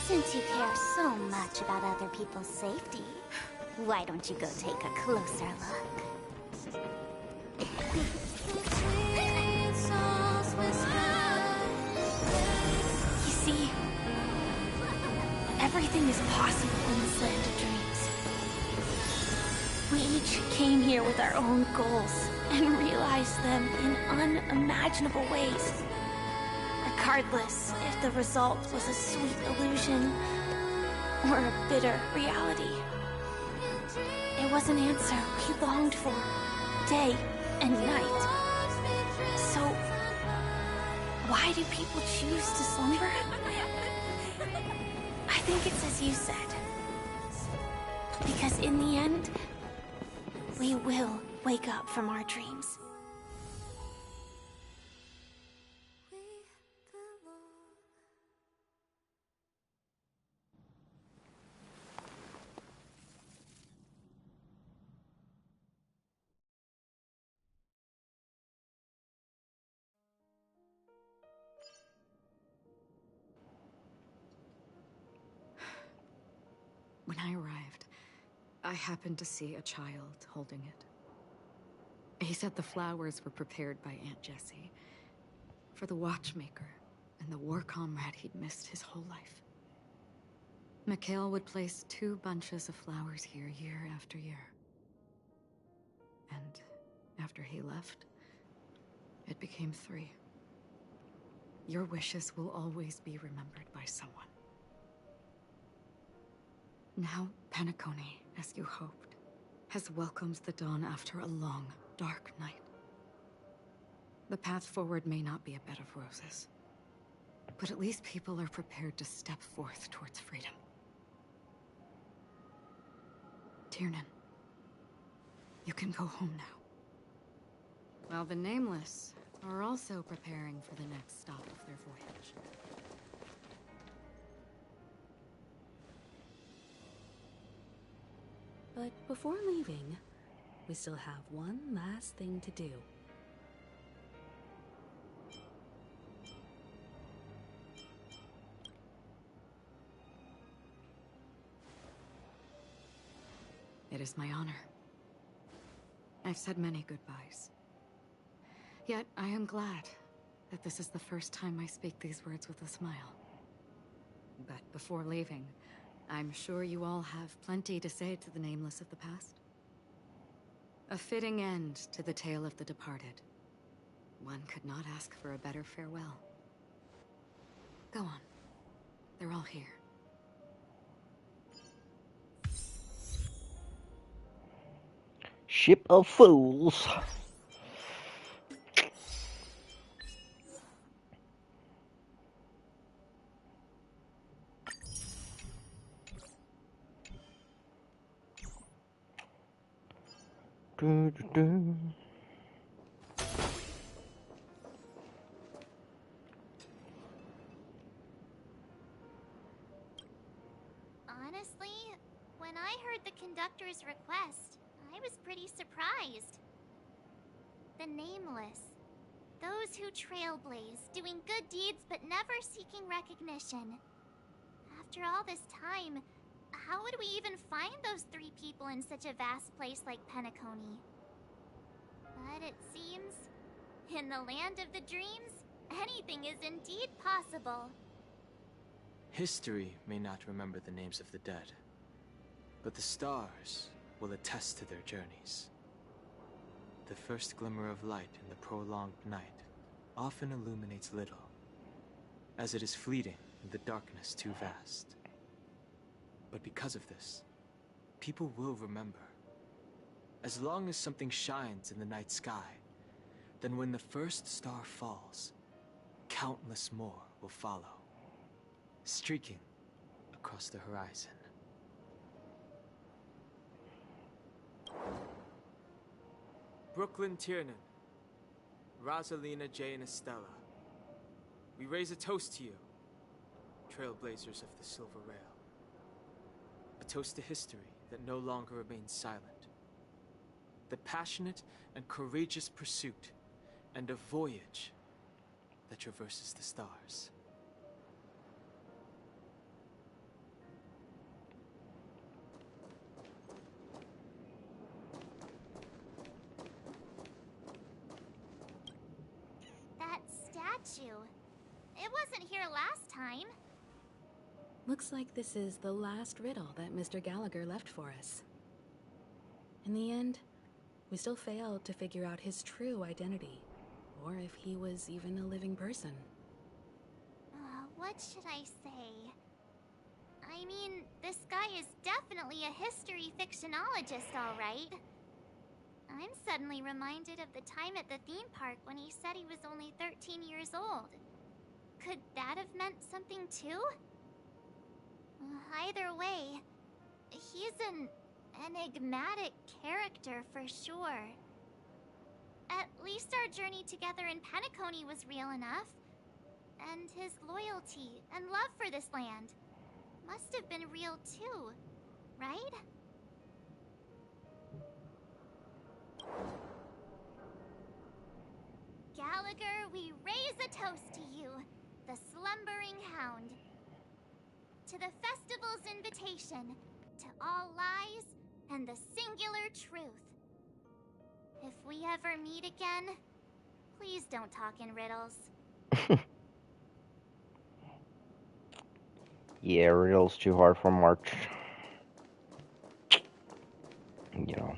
Since you care so much about other people's safety, why don't you go take a closer look? You see, everything is possible in this land of dreams. We each came here with our own goals and realized them in unimaginable ways. Regardless if the result was a sweet illusion or a bitter reality. It was an answer we longed for, day and night. So, why do people choose to slumber? I think it's as you said. Because in the end, we will wake up from our dreams. When I arrived, I happened to see a child holding it. He said the flowers were prepared by Aunt Jessie for the watchmaker and the war comrade he'd missed his whole life. Mikhail would place 2 bunches of flowers here year after year. And after he left, it became 3. Your wishes will always be remembered by someone. Now, Penacony, as you hoped, has welcomed the dawn after a long, dark night. The path forward may not be a bed of roses, but at least people are prepared to step forth towards freedom. Tiernan, you can go home now. While the Nameless are also preparing for the next stop of their voyage. But before leaving, we still have one last thing to do. It is my honor. I've said many goodbyes. Yet I am glad that this is the first time I speak these words with a smile. But before leaving, I'm sure you all have plenty to say to the Nameless of the past. A fitting end to the tale of the departed. One could not ask for a better farewell. Go on. They're all here. Ship of Fools. Honestly, when I heard the conductor's request, I was pretty surprised. The Nameless. Those who trailblaze, doing good deeds but never seeking recognition. After all this time, how would we even find those 3 people in such a vast place like Penacony? But it seems, in the land of the dreams, anything is indeed possible. History may not remember the names of the dead, but the stars will attest to their journeys. The first glimmer of light in the prolonged night often illuminates little, as it is fleeting and the darkness too vast. But because of this, people will remember. As long as something shines in the night sky, then when the first star falls, countless more will follow, streaking across the horizon. Brooklyn Tiernan, Rosalina J. and Estella, we raise a toast to you, trailblazers of the Silver Rail. A toast to history that no longer remains silent. The passionate and courageous pursuit, and a voyage that traverses the stars. That statue. It wasn't here last time. Looks like this is the last riddle that Mr. Gallagher left for us. In the end, we still failed to figure out his true identity, or if he was even a living person. What should I say? I mean, this guy is definitely a history fictionologist, all right. I'm suddenly reminded of the time at the theme park when he said he was only 13 years old. Could that have meant something too? Either way, he's an enigmatic character for sure. At least our journey together in Penacony was real enough. And his loyalty and love for this land must have been real too, right? Gallagher, we raise a toast to you, the slumbering hound. To the festival's invitation, to all lies and the singular truth. If we ever meet again, please don't talk in riddles. Yeah, riddles too hard for March. You know.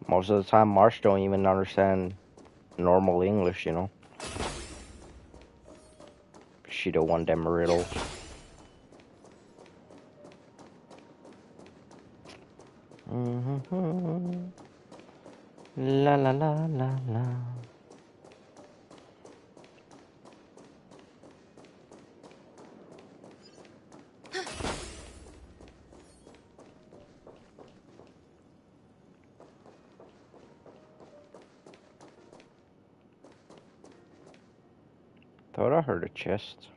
Most of the time, March don't even understand normal English, you know. She don't want them riddles. La la la la la. Thought I heard a chest.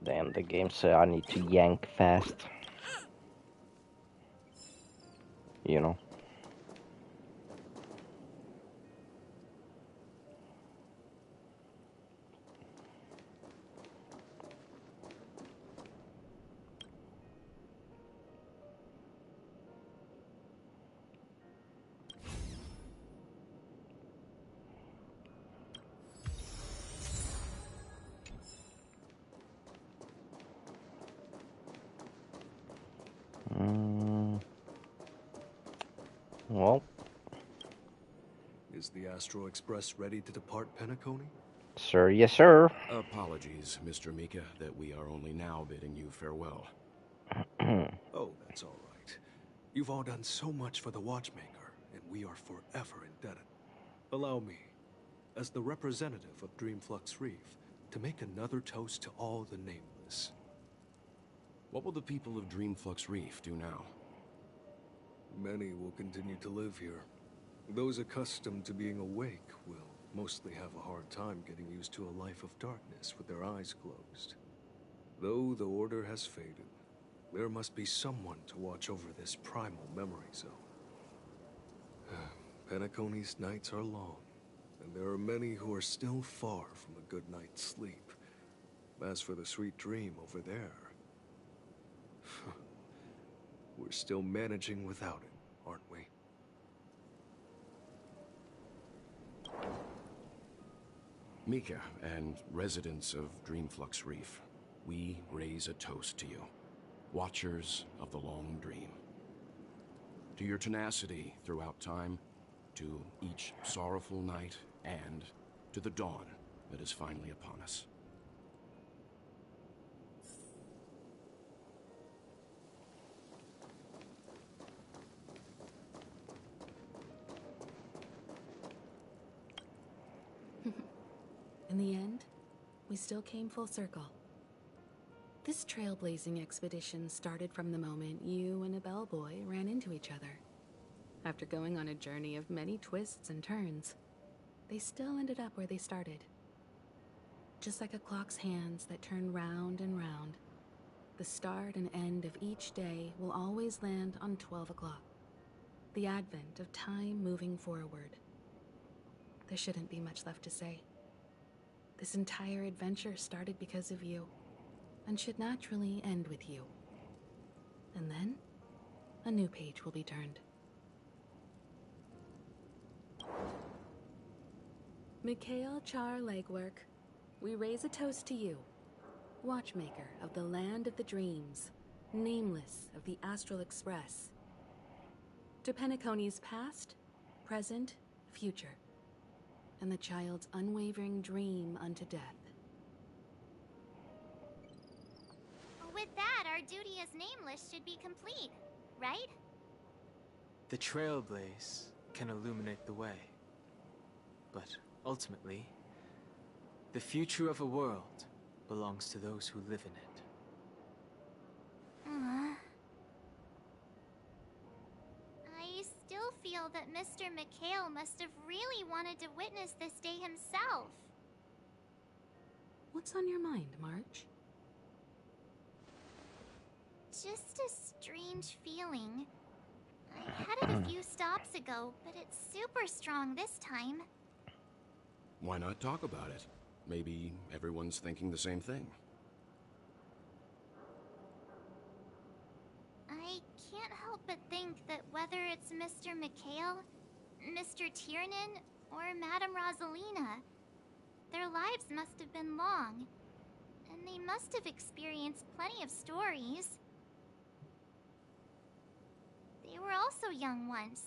Damn, the game said I need to yank fast. You know. Well. Is the Astral Express ready to depart Penacony? Sir, yes, sir. Apologies, Mr. Mika, that we are only now bidding you farewell. Oh, that's all right. You've all done so much for the Watchmaker, and we are forever indebted. Allow me, as the representative of Dreamflux Reef, to make another toast to all the nameless. What will the people of Dreamflux Reef do now? Many will continue to live here. Those accustomed to being awake will mostly have a hard time getting used to a life of darkness with their eyes closed. Though the order has faded, there must be someone to watch over this primal memory zone. Penacony's nights are long, and there are many who are still far from a good night's sleep. As for the sweet dream over there, we're still managing without it, aren't we? Mika and residents of Dreamflux Reef, we raise a toast to you, watchers of the long dream. To your tenacity throughout time, to each sorrowful night, and to the dawn that is finally upon us. In the end, we still came full circle. This trailblazing expedition started from the moment you and a bellboy ran into each other. After going on a journey of many twists and turns, they still ended up where they started. Just like a clock's hands that turn round and round, the start and end of each day will always land on 12 o'clock, the advent of time moving forward. There shouldn't be much left to say. This entire adventure started because of you, and should naturally end with you. And then, a new page will be turned. Mikhail Char Legwork, we raise a toast to you, watchmaker of the land of the dreams, nameless of the Astral Express. To Penacony's past, present, future, and the child's unwavering dream unto death. With that, our duty as nameless should be complete, right? The trailblaze can illuminate the way. But ultimately, the future of a world belongs to those who live in it. I still feel that Mr. Mikhail must have really wanted to witness this day himself. What's on your mind, March? Just a strange feeling. I had it a few stops ago, but it's super strong this time. Why not talk about it? Maybe everyone's thinking the same thing. I can't help but think that whether it's Mr. Mikhail, Mr. Tiernan, or Madame Rosalina, their lives must have been long, and they must have experienced plenty of stories. They were also young once,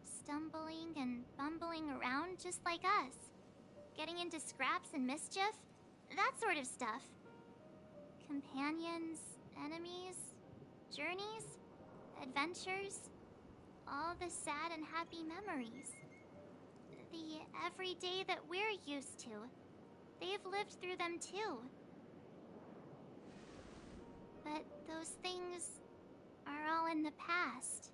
stumbling and bumbling around just like us, getting into scraps and mischief, that sort of stuff. Companions, enemies, journeys, adventures, all the sad and happy memories. The everyday that we're used to, they've lived through them too. But those things are all in the past.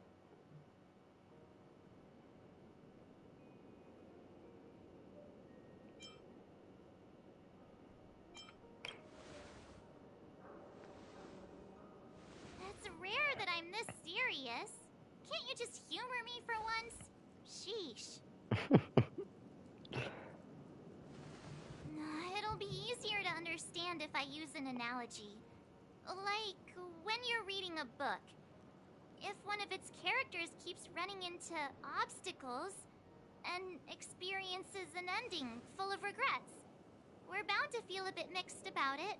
It's rare that I'm this serious. Can't you just humor me for once? Sheesh. It'll be easier to understand if I use an analogy. Like when you're reading a book. If one of its characters keeps running into obstacles and experiences an ending full of regrets, we're bound to feel a bit mixed about it,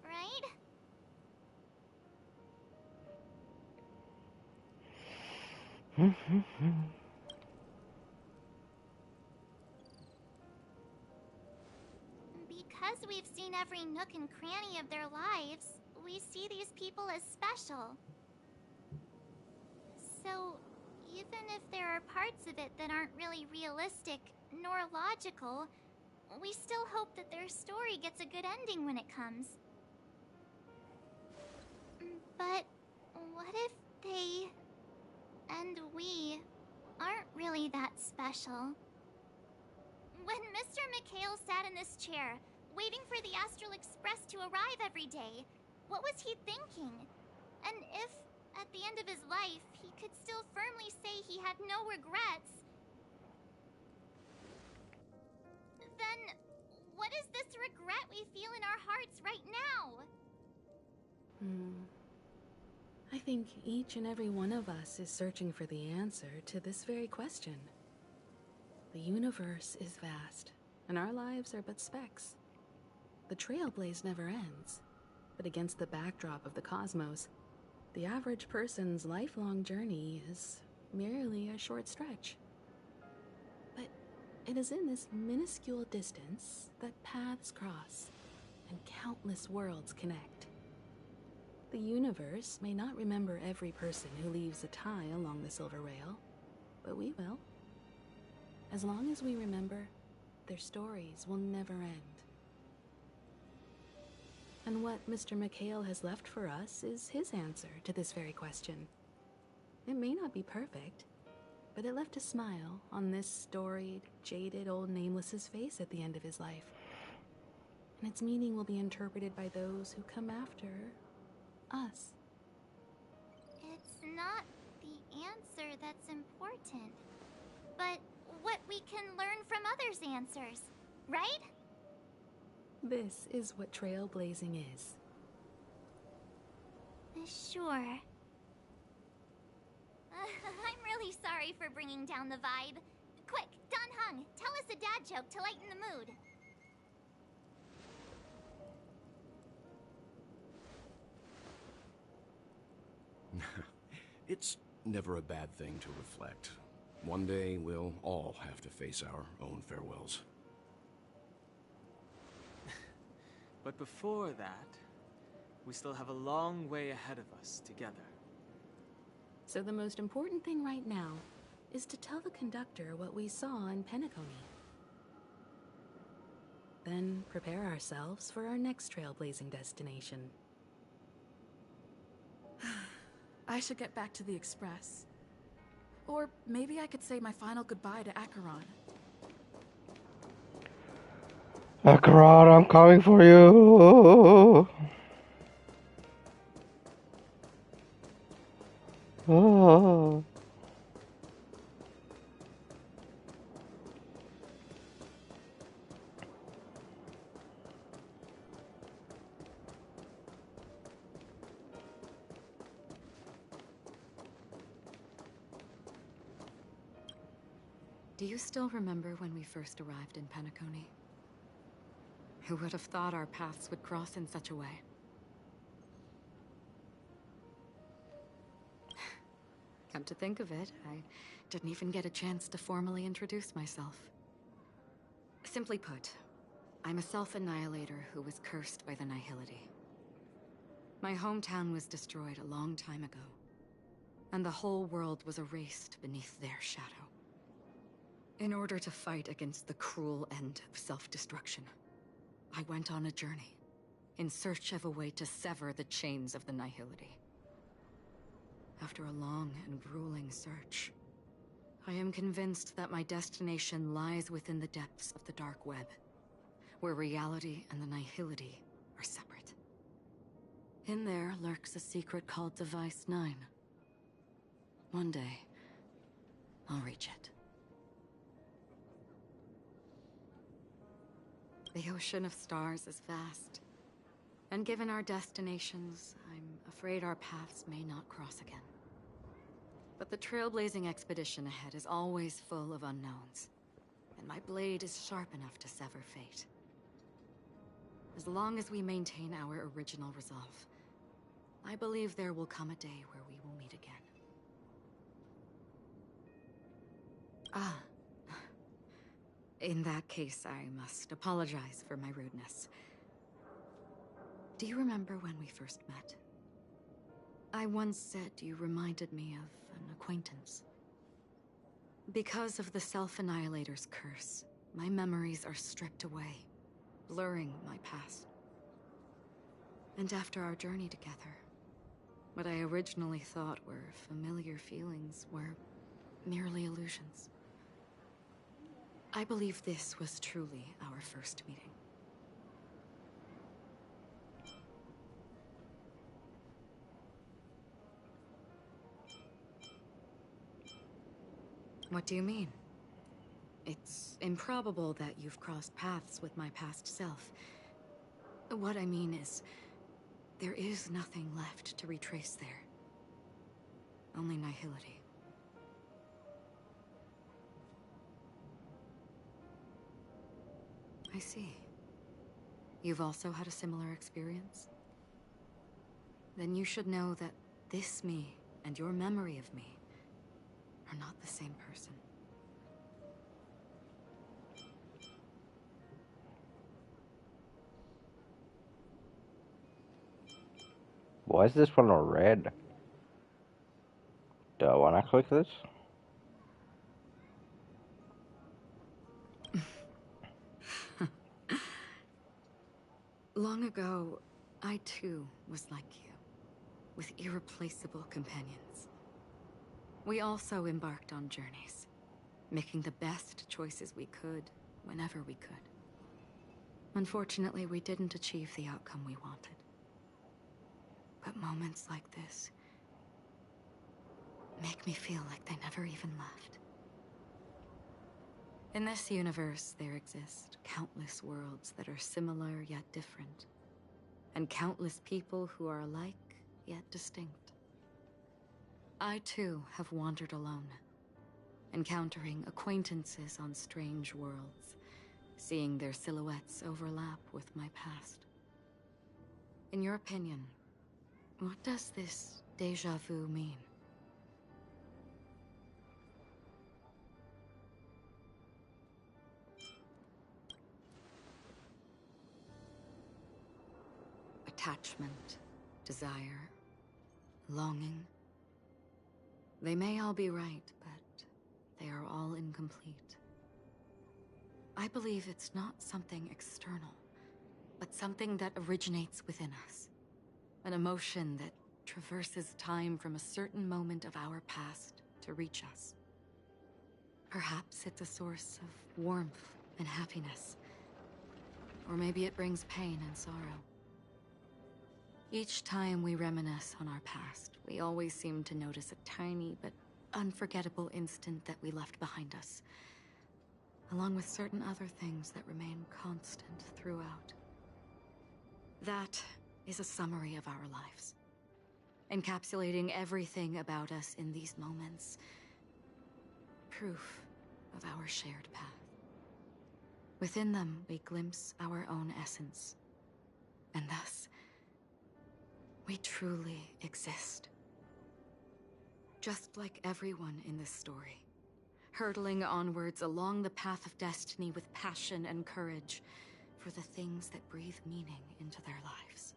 right? Because we've seen every nook and cranny of their lives, we see these people as special. So, if Even if there are parts of it that aren't really realistic nor logical, we still hope that their story gets a good ending when it comes. But what if they and we aren't really that special? When Mr. McHale sat in this chair, waiting for the Astral Express to arrive every day, what was he thinking? And if, at the end of his life, he could still firmly say he had no regrets, then what is this regret we feel in our hearts right now? I think each and every one of us is searching for the answer to this very question. The universe is vast, and our lives are but specks. The trailblaze never ends, but against the backdrop of the cosmos, the average person's lifelong journey is merely a short stretch. But it is in this minuscule distance that paths cross and countless worlds connect. The universe may not remember every person who leaves a tie along the Silver Rail, but we will. As long as we remember, their stories will never end. And what Mr. McHale has left for us is his answer to this very question. It may not be perfect, but it left a smile on this storied, jaded old Nameless's face at the end of his life. And its meaning will be interpreted by those who come after us. It's not the answer that's important, but what we can learn from others' answers, right? This is what trailblazing is. Sure. I'm really sorry for bringing down the vibe. Quick, Don Hung, tell us a dad joke to lighten the mood. It's never a bad thing to reflect. One day, we'll all have to face our own farewells. But before that, we still have a long way ahead of us together. So the most important thing right now is to tell the conductor what we saw in Penacony. Then prepare ourselves for our next trailblazing destination. I should get back to the Express. Or maybe I could say my final goodbye to Acheron. Akrod, I'm coming for you. Oh. Do you still remember when we first arrived in Penacony? Who would have thought our paths would cross in such a way? Come to think of it, I didn't even get a chance to formally introduce myself. Simply put, I'm a self-annihilator who was cursed by the Nihility. My hometown was destroyed a long time ago, and the whole world was erased beneath their shadow. In order to fight against the cruel end of self-destruction, I went on a journey, in search of a way to sever the chains of the Nihility. After a long and grueling search, I am convinced that my destination lies within the depths of the dark web, where reality and the Nihility are separate. In there lurks a secret called Device 9. One day, I'll reach it. The ocean of stars is vast, and given our destinations, I'm afraid our paths may not cross again. But the trailblazing expedition ahead is always full of unknowns, and my blade is sharp enough to sever fate. As long as we maintain our original resolve, I believe there will come a day where we will meet again. Ah. In that case, I must apologize for my rudeness. Do you remember when we first met? I once said you reminded me of an acquaintance. Because of the Self-Annihilator's curse, my memories are stripped away, blurring my past. And after our journey together, what I originally thought were familiar feelings were merely illusions. I believe this was truly our first meeting. What do you mean? It's improbable that you've crossed paths with my past self. What I mean is, there is nothing left to retrace there. Only nihility. I see. You've also had a similar experience? Then you should know that this me and your memory of me are not the same person. Why is this one all red? Do I wanna click this? Long ago, I too was like you, with irreplaceable companions. We also embarked on journeys, making the best choices we could, whenever we could. Unfortunately, we didn't achieve the outcome we wanted. But moments like this make me feel like they never even left. In this universe, there exist countless worlds that are similar yet different, and countless people who are alike yet distinct. I too have wandered alone, encountering acquaintances on strange worlds, seeing their silhouettes overlap with my past. In your opinion, what does this déjà vu mean? Attachment, desire, longing. They may all be right, but they are all incomplete. I believe it's not something external, but something that originates within us. An emotion that traverses time from a certain moment of our past to reach us. Perhaps it's a source of warmth and happiness. Or maybe it brings pain and sorrow. Each time we reminisce on our past, we always seem to notice a tiny but unforgettable instant that we left behind us, along with certain other things that remain constant throughout. That is a summary of our lives, encapsulating everything about us in these moments. Proof of our shared path. Within them, we glimpse our own essence, and thus, we truly exist. Just like everyone in this story, hurtling onwards along the path of destiny with passion and courage for the things that breathe meaning into their lives.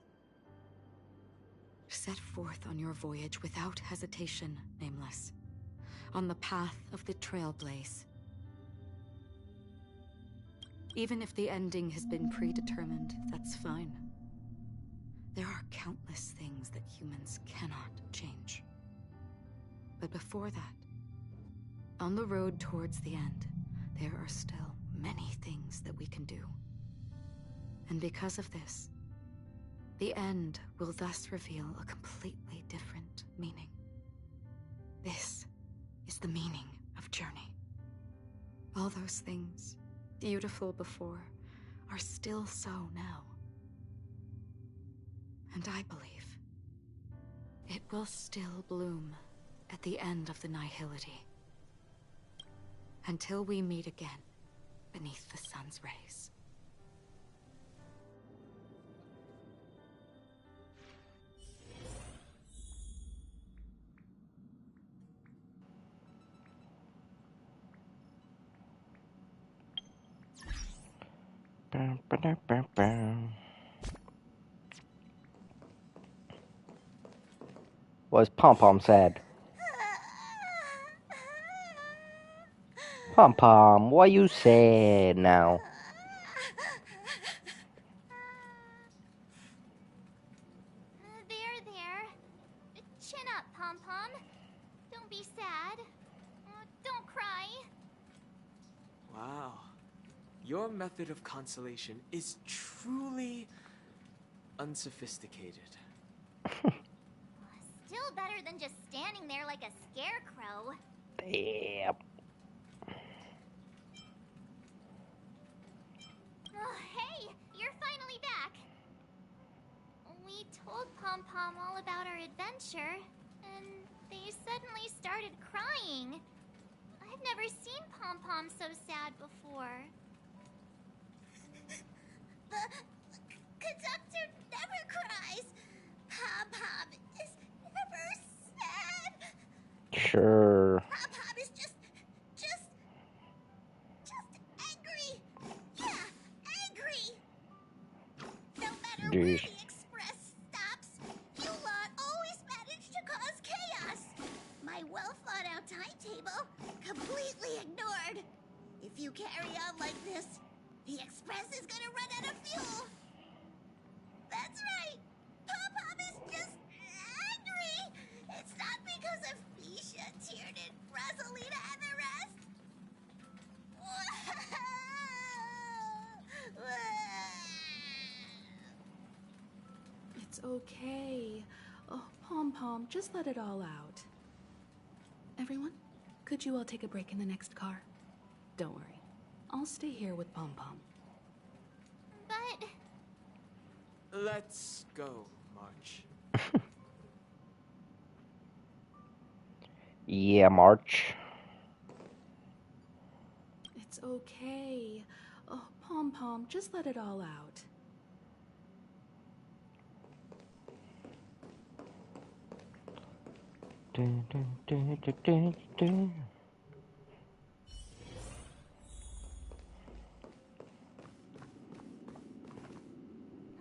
Set forth on your voyage without hesitation, Nameless, on the path of the Trailblaze. Even if the ending has been predetermined, that's fine. There are countless things that humans cannot change. But before that, on the road towards the end, there are still many things that we can do. And because of this, the end will thus reveal a completely different meaning. This is the meaning of journey. All those things, beautiful before, are still so now. And I believe it will still bloom at the end of the nihility. Until we meet again beneath the sun's rays. What's Pom Pom said? Pom Pom, what you say now? There. Chin up, Pom Pom. Don't be sad. Don't cry. Wow. Your method of consolation is truly unsophisticated. Still better than just standing there like a scarecrow. Damn. Oh, hey, you're finally back. We told Pom Pom all about our adventure, and they suddenly started crying. I've never seen Pom Pom so sad before. The conductor never cries. Pom Pom is never sad. Sure. Pom Pom is just angry. Yeah, angry. No matter where Jeez. the express stops, you lot always manage to cause chaos. My well thought out timetable completely ignored. If you carry on like this, the express is gonna run out of fuel. That's right. Pom Pom is just angry. It's not because of Fisha, Tiernan, Rosalina, and the rest. It's okay. Oh, Pom Pom, just let it all out. Everyone, could you all take a break in the next car? Don't worry. I'll stay here with Pom Pom. But... Let's go, March. Yeah, March. It's okay. Oh, Pom Pom, just let it all out. Dun, dun, dun, dun, dun, dun.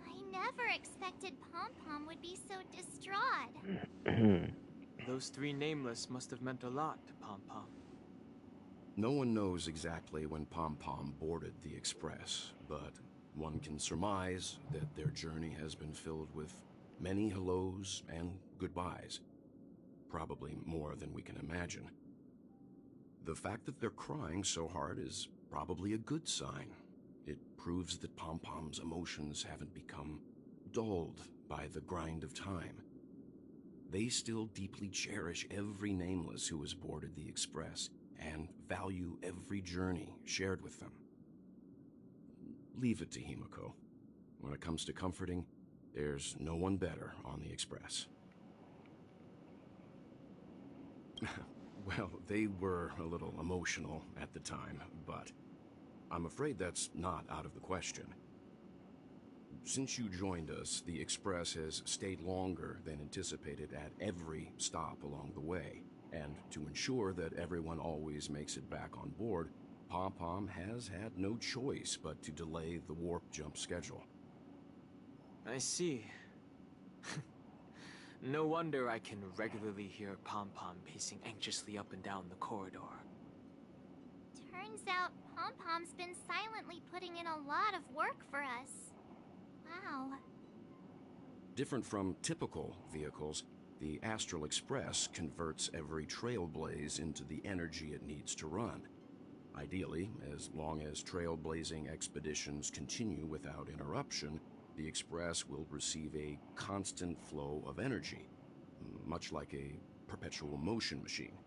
I never expected Pom Pom would be so distraught. Those three nameless must have meant a lot to Pom Pom. No one knows exactly when Pom Pom boarded the Express, but one can surmise that their journey has been filled with many hellos and goodbyes. Probably more than we can imagine. The fact that they're crying so hard is probably a good sign. It proves that Pom Pom's emotions haven't become dulled by the grind of time. They still deeply cherish every nameless who has boarded the Express and value every journey shared with them. Leave it to Himiko. When it comes to comforting, there's no one better on the Express. Well, they were a little emotional at the time, but I'm afraid that's not out of the question. Since you joined us, the Express has stayed longer than anticipated at every stop along the way. And to ensure that everyone always makes it back on board, Pom Pom has had no choice but to delay the warp jump schedule. I see. No wonder I can regularly hear Pom Pom pacing anxiously up and down the corridor. Turns out Pom Pom's been silently putting in a lot of work for us. Wow. Different from typical vehicles, the Astral Express converts every trailblaze into the energy it needs to run. Ideally, as long as trailblazing expeditions continue without interruption, the Express will receive a constant flow of energy, much like a perpetual motion machine.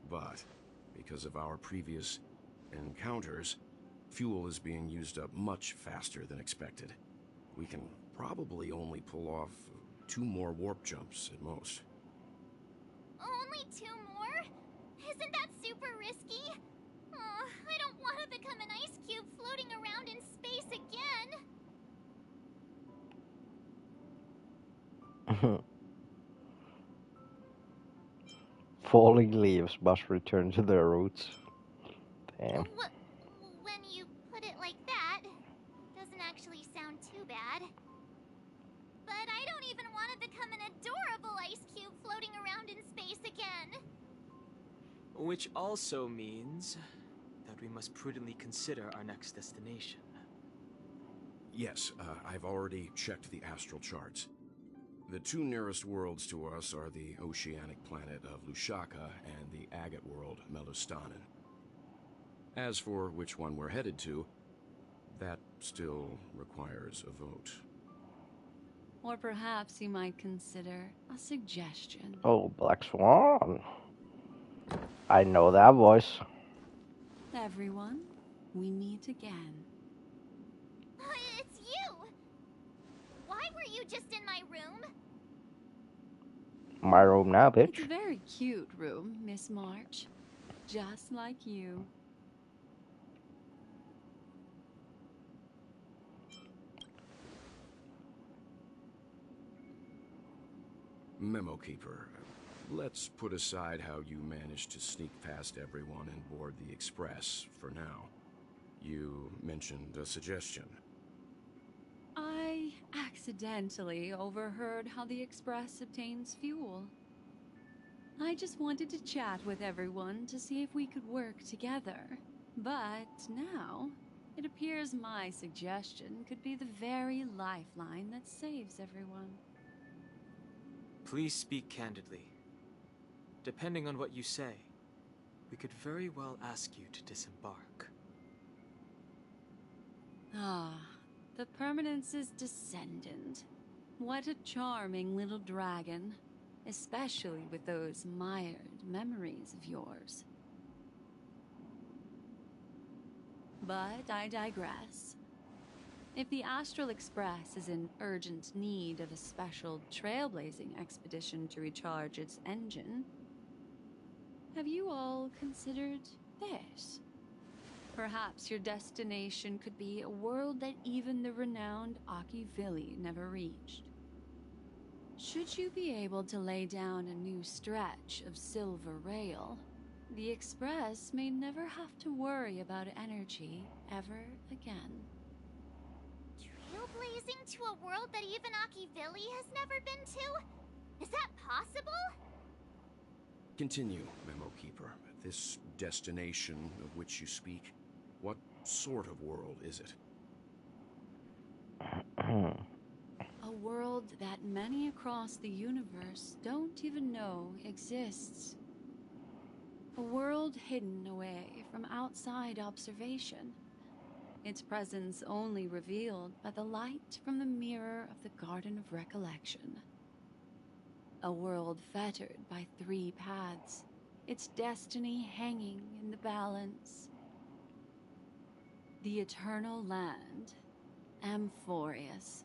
But because of our previous encounters, fuel is being used up much faster than expected. We can probably only pull off 2 more warp jumps at most. Only 2 more? Isn't that super risky? I don't want to become an ice cube floating around in space again. Falling leaves must return to their roots. Damn. When you put it like that, doesn't actually sound too bad. But I don't even want to become an adorable ice cube floating around in space again. Which also means that we must prudently consider our next destination. Yes, I've already checked the astral charts. The two nearest worlds to us are the oceanic planet of Lushaka and the agate world, Melustanen. As for which one we're headed to, that still requires a vote. Or perhaps you might consider a suggestion. Oh, Black Swan. I know that voice. Everyone, we meet again. It's you! Why were you just in my room? My room now, bitch. It's a very cute room, Miss March. Just like you. Memo Keeper, let's put aside how you managed to sneak past everyone and board the Express for now. You mentioned a suggestion. I accidentally overheard how the Express obtains fuel. I just wanted to chat with everyone to see if we could work together. But now, it appears my suggestion could be the very lifeline that saves everyone. Please speak candidly. Depending on what you say, we could very well ask you to disembark. Ah, the Permanence's descendant. What a charming little dragon. Especially with those mired memories of yours. But I digress. If the Astral Express is in urgent need of a special trailblazing expedition to recharge its engine, have you all considered this? Perhaps your destination could be a world that even the renowned Akivili never reached. Should you be able to lay down a new stretch of Silver Rail, the Express may never have to worry about energy ever again. Trailblazing to a world that even Akivili has never been to? Is that possible? Continue, Memo Keeper. This destination of which you speak, what sort of world is it? A world that many across the universe don't even know exists. A world hidden away from outside observation. Its presence only revealed by the light from the mirror of the Garden of Recollection. A world fettered by 3 paths, its destiny hanging in the balance. The Eternal Land, Amphorius.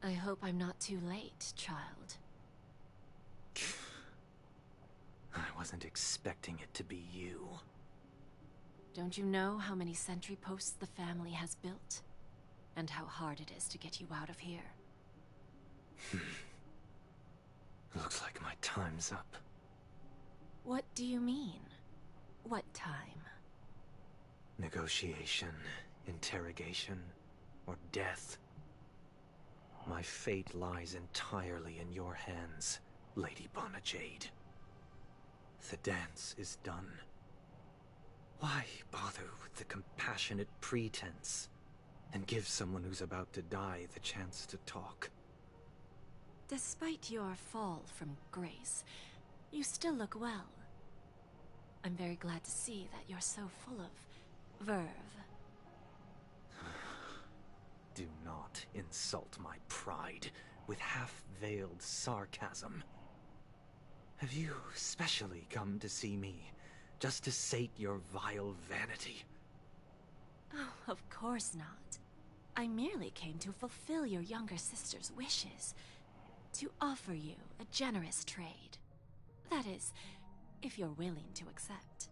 I hope I'm not too late, child. I wasn't expecting it to be you. Don't you know how many sentry posts the family has built? And how hard it is to get you out of here? Looks like my time's up. What do you mean? What time? Negotiation, interrogation, or death. My fate lies entirely in your hands, Lady Bonajade. The dance is done. Why bother with the compassionate pretense and give someone who's about to die the chance to talk? Despite your fall from grace, you still look well. I'm very glad to see that you're so full of verve. Do not insult my pride with half-veiled sarcasm. Have you specially come to see me just to sate your vile vanity? Oh, of course not. I merely came to fulfill your younger sister's wishes. To offer you a generous trade. That is, if you're willing to accept.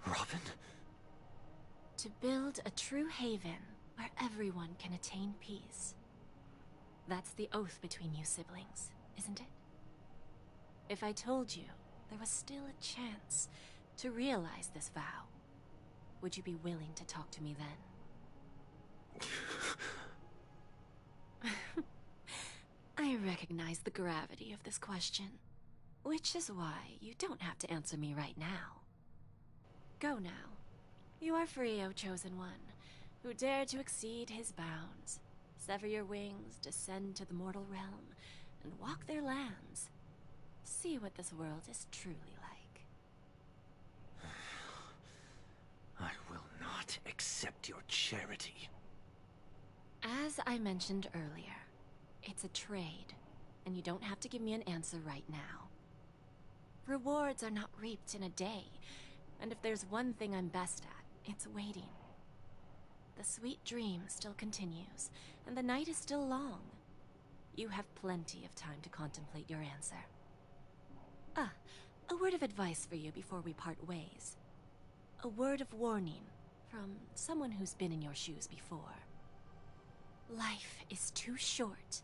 Robin? To build a true haven where everyone can attain peace. That's the oath between you siblings, isn't it? If I told you there was still a chance to realize this vow, would you be willing to talk to me then? I I recognize the gravity of this question, which is why you don't have to answer me right now. Go now. You are free, O Chosen One, who dare to exceed his bounds, sever your wings, descend to the mortal realm, and walk their lands. See what this world is truly like. I will not accept your charity. As I mentioned earlier, it's a trade, and you don't have to give me an answer right now. Rewards are not reaped in a day, and if there's one thing I'm best at, it's waiting. The sweet dream still continues, and the night is still long. You have plenty of time to contemplate your answer. Ah, a word of advice for you before we part ways. A word of warning from someone who's been in your shoes before. Life is too short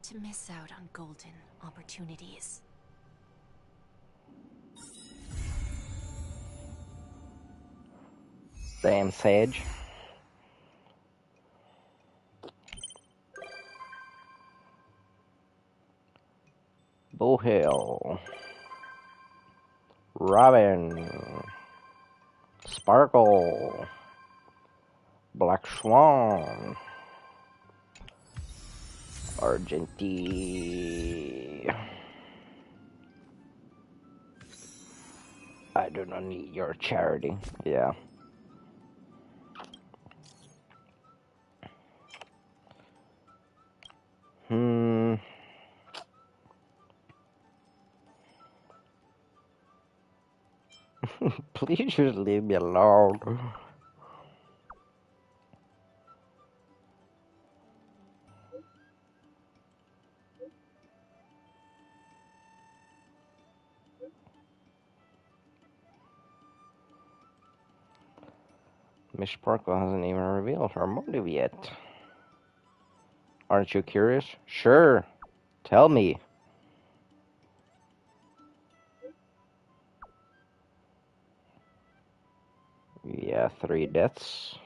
to miss out on golden opportunities. Damn, Sage. Bowhill. Robin. Sparkle. Black Swan. Argenti. I do not need your charity. Yeah. Please just leave me alone. Miss Sparkle hasn't even revealed her motive yet. Aren't you curious? Sure. Tell me. Yeah, 3 deaths.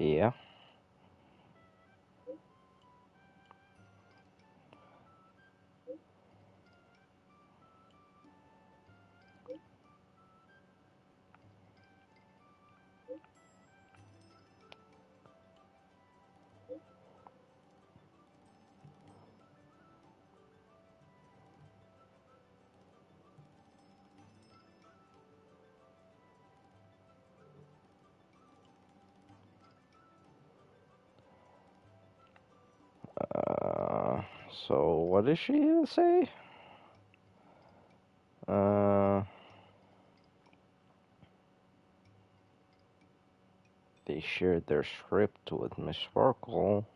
Yeah. So what did she say? They shared their script with Miss Sparkle.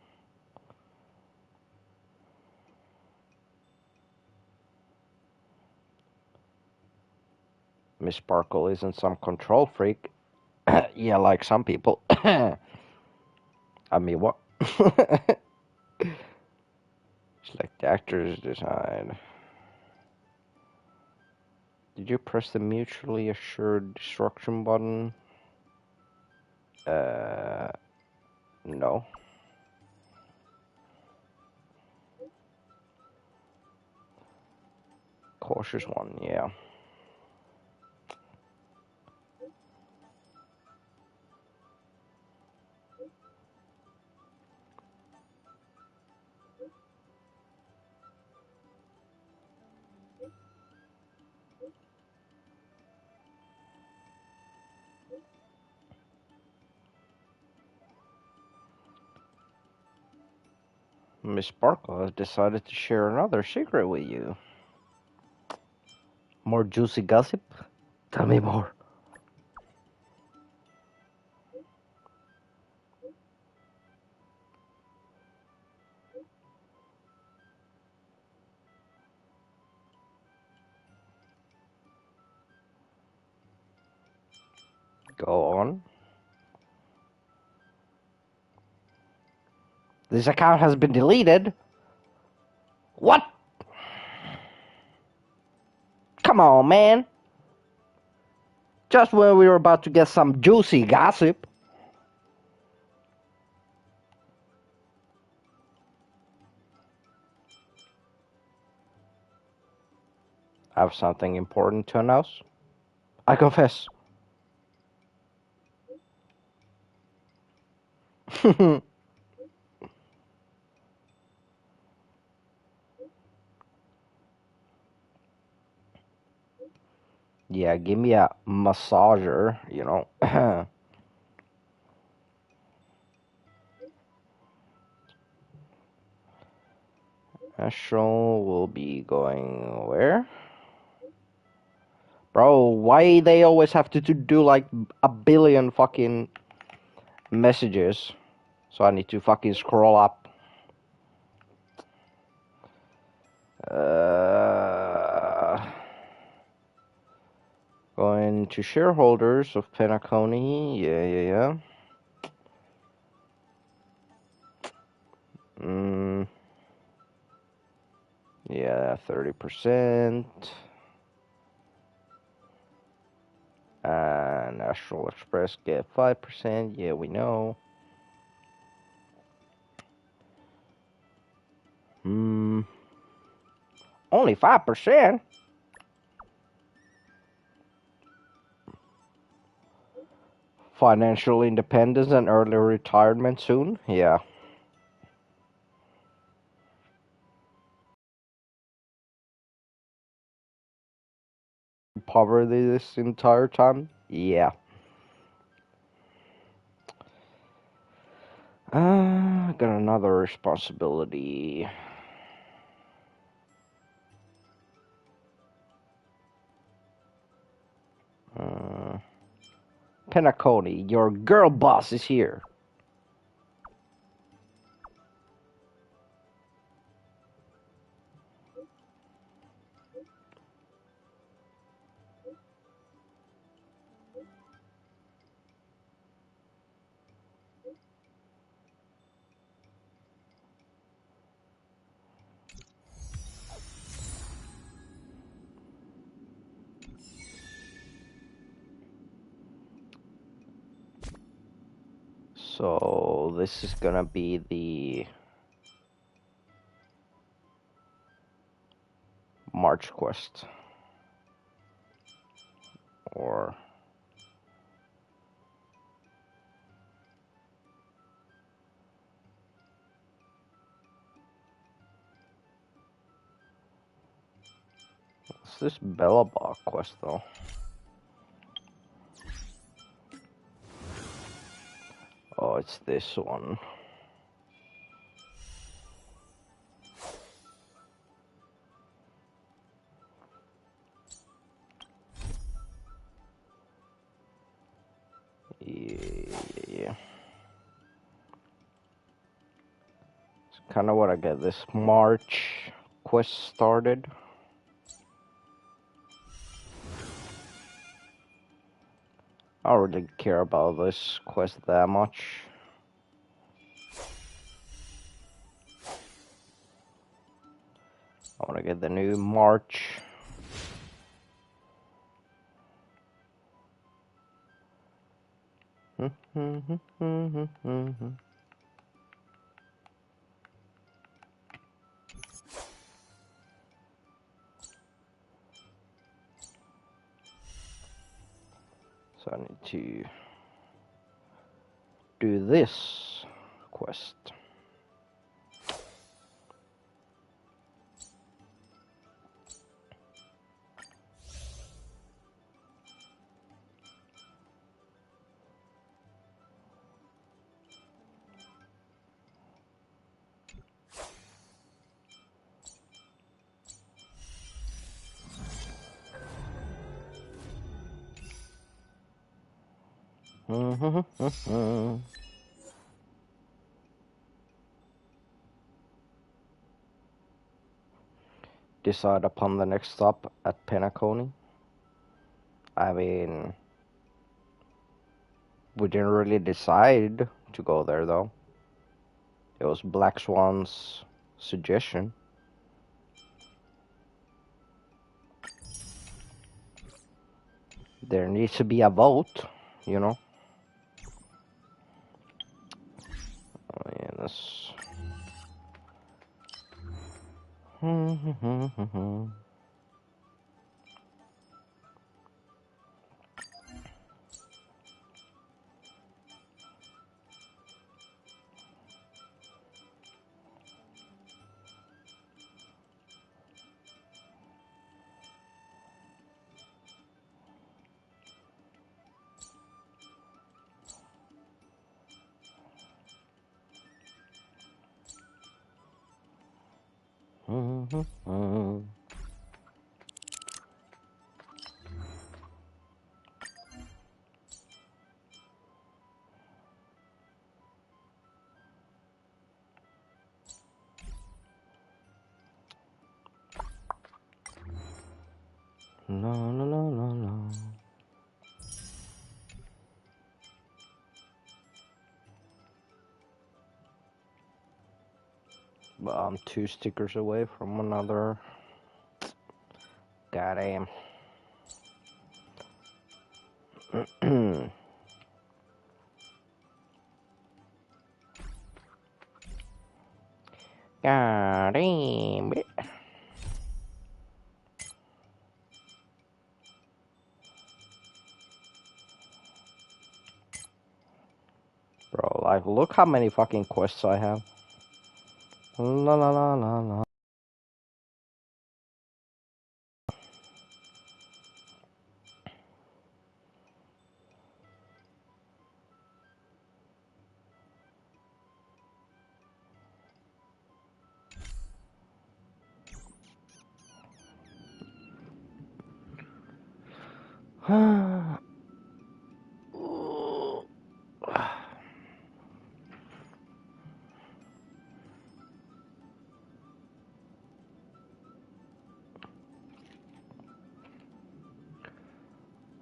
Miss Sparkle isn't some control freak. Yeah, like some people. I mean, what? It's like the actors decide. Did you press the mutually assured destruction button? No. Cautious one, yeah. Miss Sparkle has decided to share another secret with you. More juicy gossip? Tell me more. Go on. This account has been deleted. What? Come on, man. Just when we were about to get some juicy gossip. I have something important to announce. I confess. Yeah, give me a massager, you know. Astral will be going where? Bro, why they always have to do like a billion fucking messages? So I need to fucking scroll up. Going to shareholders of Penacony. Yeah. Yeah, 30%. And Astral Express get 5%. Yeah, we know. Only 5%? Financial independence and early retirement soon? Yeah. Poverty this entire time? Yeah. Got another responsibility. Penacony, your girl boss is here. So this is gonna be the March quest. Or what's this Bellabog quest though? Oh, it's this one. Yeah. It's kind of what I get this March quest started. I don't really care about this quest that much. I want to get the new March. So I need to do this quest. Decide upon the next stop at Penacony. I mean, we didn't really decide to go there though. It was Black Swan's suggestion. There needs to be a vote, you know. Oh yeah, that's... No, no, no, no, no. But I'm 2 stickers away from another. Goddamn. Goddamn. Bro, like, look how many fucking quests I have. La la la la la.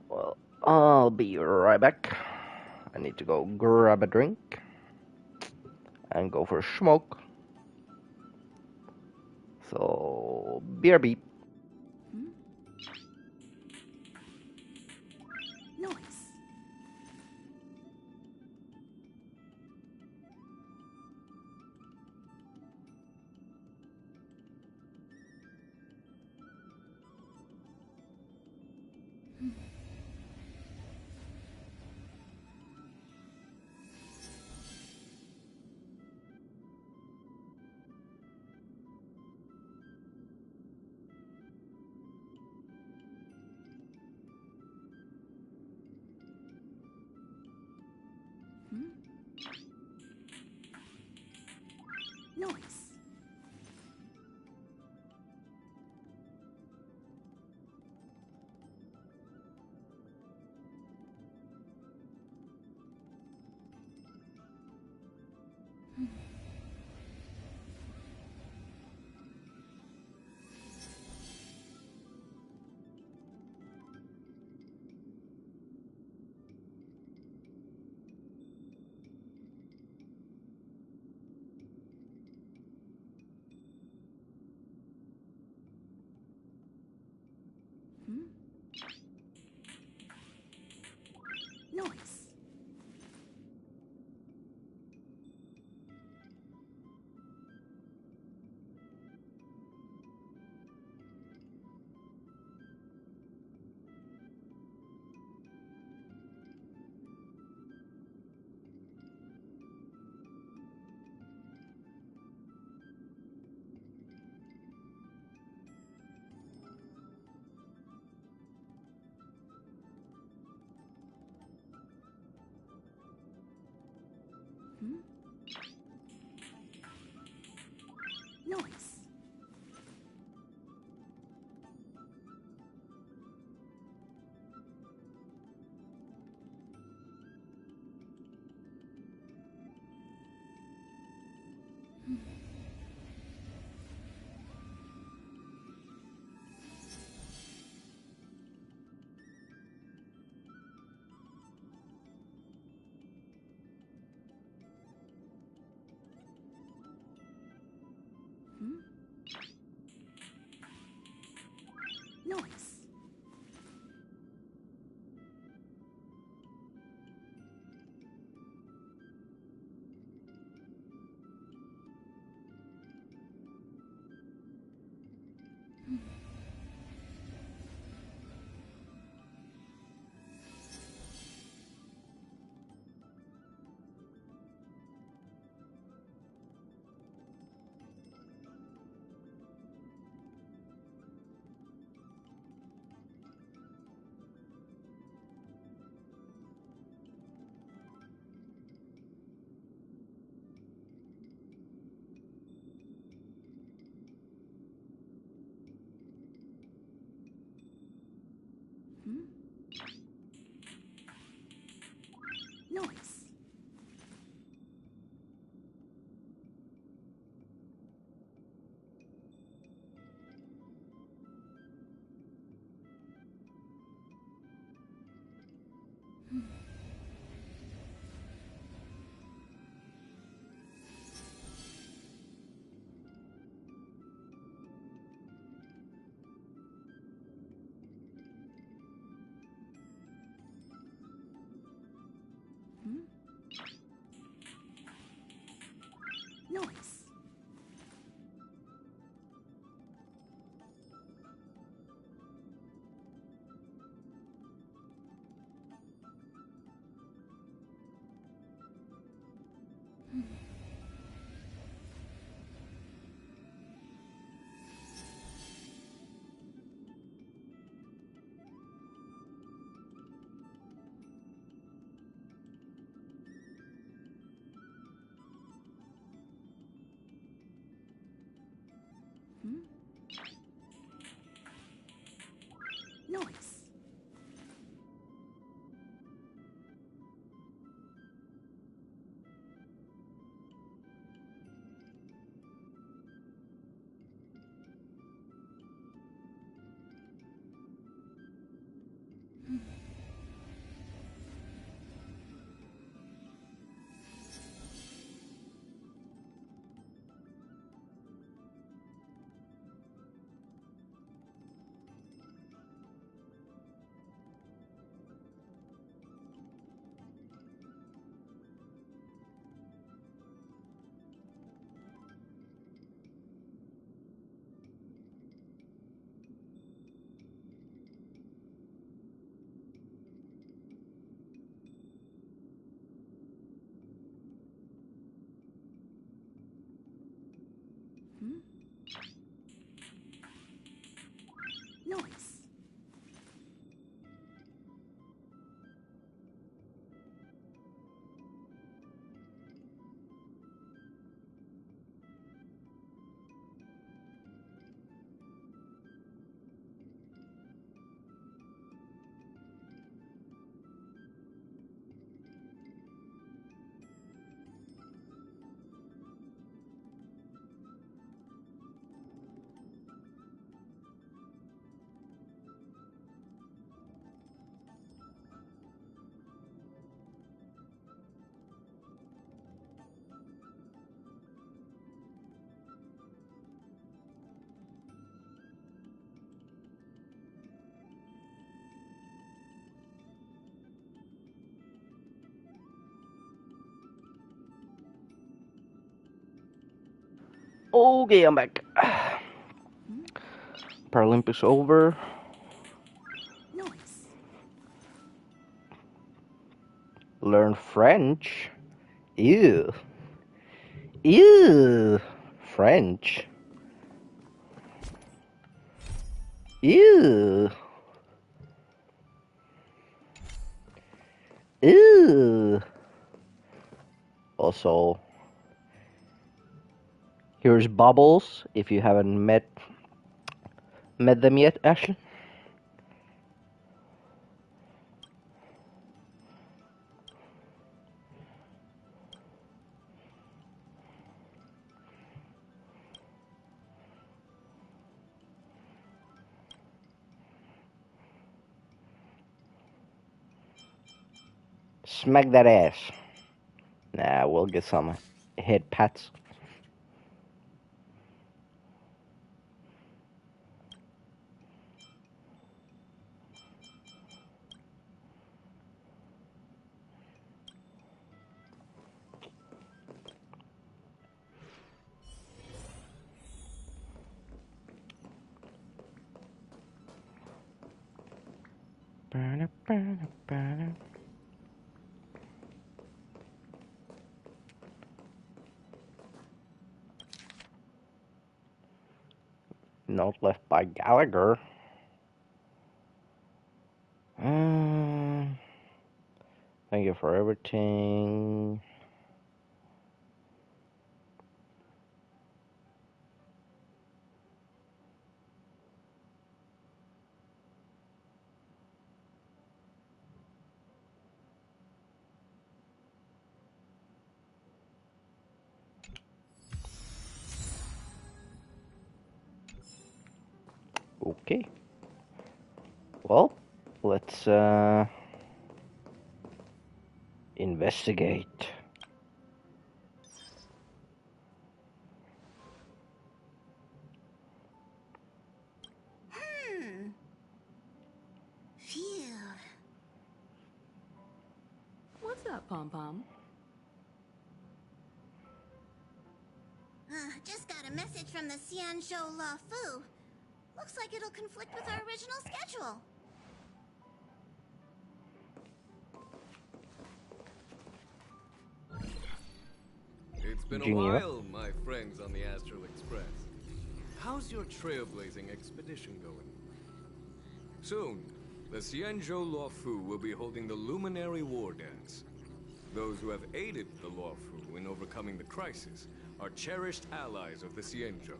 Well, I'll be right back. I need to go grab a drink and go for a smoke. So, BRB. Nice. Nice. Nice. Nice. Nice. Noise. Noise. Noise. Noise. Okay, I'm back. Paralympics over. Noise. Learn French. Ew. Ew. French. Ew. Ew. Also, here's Bubbles. If you haven't met them yet, Ashley. Smack that ass. Nah, we'll get some head pats. Note left by Gallagher. Thank you for everything. Okay. Well, let's investigate. Phew. What's up, Pom Pom? Just got a message from the Xianzhou La Fu. Looks like it'll conflict with our original schedule. It's been a Junior. while, my friends on the Astral Express. How's your trailblazing expedition going? Soon, the Xianzhou Luofu will be holding the Luminary War Dance. Those who have aided the Luofu in overcoming the crisis are cherished allies of the Xianzhou.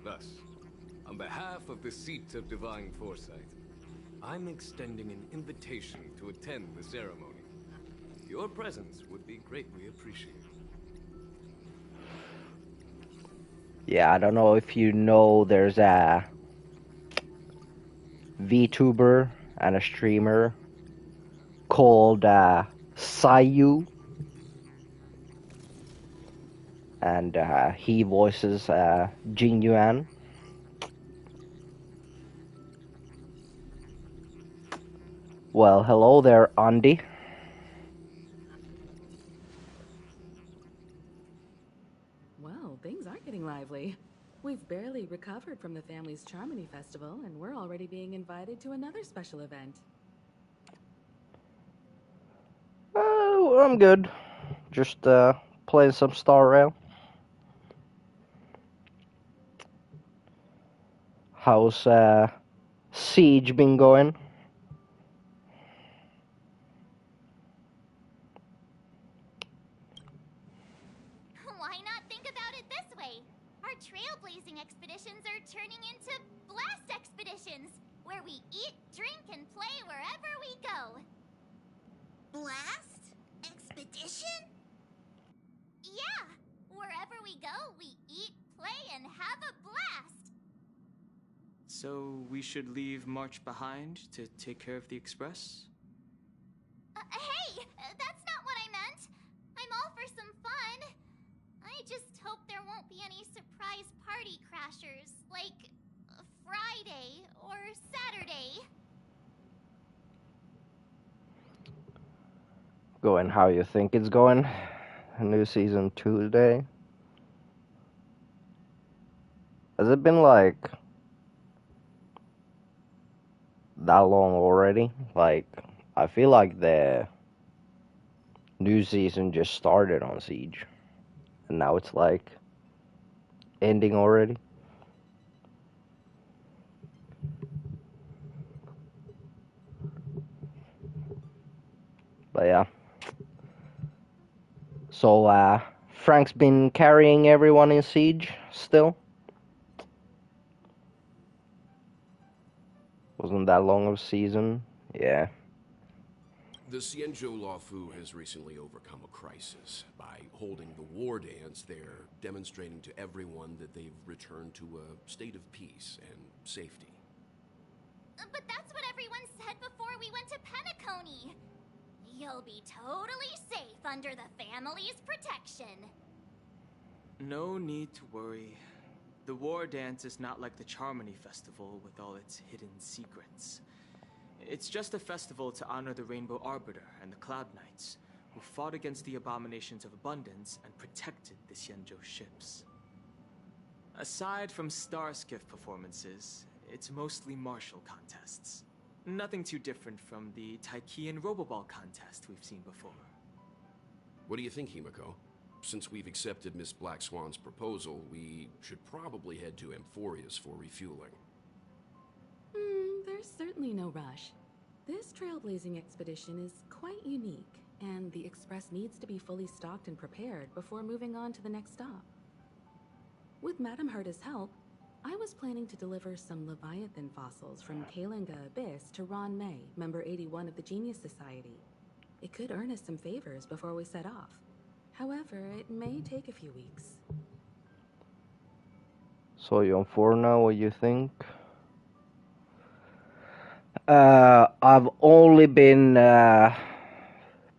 Thus, on behalf of the Seat of Divine Foresight, I'm extending an invitation to attend the ceremony. Your presence would be greatly appreciated. Yeah, I don't know if you know, there's a VTuber and a streamer called Sayu, and he voices Jing Yuan. Well, hello there, Andy. Well, things are getting lively. We've barely recovered from the family's Charmony Festival, and we're already being invited to another special event. Oh, I'm good. Just playing some Star Rail. How's Siege been going? Why not think about it this way? Our trailblazing expeditions are turning into blast expeditions, where we eat, drink, and play wherever we go. Blast? Expedition? Yeah, wherever we go, we eat, play, and have a blast. So we should leave March behind to take care of the Express? Hey, that's not what I meant. I'm all for some fun. I just hope there won't be any surprise party crashers, like Friday or Saturday. Going how you think it's going? New season 2 today. Has it been like that long already? Like, I feel like the new season just started on Siege, and now it's like ending already. But yeah. So Frank's been carrying everyone in Siege still. Wasn't that long of a season? Yeah. The Xianzhou Luofu has recently overcome a crisis. By holding the war dance, they're demonstrating to everyone that they've returned to a state of peace and safety. But that's what everyone said before we went to Penacony. You'll be totally safe under the family's protection. No need to worry. The War Dance is not like the Charmony Festival with all its hidden secrets. It's just a festival to honor the Rainbow Arbiter and the Cloud Knights, who fought against the abominations of abundance and protected the Xianzhou ships. Aside from star skiff performances, it's mostly martial contests. Nothing too different from the Taiki and Roboball contest we've seen before. What do you think, Himiko? Since we've accepted Miss Black Swan's proposal, we should probably head to Amphorius for refueling. There's certainly no rush. This trailblazing expedition is quite unique, and the Express needs to be fully stocked and prepared before moving on to the next stop. With Madame Herta's help, I was planning to deliver some Leviathan fossils from Kalinga Abyss to Ron May, member 81 of the Genius Society. It could earn us some favors before we set off. However, it may take a few weeks. So you're on 4 now, what you think? I've only been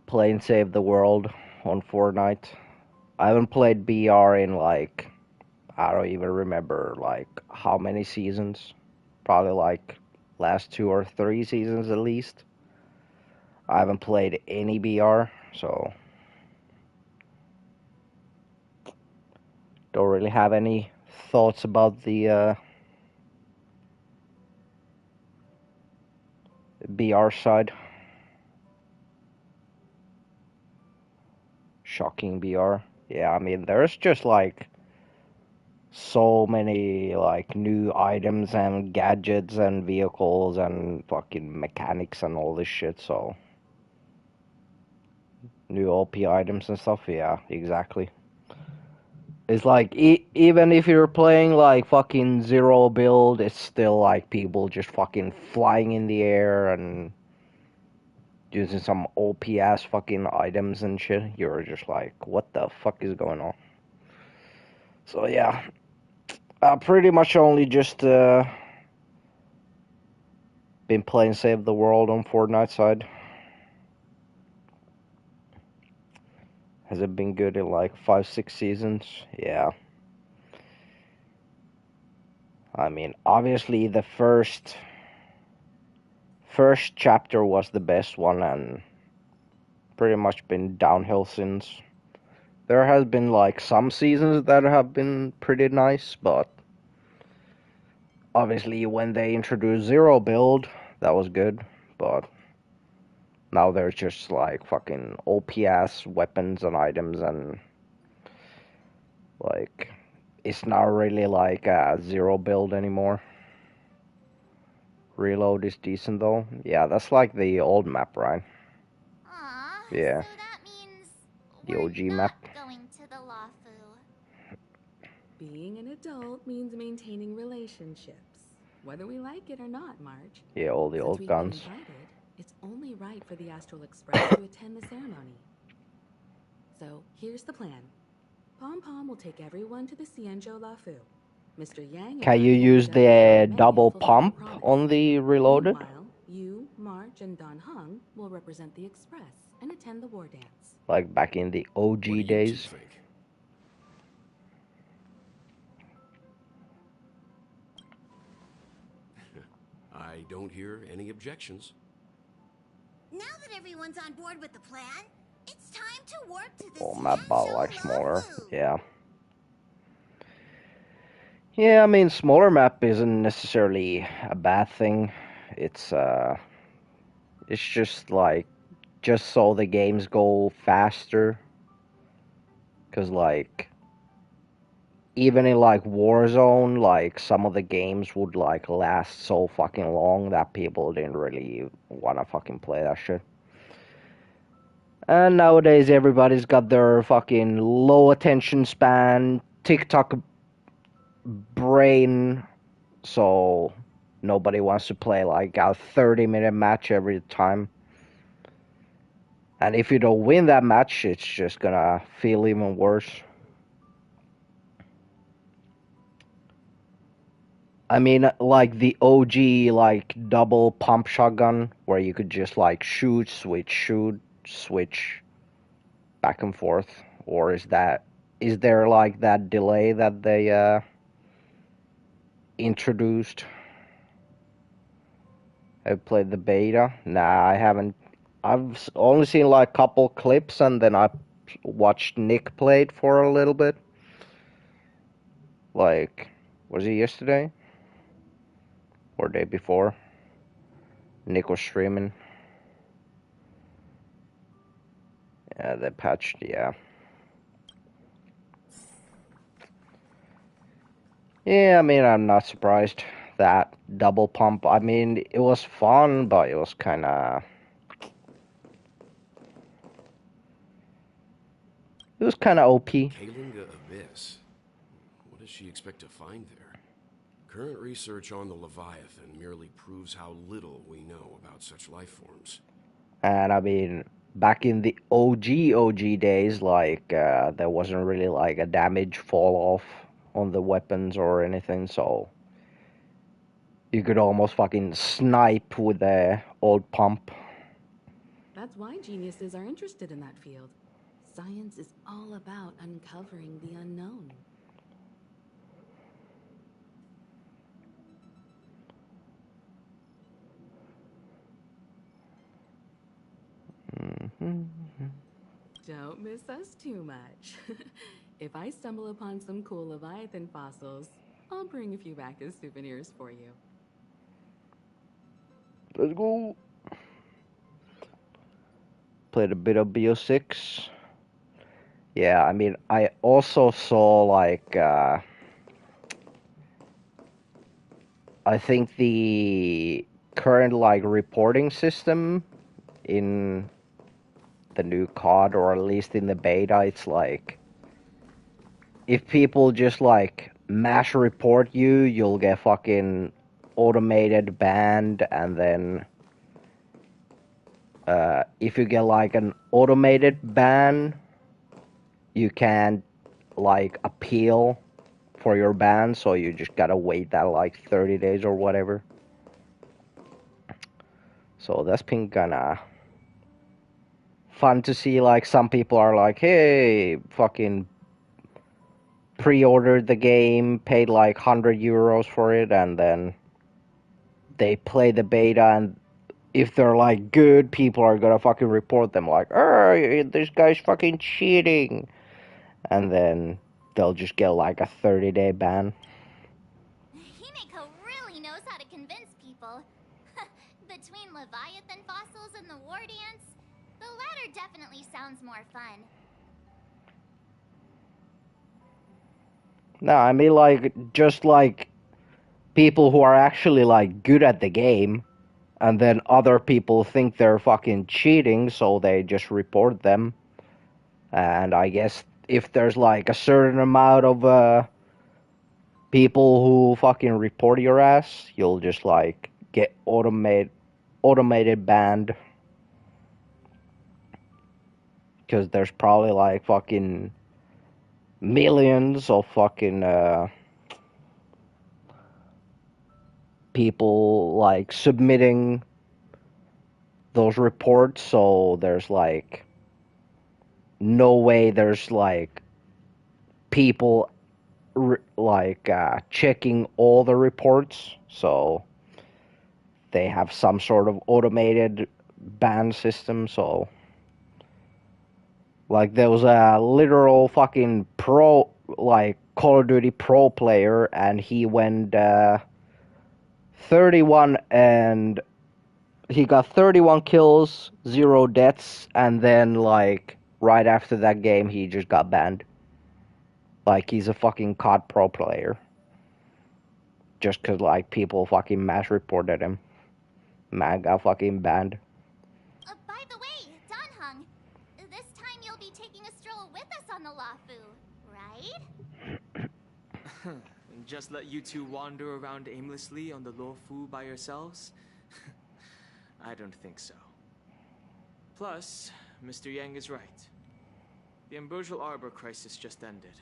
playing Save the World on Fortnite. I haven't played BR in like, I don't even remember like how many seasons. Probably like last 2 or 3 seasons at least. I haven't played any BR, so don't really have any thoughts about the BR side. Shocking BR. Yeah, I mean, there's just like so many like new items and gadgets and vehicles and fucking mechanics and all this shit, so new OP items and stuff, yeah, exactly. It's like, even if you're playing like fucking zero build, it's still like people just fucking flying in the air and using some OP ass fucking items and shit. You're just like, what the fuck is going on? So yeah, pretty much only just been playing Save the World on Fortnite side. Has it been good in like 5-6 seasons? Yeah. I mean, obviously the first chapter was the best one, and pretty much been downhill since. There has been like some seasons that have been pretty nice, but obviously when they introduced zero build, that was good, but now there's just like fucking OP ass weapons and items, and like it's not really like a zero build anymore. Reload is decent though. Yeah, that's like the old map, right? Yeah. So that means The OG map. going to the Lafu. Being an adult means maintaining relationships, whether we like it or not, March. Yeah, all the Since old we've guns. been invited, it's only right for the Astral Express to attend the ceremony. So, here's the plan. Pom Pom will take everyone to the Cienjo Lafu. Mr. Yang Can you use the double pump on the reloaded? Meanwhile, you, March, and Don Hung will represent the Express and attend the war dance. Like back in the OG days. I don't hear any objections. Now that everyone's on board with the plan, it's time to work to the Oh, map ball like smaller. Yeah. Yeah, I mean, smaller map isn't necessarily a bad thing. It's just like, just so the games go faster. Cause like, even in like Warzone, like some of the games would like last so fucking long that people didn't really wanna fucking play that shit. And nowadays everybody's got their fucking low attention span, TikTok brain, so nobody wants to play like a 30-minute match every time. And if you don't win that match, it's just gonna feel even worse. I mean, like the OG, like double pump shotgun, where you could just like shoot, switch, back and forth. Or is there like that delay that they introduced? I've played the beta. Nah, I haven't. I've only seen like a couple clips, and then I watched Nick play it for a little bit. Like, was it yesterday? Or day before? Nick was streaming. Yeah, they patched, yeah. Yeah, I mean, I'm not surprised. That double pump, I mean, it was fun, but it was kinda... It was kinda OP. Kalinga Abyss. What does she expect to find there? Current research on the Leviathan merely proves how little we know about such life forms. And I mean, back in the OG days, like, there wasn't really like a damage fall off on the weapons or anything, so You could almost fucking snipe with the old pump. That's why geniuses are interested in that field. Science is all about uncovering the unknown. Don't miss us too much. If I stumble upon some cool Leviathan fossils, I'll bring a few back as souvenirs for you. Let's go. Played a bit of BO6. Yeah, I mean, I also saw, like, I think the current, like, reporting system in the new COD, or at least in the beta, it's like, if people just, like, mass report you, you'll get fucking automated banned, and then if you get, like, an automated ban, you can't, like, appeal for your ban, so you just gotta wait that, like, 30 days or whatever. So that's been kinda fun to see. Like, some people are like, hey, fucking pre-ordered the game, paid like €100 for it, and then they play the beta, and if they're like good, people are gonna fucking report them like, oh, this guy's fucking cheating, and then they'll just get like a 30-day ban. Himeko really knows how to convince people. Between Leviathan fossils and the war dance, the latter definitely sounds more fun. No, I mean, like, just like people who are actually like good at the game, and then other people think they're fucking cheating, so they just report them. And I guess if there's like a certain amount of people who fucking report your ass, you'll just like get automated banned. Because there's probably like fucking millions of fucking people like submitting those reports, so there's like no way there's like people like checking all the reports, so they have some sort of automated ban system. So like there was a literal fucking pro, like Call of Duty pro player, and he went 31 and he got 31 kills, 0 deaths, and then like right after that game he just got banned. Like, he's a fucking COD pro player. Just cause like people fucking mass reported him. Man got fucking banned. By the way, Danhung, this time you'll be taking a stroll with us on the Lafu, right? Just let you two wander around aimlessly on the Luofu by yourselves? I don't think so. Plus, Mr. Yang is right. The Ambrosial Arbor crisis just ended,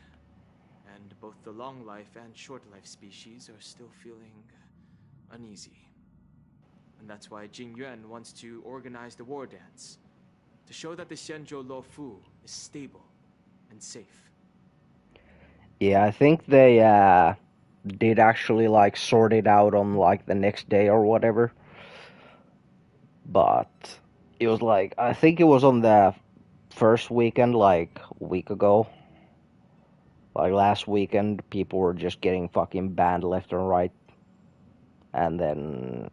and both the long life and short life species are still feeling uneasy. And that's why Jing Yuan wants to organize the war dance, to show that the Xianzhou Luofu is stable and safe. Yeah, I think they did actually like sort it out on like the next day or whatever. But it was like, I think it was on the first weekend, like a week ago. Like last weekend, people were just getting fucking banned left and right. And then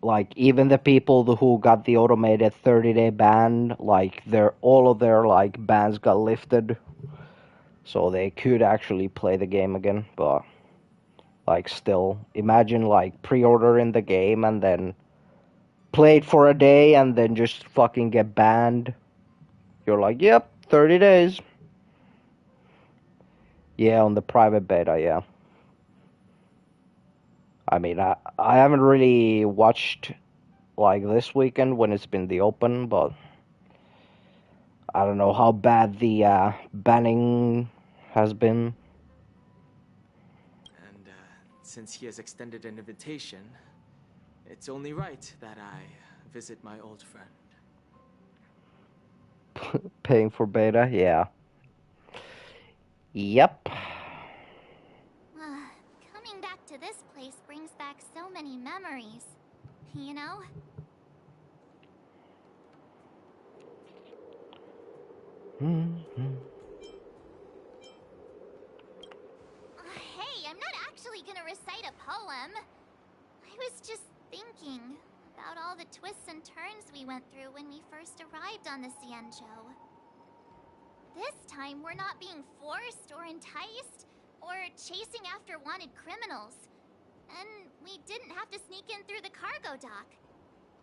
like even the people who got the automated 30-day ban, like all of their like bans got lifted, so they could actually play the game again. But like still, imagine like pre-ordering the game and then play it for a day and then just fucking get banned. You're like, yep, 30 days. Yeah, on the private beta, yeah. I mean, I haven't really watched like this weekend when it's been the open, but I don't know how bad the banning has been. And since he has extended an invitation, it's only right that I visit my old friend. Paying for beta? Yeah. Yep. Coming back to this place brings back so many memories. You know? Hey, I'm not actually gonna recite a poem. I was just thinking about all the twists and turns we went through when we first arrived on the Cienjo. This time, we're not being forced or enticed or chasing after wanted criminals. And we didn't have to sneak in through the cargo dock.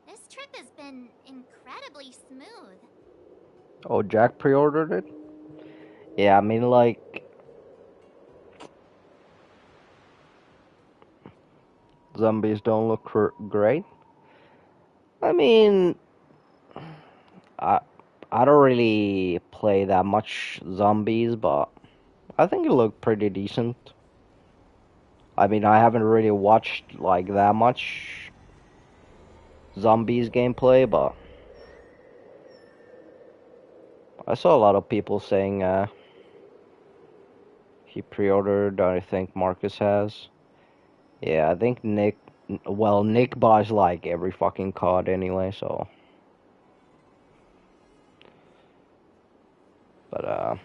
This trip has been incredibly smooth. Oh, Jack pre-ordered it? Yeah, I mean, like, zombies don't look great. I mean, I don't really play that much zombies, but I think it looked pretty decent. I mean, I haven't really watched like that much zombies gameplay, but I saw a lot of people saying he pre-ordered. I think Marcus has. Yeah, I think Nick. Well, Nick buys like every fucking COD anyway, so. But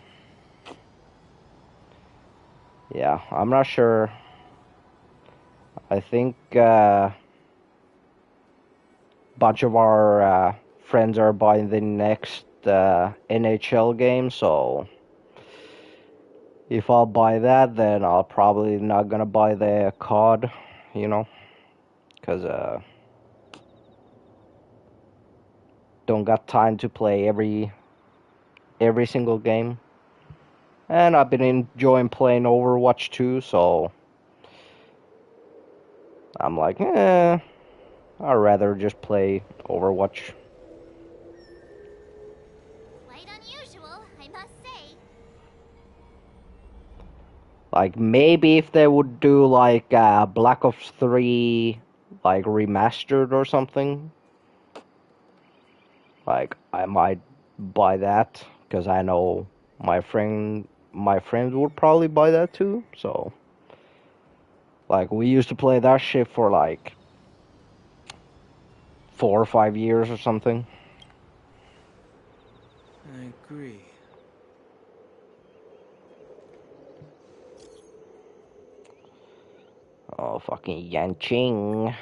yeah, I'm not sure. I think bunch of our friends are buying the next NHL game, so if I'll buy that, then I'll probably not gonna buy the COD, you know, because don't got time to play every single game, and I've been enjoying playing Overwatch too, so I'm like, I'd rather just play Overwatch. Quite unusual, I must say. Like, maybe if they would do, like, Black Ops 3, like, remastered or something, like, I might buy that, because I know my friends would probably buy that too, so, like, we used to play that shit for, like, 4 or 5 years or something. I agree. Oh, fucking Yanqing.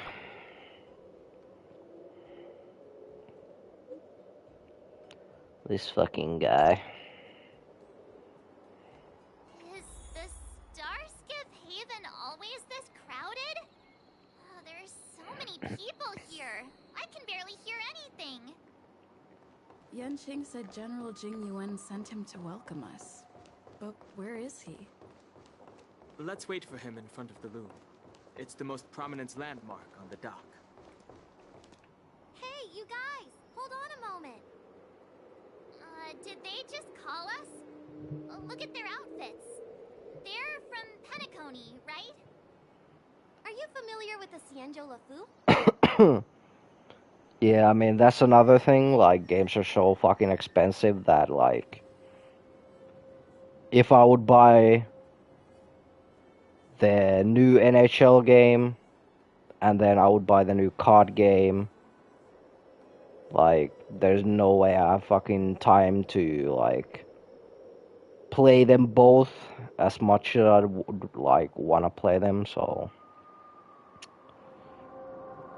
This fucking guy. Is the Starskip Haven always this crowded? Oh, there's so many people here. I can barely hear anything. Yanqing said General Jing Yuan sent him to welcome us. But where is he? Let's wait for him in front of the loom. It's the most prominent landmark on the dock. Hey, you guys! Hold on a moment. Did they just call us? Look at their outfits. They're from Penacony, right? Are you familiar with the Cienjo Lafu? Yeah, I mean, that's another thing, like, games are so fucking expensive that, like, if I would buy the new NHL game, and then I would buy the new COD game, like, there's no way I have fucking time to, like, play them both as much as I would, like, want to play them, so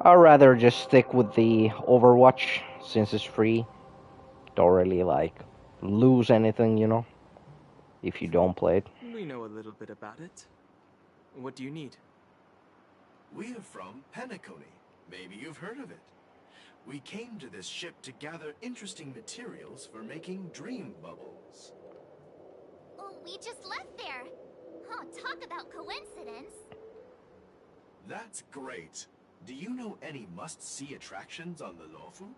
I'd rather just stick with the Overwatch, since it's free. Don't really, like, lose anything, you know, if you don't play it. We know a little bit about it. What do you need? We are from Penacony. Maybe you've heard of it. We came to this ship to gather interesting materials for making dream bubbles. Oh, we just left there. Oh, talk about coincidence. That's great. Do you know any must-see attractions on the Lofu?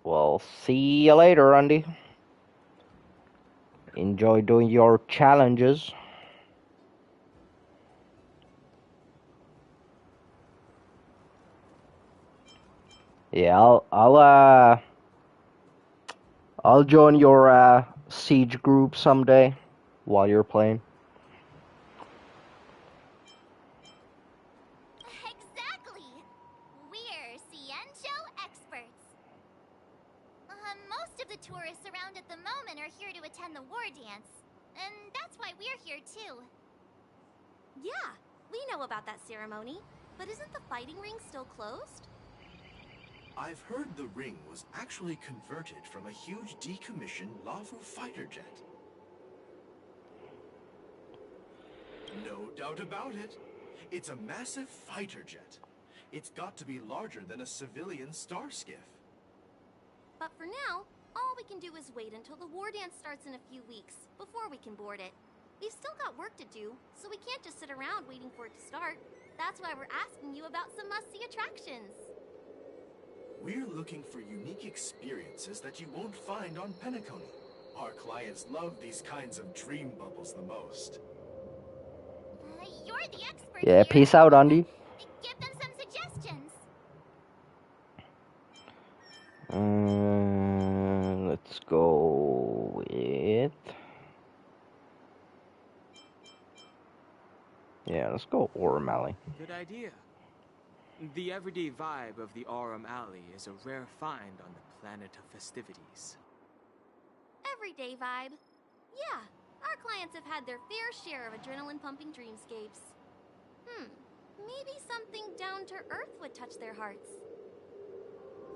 Well, see you later, Andy. enjoy doing your challenges. Yeah, I'll join your siege group someday while you're playing. Exactly! We're Ciencio experts. Most of the tourists around at the moment are here to attend the war dance. And that's why we're here too. Yeah, we know about that ceremony. But isn't the fighting ring still closed? I've heard the ring was actually converted from a huge decommissioned Lafu fighter jet. No doubt about it. It's a massive fighter jet. It's got to be larger than a civilian star skiff. But for now, all we can do is wait until the war dance starts in a few weeks, before we can board it. We've still got work to do, so we can't just sit around waiting for it to start. That's why we're asking you about some must-see attractions. We're looking for unique experiences that you won't find on Penacony. Our clients love these kinds of dream bubbles the most. You're the expert Yeah, here. peace out, Andy. Give them some suggestions. Let's go with... Yeah, let's go Aurum Alley. Good idea. The everyday vibe of the Aurum Alley is a rare find on the planet of festivities. Everyday vibe. Yeah, our clients have had their fair share of adrenaline-pumping dreamscapes. Maybe something down to earth would touch their hearts.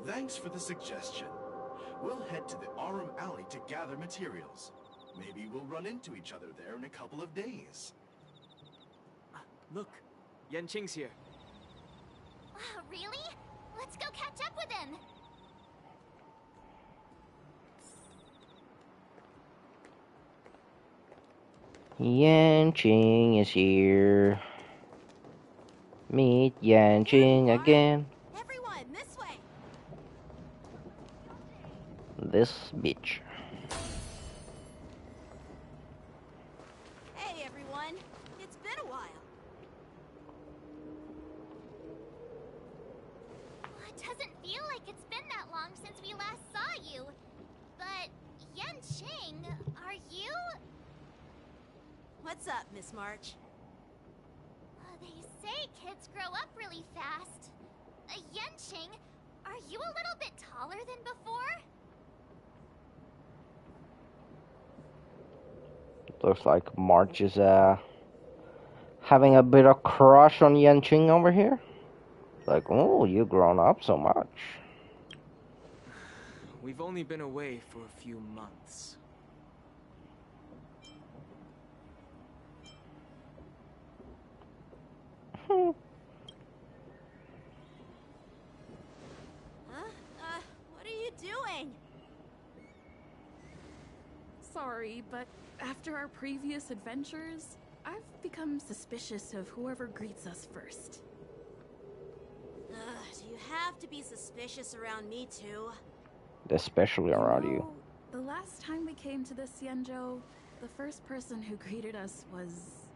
Thanks for the suggestion. We'll head to the Aurum Alley to gather materials. Maybe we'll run into each other there in a couple of days. Look, Yanqing's here. Really? Let's go catch up with him. Yanqing is here. Meet Yanqing again. Everyone, this way! This bitch. Hey, everyone. It's been a while. It doesn't feel like it's been that long since we last saw you. But, Yanqing, are you... What's up, Miss March? They say kids grow up really fast. Yanqing, are you a little bit taller than before? Looks like March is having a bit of crush on Yanqing over here. Like, oh, you've grown up so much. We've only been away for a few months. What are you doing? Sorry, but after our previous adventures, I've become suspicious of whoever greets us first. Do you have to be suspicious around me too? Especially around you. The last time we came to the Cienjo, the first person who greeted us was...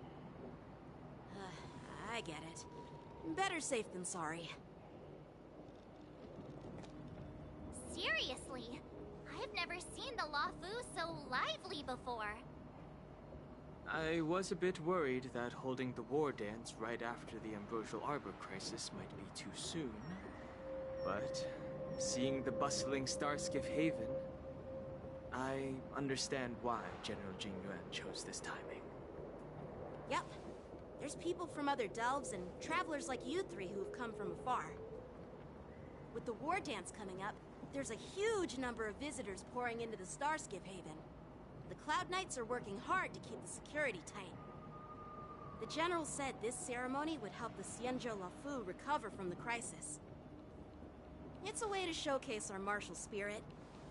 I get it. Better safe than sorry. Seriously, I've never seen the Lafu so lively before. I was a bit worried that holding the war dance right after the Ambrosial Arbor crisis might be too soon. But seeing the bustling Starskiff Haven, I understand why General Jing Yuan chose this timing. Yep. There's people from other delves and travelers like you three who have come from afar. With the war dance coming up, there's a huge number of visitors pouring into the Starskiff Haven. The Cloud Knights are working hard to keep the security tight. The General said this ceremony would help the Cienjo Lafu recover from the crisis. It's a way to showcase our martial spirit,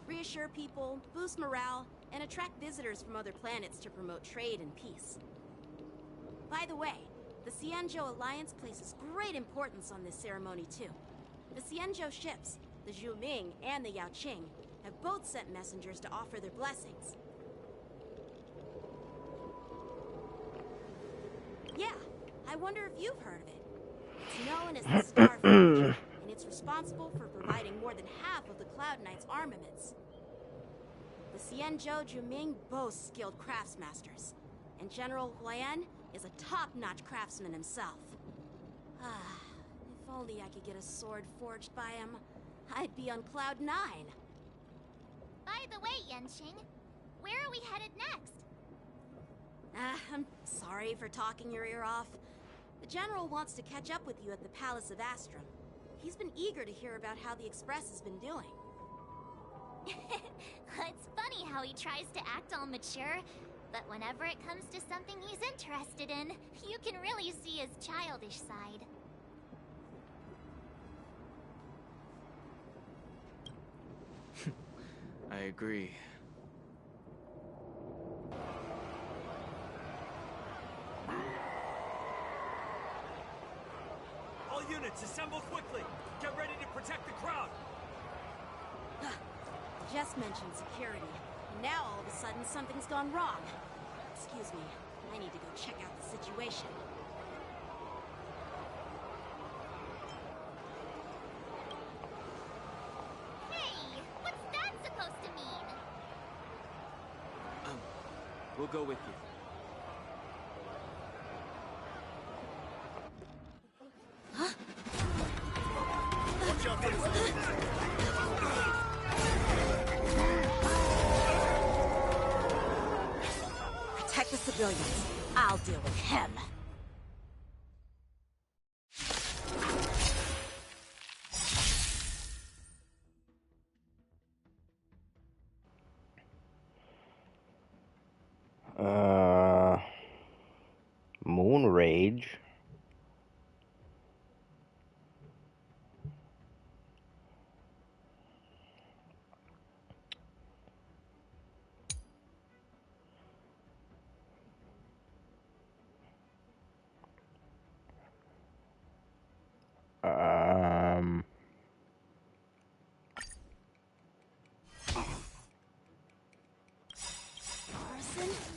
reassure people, boost morale, and attract visitors from other planets to promote trade and peace. By the way, the Cienjo Alliance places great importance on this ceremony too. The Cienjo ships, the Zhu Ming and the Yao Qing, have both sent messengers to offer their blessings. I wonder if you've heard of it. It's known as the Star Rail, and it's responsible for providing more than half of the Cloud Knight's armaments. The Xianzhou Juming boasts skilled craftsmasters, and General Huayan is a top-notch craftsman himself. Ah, if only I could get a sword forged by him, I'd be on Cloud 9. By the way, Yanqing, where are we headed next? I'm sorry for talking your ear off. The General wants to catch up with you at the Palace of Astrum. He's been eager to hear about how the Express has been doing. It's funny how he tries to act all mature, but whenever it comes to something he's interested in, you can really see his childish side. I agree. All units, assemble quickly! Get ready to protect the crowd! Just mentioned security, and now all of a sudden something's gone wrong. Excuse me, I need to go check out the situation. Hey, what's that supposed to mean? We'll go with you. Watch out there! Protect the civilians. I'll deal with him. Moon Rage.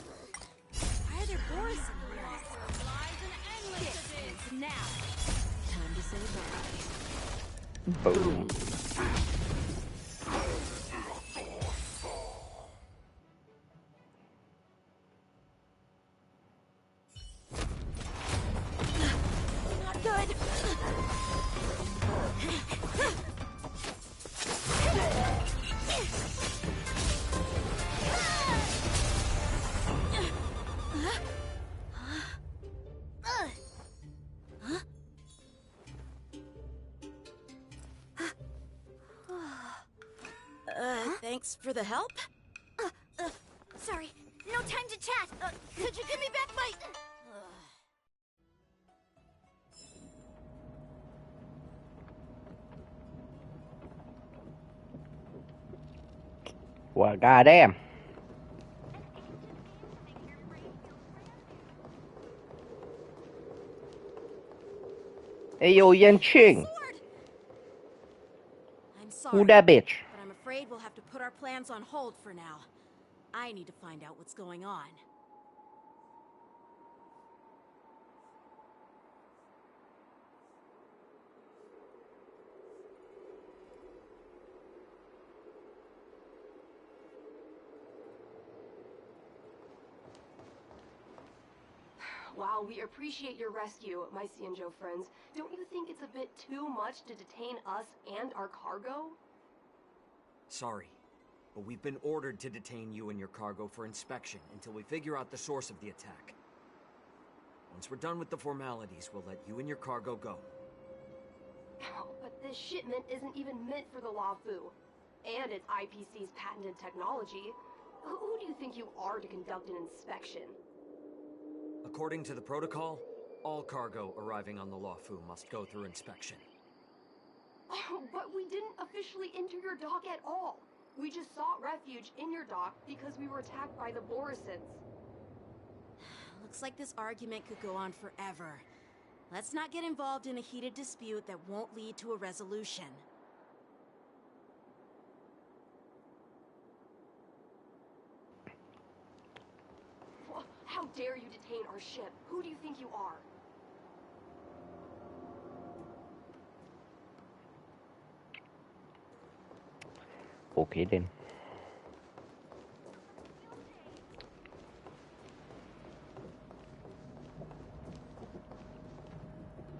Borison? Why are there Borison here? Get in now. Time to say bye. Boom. Not good. Thanks for the help. Sorry, no time to chat. Could you give me back my... Well, goddamn. Hey, yo, Yanqing. I'm sorry, Who that bitch? but I'm afraid we'll have to put our plans on hold for now. I need to find out what's going on. While we appreciate your rescue, my Xianzhou friends, don't you think it's a bit too much to detain us and our cargo? Sorry, but we've been ordered to detain you and your cargo for inspection until we figure out the source of the attack. Once we're done with the formalities, we'll let you and your cargo go. Oh, but this shipment isn't even meant for the Luofu. And it's IPC's patented technology. Who do you think you are to conduct an inspection? According to the protocol, all cargo arriving on the Luofu must go through inspection. Oh, but we didn't officially enter your dock at all. We just sought refuge in your dock because we were attacked by the Borisons. Looks like this argument could go on forever. Let's not get involved in a heated dispute that won't lead to a resolution. How dare you detain our ship? Who do you think you are? Okay then.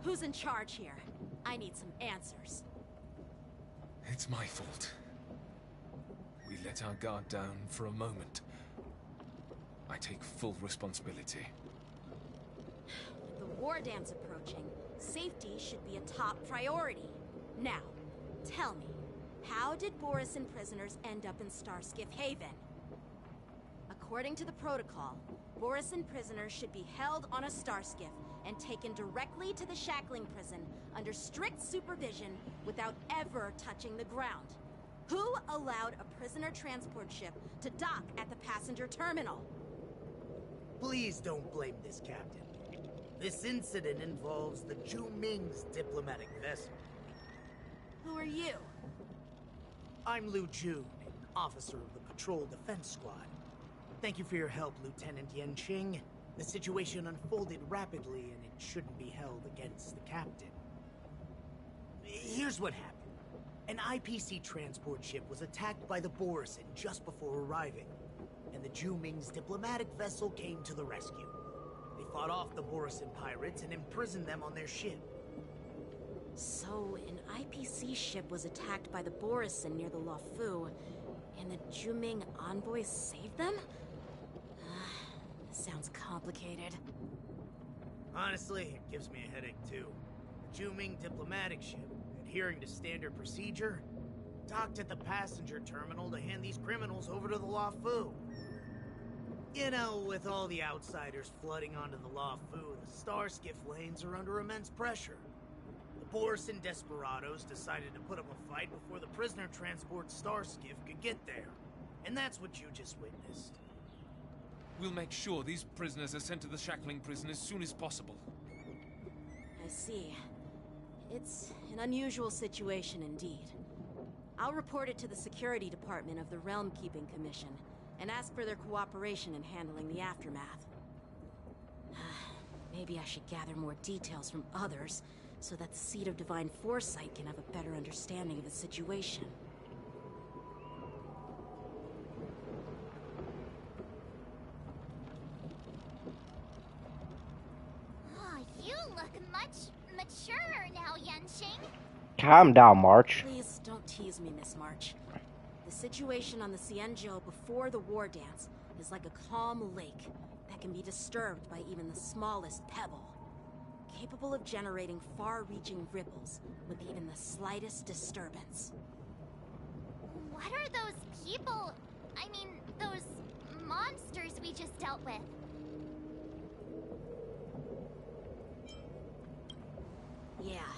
Who's in charge here? I need some answers. It's my fault. We let our guard down for a moment. I take full responsibility. With the war dance approaching, safety should be a top priority. Now, tell me, how did Borisin prisoners end up in Starskiff Haven? According to the protocol, Borisin prisoners should be held on a starskiff and taken directly to the shackling prison under strict supervision without ever touching the ground. Who allowed a prisoner transport ship to dock at the passenger terminal? Please don't blame this captain. This incident involves the Ju Ming's diplomatic vessel. Who are you? I'm Liu Jun, an officer of the Patrol Defense Squad. Thank you for your help, Lieutenant Yanqing. The situation unfolded rapidly, and it shouldn't be held against the captain. Here's what happened. An IPC transport ship was attacked by the Borisin just before arriving, and the Ju Ming's diplomatic vessel came to the rescue. They fought off the Borisin pirates and imprisoned them on their ship. So, an IPC ship was attacked by the Borisin near the Luofu, and the Ju Ming envoys saved them? Sounds complicated. Honestly, it gives me a headache too. The Ju Ming diplomatic ship, adhering to standard procedure, docked at the passenger terminal to hand these criminals over to the Luofu. You know, with all the outsiders flooding onto the Luofu, the Starskiff lanes are under immense pressure. The Borisin desperados decided to put up a fight before the prisoner transport Starskiff could get there. And that's what you just witnessed. We'll make sure these prisoners are sent to the shackling prison as soon as possible. I see. It's an unusual situation indeed. I'll report it to the security department of the Realm Keeping Commission and ask for their cooperation in handling the aftermath. Maybe I should gather more details from others so that the Seat of Divine Foresight can have a better understanding of the situation. Oh, you look much maturer now, Yanqing. Calm down, March. Please don't tease me, Miss March. The situation on the Xianzhou before the war dance is like a calm lake that can be disturbed by even the smallest pebble, capable of generating far-reaching ripples with even the slightest disturbance. What are those people? I mean, those monsters we just dealt with? Yeah,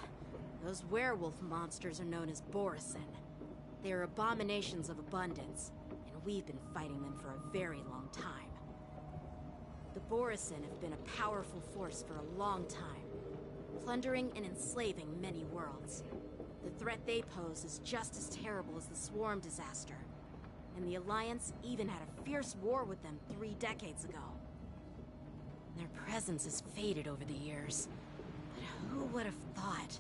those werewolf monsters are known as Borisin. They're abominations of abundance, and we've been fighting them for a very long time. The Borisin have been a powerful force for a long time, plundering and enslaving many worlds. The threat they pose is just as terrible as the Swarm disaster, and the Alliance even had a fierce war with them 3 decades ago. Their presence has faded over the years, but who would have thought?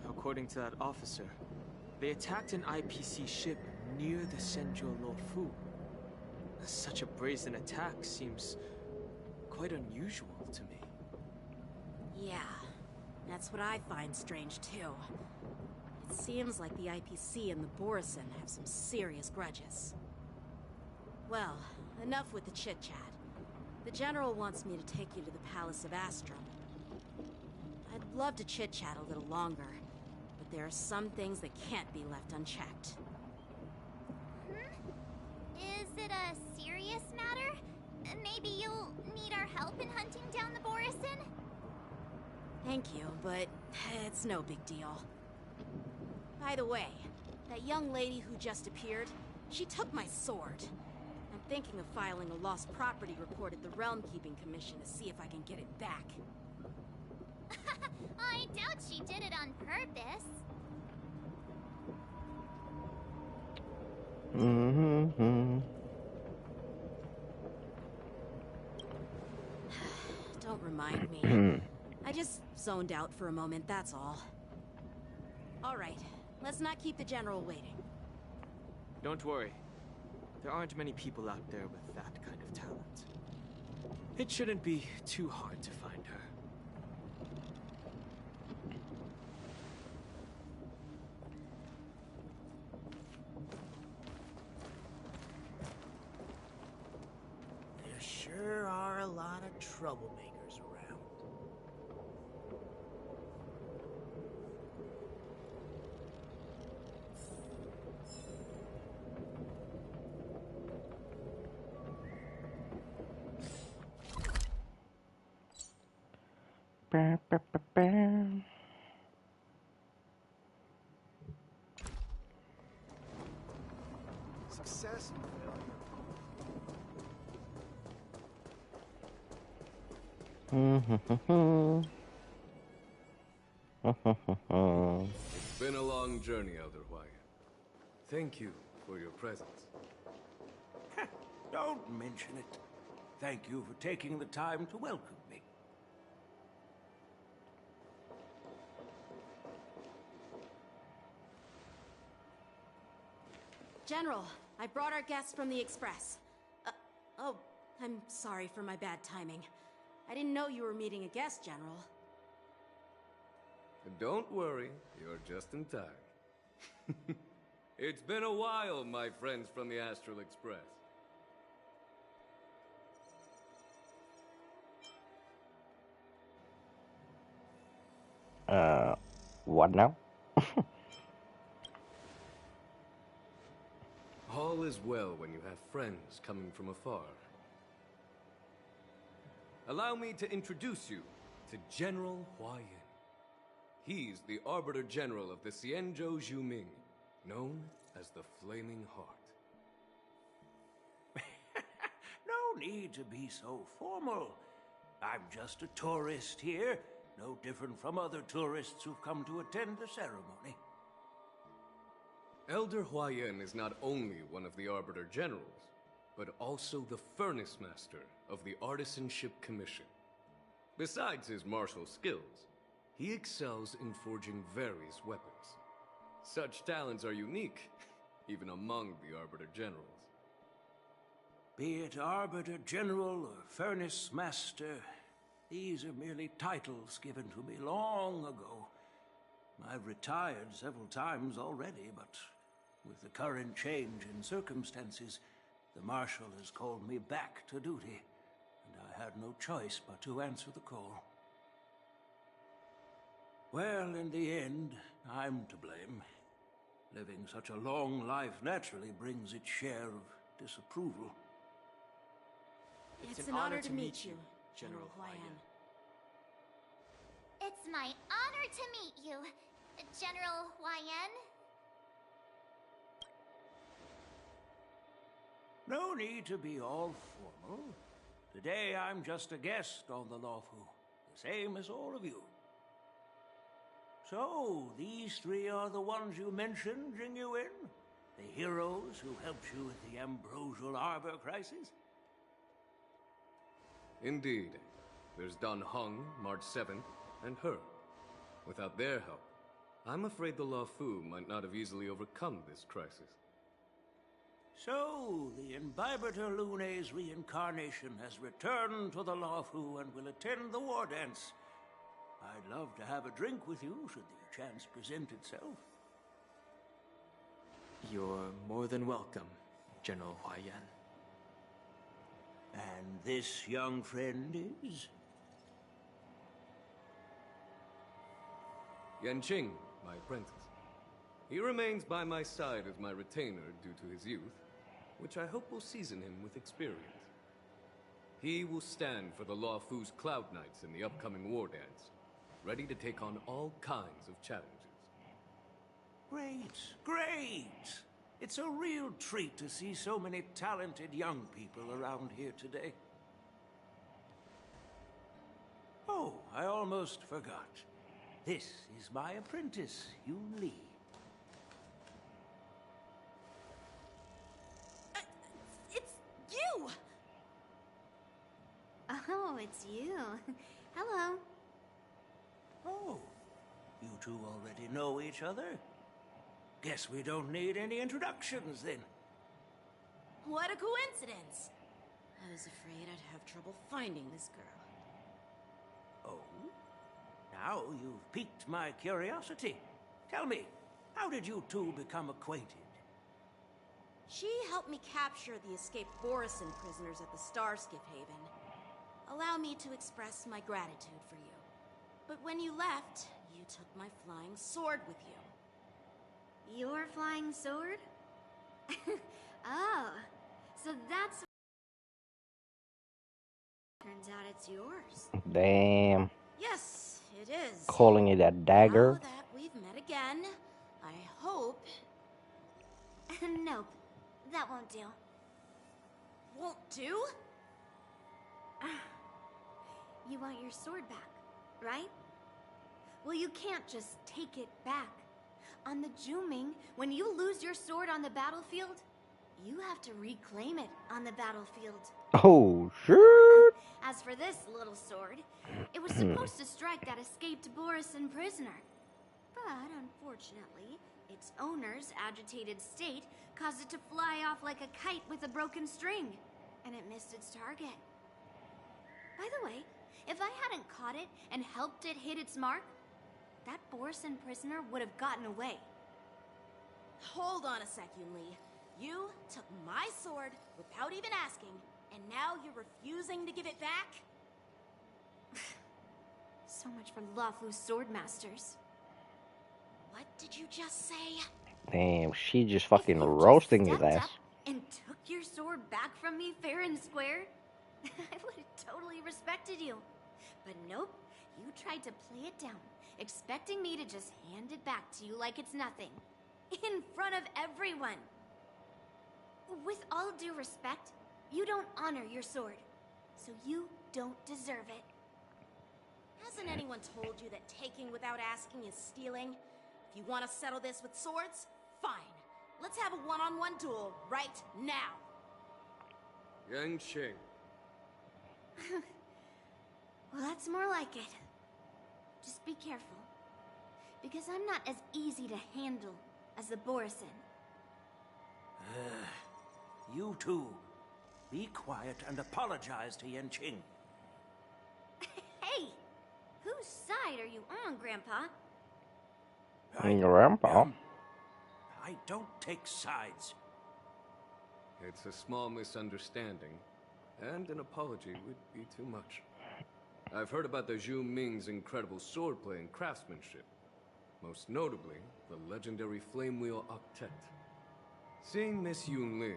According to that officer, they attacked an IPC ship near the Shenzhou Luofu. Such a brazen attack seems quite unusual to me. Yeah, that's what I find strange too. It seems like the IPC and the Borisin have some serious grudges. Well, enough with the chit-chat. The General wants me to take you to the Palace of Astrum. I'd love to chit-chat a little longer, but there are some things that can't be left unchecked. Is it a serious matter? Maybe you'll need our help in hunting down the Borisin? Thank you, but it's no big deal. By the way, that young lady who just appeared, she took my sword. I'm thinking of filing a lost property report at the Realm Keeping Commission to see if I can get it back. I doubt she did it on purpose. Don't remind me. I just zoned out for a moment, that's all. Alright, let's not keep the General waiting. Don't worry. There aren't many people out there with that kind of talent. It shouldn't be too hard to find her. There sure are a lot of troublemakers around. Ba, ba, ba, ba. Success and It's been a long journey, Elder Wyatt. Thank you for your presence. Don't mention it. Thank you for taking the time to welcome me. General, I brought our guests from the Express. Oh, I'm sorry for my bad timing. I didn't know you were meeting a guest, General. Don't worry, you're just in time. It's been a while, my friends from the Astral Express. What now? All is well when you have friends coming from afar. Allow me to introduce you to General Hua Yin. He's the Arbiter General of the Xianzhou Zhuming, known as the Flaming Heart. No need to be so formal. I'm just a tourist here, no different from other tourists who've come to attend the ceremony. Elder Hua Yin is not only one of the Arbiter Generals, but also the Furnace Master of the Artisanship Commission. Besides his martial skills, he excels in forging various weapons. Such talents are unique, even among the Arbiter Generals. Be it Arbiter General or Furnace Master, these are merely titles given to me long ago. I've retired several times already, but with the current change in circumstances, the Marshal has called me back to duty, and I had no choice but to answer the call. Well, in the end, I'm to blame. Living such a long life naturally brings its share of disapproval. It's an honor to meet you, General Hua Yin. It's my honor to meet you, General Hua Yin. No need to be all formal. Today I'm just a guest on the Luofu, the same as all of you. So, these three are the ones you mentioned, Jingyuin? The heroes who helped you with the Ambrosial Arbor crisis? Indeed. There's Dan Heng, March 7th, and her. Without their help, I'm afraid the Luofu might not have easily overcome this crisis. So, the Imbibitor Lune's reincarnation has returned to the Luofu and will attend the war dance. I'd love to have a drink with you should the chance present itself. You're more than welcome, General Hua Yin. And this young friend is? Yanqing, my apprentice. He remains by my side as my retainer due to his youth, which I hope will season him with experience. He will stand for the Luofu's Cloud Knights in the upcoming war dance, ready to take on all kinds of challenges. Great, great! It's a real treat to see so many talented young people around here today. Oh, I almost forgot. This is my apprentice, Yun Li. It's you! Oh, it's you. Hello. Oh, you two already know each other? Guess we don't need any introductions then. What a coincidence! I was afraid I'd have trouble finding this girl. Oh? Now you've piqued my curiosity. Tell me, how did you two become acquainted? She helped me capture the escaped Borison prisoners at the Starskiff Haven. Allow me to express my gratitude for you. But when you left, you took my flying sword with you. Your flying sword? Oh, so that's... Turns out it's yours. Damn. Yes, it is. Calling it a dagger. Now that we've met again, I hope... Nope, that won't do. Won't do? You want your sword back, right? Well, you can't just take it back. On the Juming, when you lose your sword on the battlefield, you have to reclaim it on the battlefield. Oh, shit. As for this little sword, it was supposed to strike that escaped Borison prisoner. But unfortunately, its owner's agitated state caused it to fly off like a kite with a broken string, and it missed its target. By the way, if I hadn't caught it and helped it hit its mark, that Borison prisoner would have gotten away. Hold on a sec, Yunli. You took my sword without even asking, and now you're refusing to give it back? So much for Luofu's sword masters. What did you just say? Damn, she just fucking roasting his Stepped ass. up and took your sword back from me fair and square? I would have totally respected you. But nope, you tried to play it down, expecting me to just hand it back to you like it's nothing. In front of everyone. With all due respect, you don't honor your sword. So you don't deserve it. Hasn't anyone told you that taking without asking is stealing? If you want to settle this with swords, fine. Let's have a one-on-one duel right now. Yanqing. Well, that's more like it. Just be careful. Because I'm not as easy to handle as the Borison. You two, be quiet and apologize to Yanqing. Hey! Whose side are you on, Grandpa? Grandpa? I don't take sides. It's a small misunderstanding, and an apology would be too much. I've heard about the Zhu Ming's incredible swordplay and craftsmanship. Most notably, the legendary Flame Wheel Octet. Seeing Miss Yunli,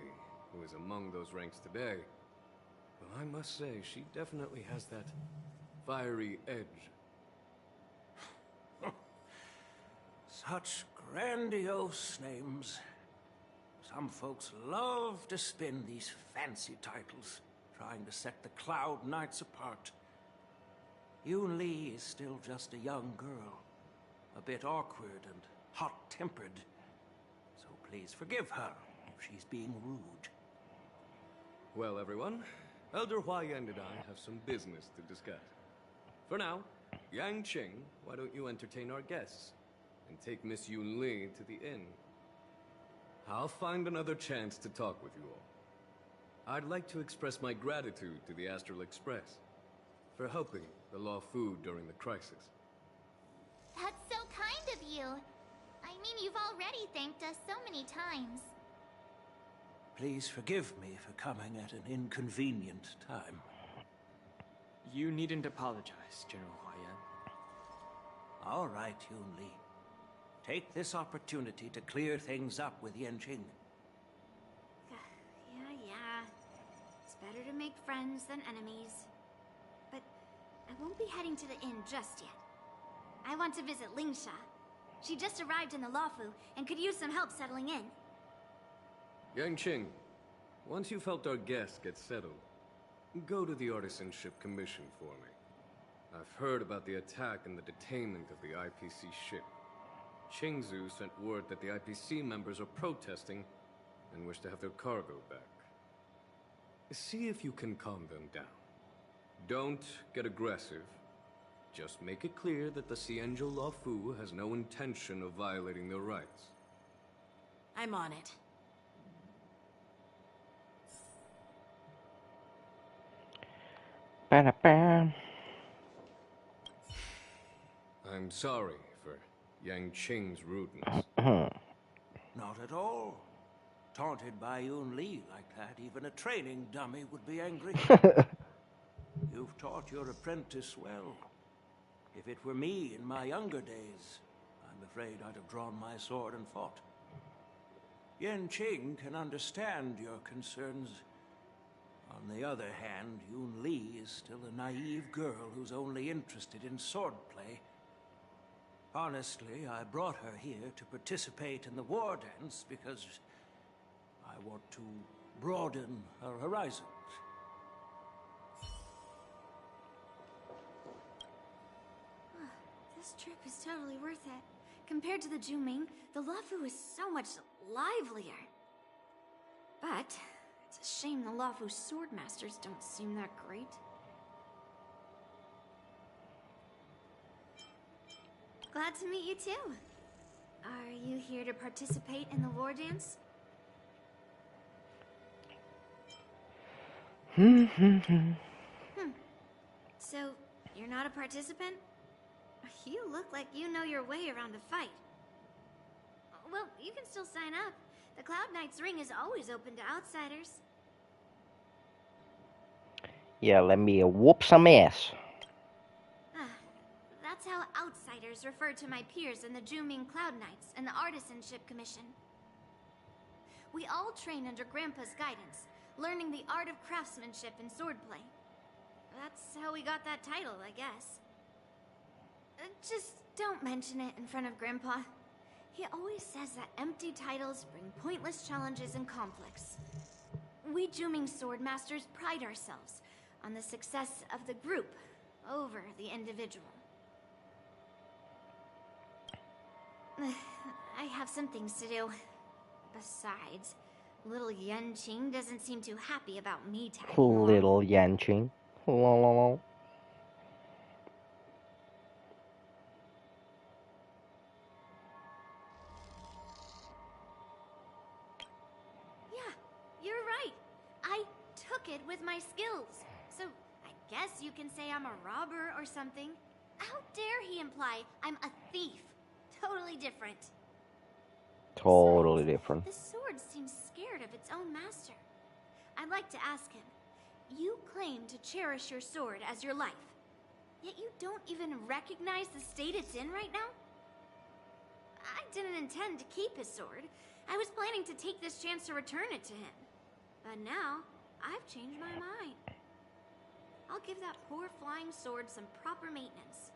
who is among those ranks today, well, I must say, she definitely has that fiery edge. Such grandiose names. Some folks love to spin these fancy titles, trying to set the Cloud Knights apart. Yunli is still just a young girl, a bit awkward and hot-tempered. So please forgive her if she's being rude. Well, everyone, Elder Huayan and I have some business to discuss. For now, Yanqing, why don't you entertain our guests and take Miss Yunli to the inn? I'll find another chance to talk with you all. I'd like to express my gratitude to the Astral Express for helping the Luofu during the crisis. That's so kind of you. I mean, you've already thanked us so many times. Please forgive me for coming at an inconvenient time. You needn't apologize, General Huayan. All right, Yunli. Take this opportunity to clear things up with Yanqing. Yeah. It's better to make friends than enemies. But I won't be heading to the inn just yet. I want to visit Lingsha. She just arrived in the Luofu and could use some help settling in. Yanqing, once you've helped our guests get settled, go to the Artisanship Commission for me. I've heard about the attack and the detainment of the IPC ship. Qingzu sent word that the IPC members are protesting and wish to have their cargo back. See if you can calm them down. Don't get aggressive. Just make it clear that the Xianzhou Luofu has no intention of violating their rights. I'm on it. Ba-da-bam. I'm sorry for Yang Qing's rudeness. Not at all. Taunted by Yun Li like that, even a training dummy would be angry. You've taught your apprentice well. If it were me in my younger days, I'm afraid I'd have drawn my sword and fought. Yan Qing can understand your concerns. On the other hand, Yun Li is still a naive girl who's only interested in swordplay. Honestly, I brought her here to participate in the war dance because I want to broaden her horizons. This trip is totally worth it. Compared to the Juming, the Luofu is so much livelier. But it's a shame the Luofu swordmasters don't seem that great. Glad to meet you too. Are you here to participate in the war dance? So, you're not a participant? You look like you know your way around a fight. Well, you can still sign up. The Cloud Knight's ring is always open to outsiders. Yeah, let me whoop some ass. That's how outsiders refer to my peers in the Juming Cloud Knights and the Artisanship Commission. We all train under Grandpa's guidance, learning the art of craftsmanship and swordplay. That's how we got that title, I guess. Just don't mention it in front of Grandpa. He always says that empty titles bring pointless challenges and conflicts. We Juming swordmasters pride ourselves on the success of the group over the individual. I have some things to do. Besides, little Yan Qing doesn't seem too happy about me tagging along. Little Yan Qing. Lol. Yeah, you're right. I took it with my skills. So I guess you can say I'm a robber or something. How dare he imply I'm a thief? Totally different. Totally Besides, different. the sword seems scared of its own master. I'd like to ask him. You claim to cherish your sword as your life, yet you don't even recognize the state it's in right now? I didn't intend to keep his sword. I was planning to take this chance to return it to him. But now, I've changed my mind. I'll give that poor flying sword some proper maintenance.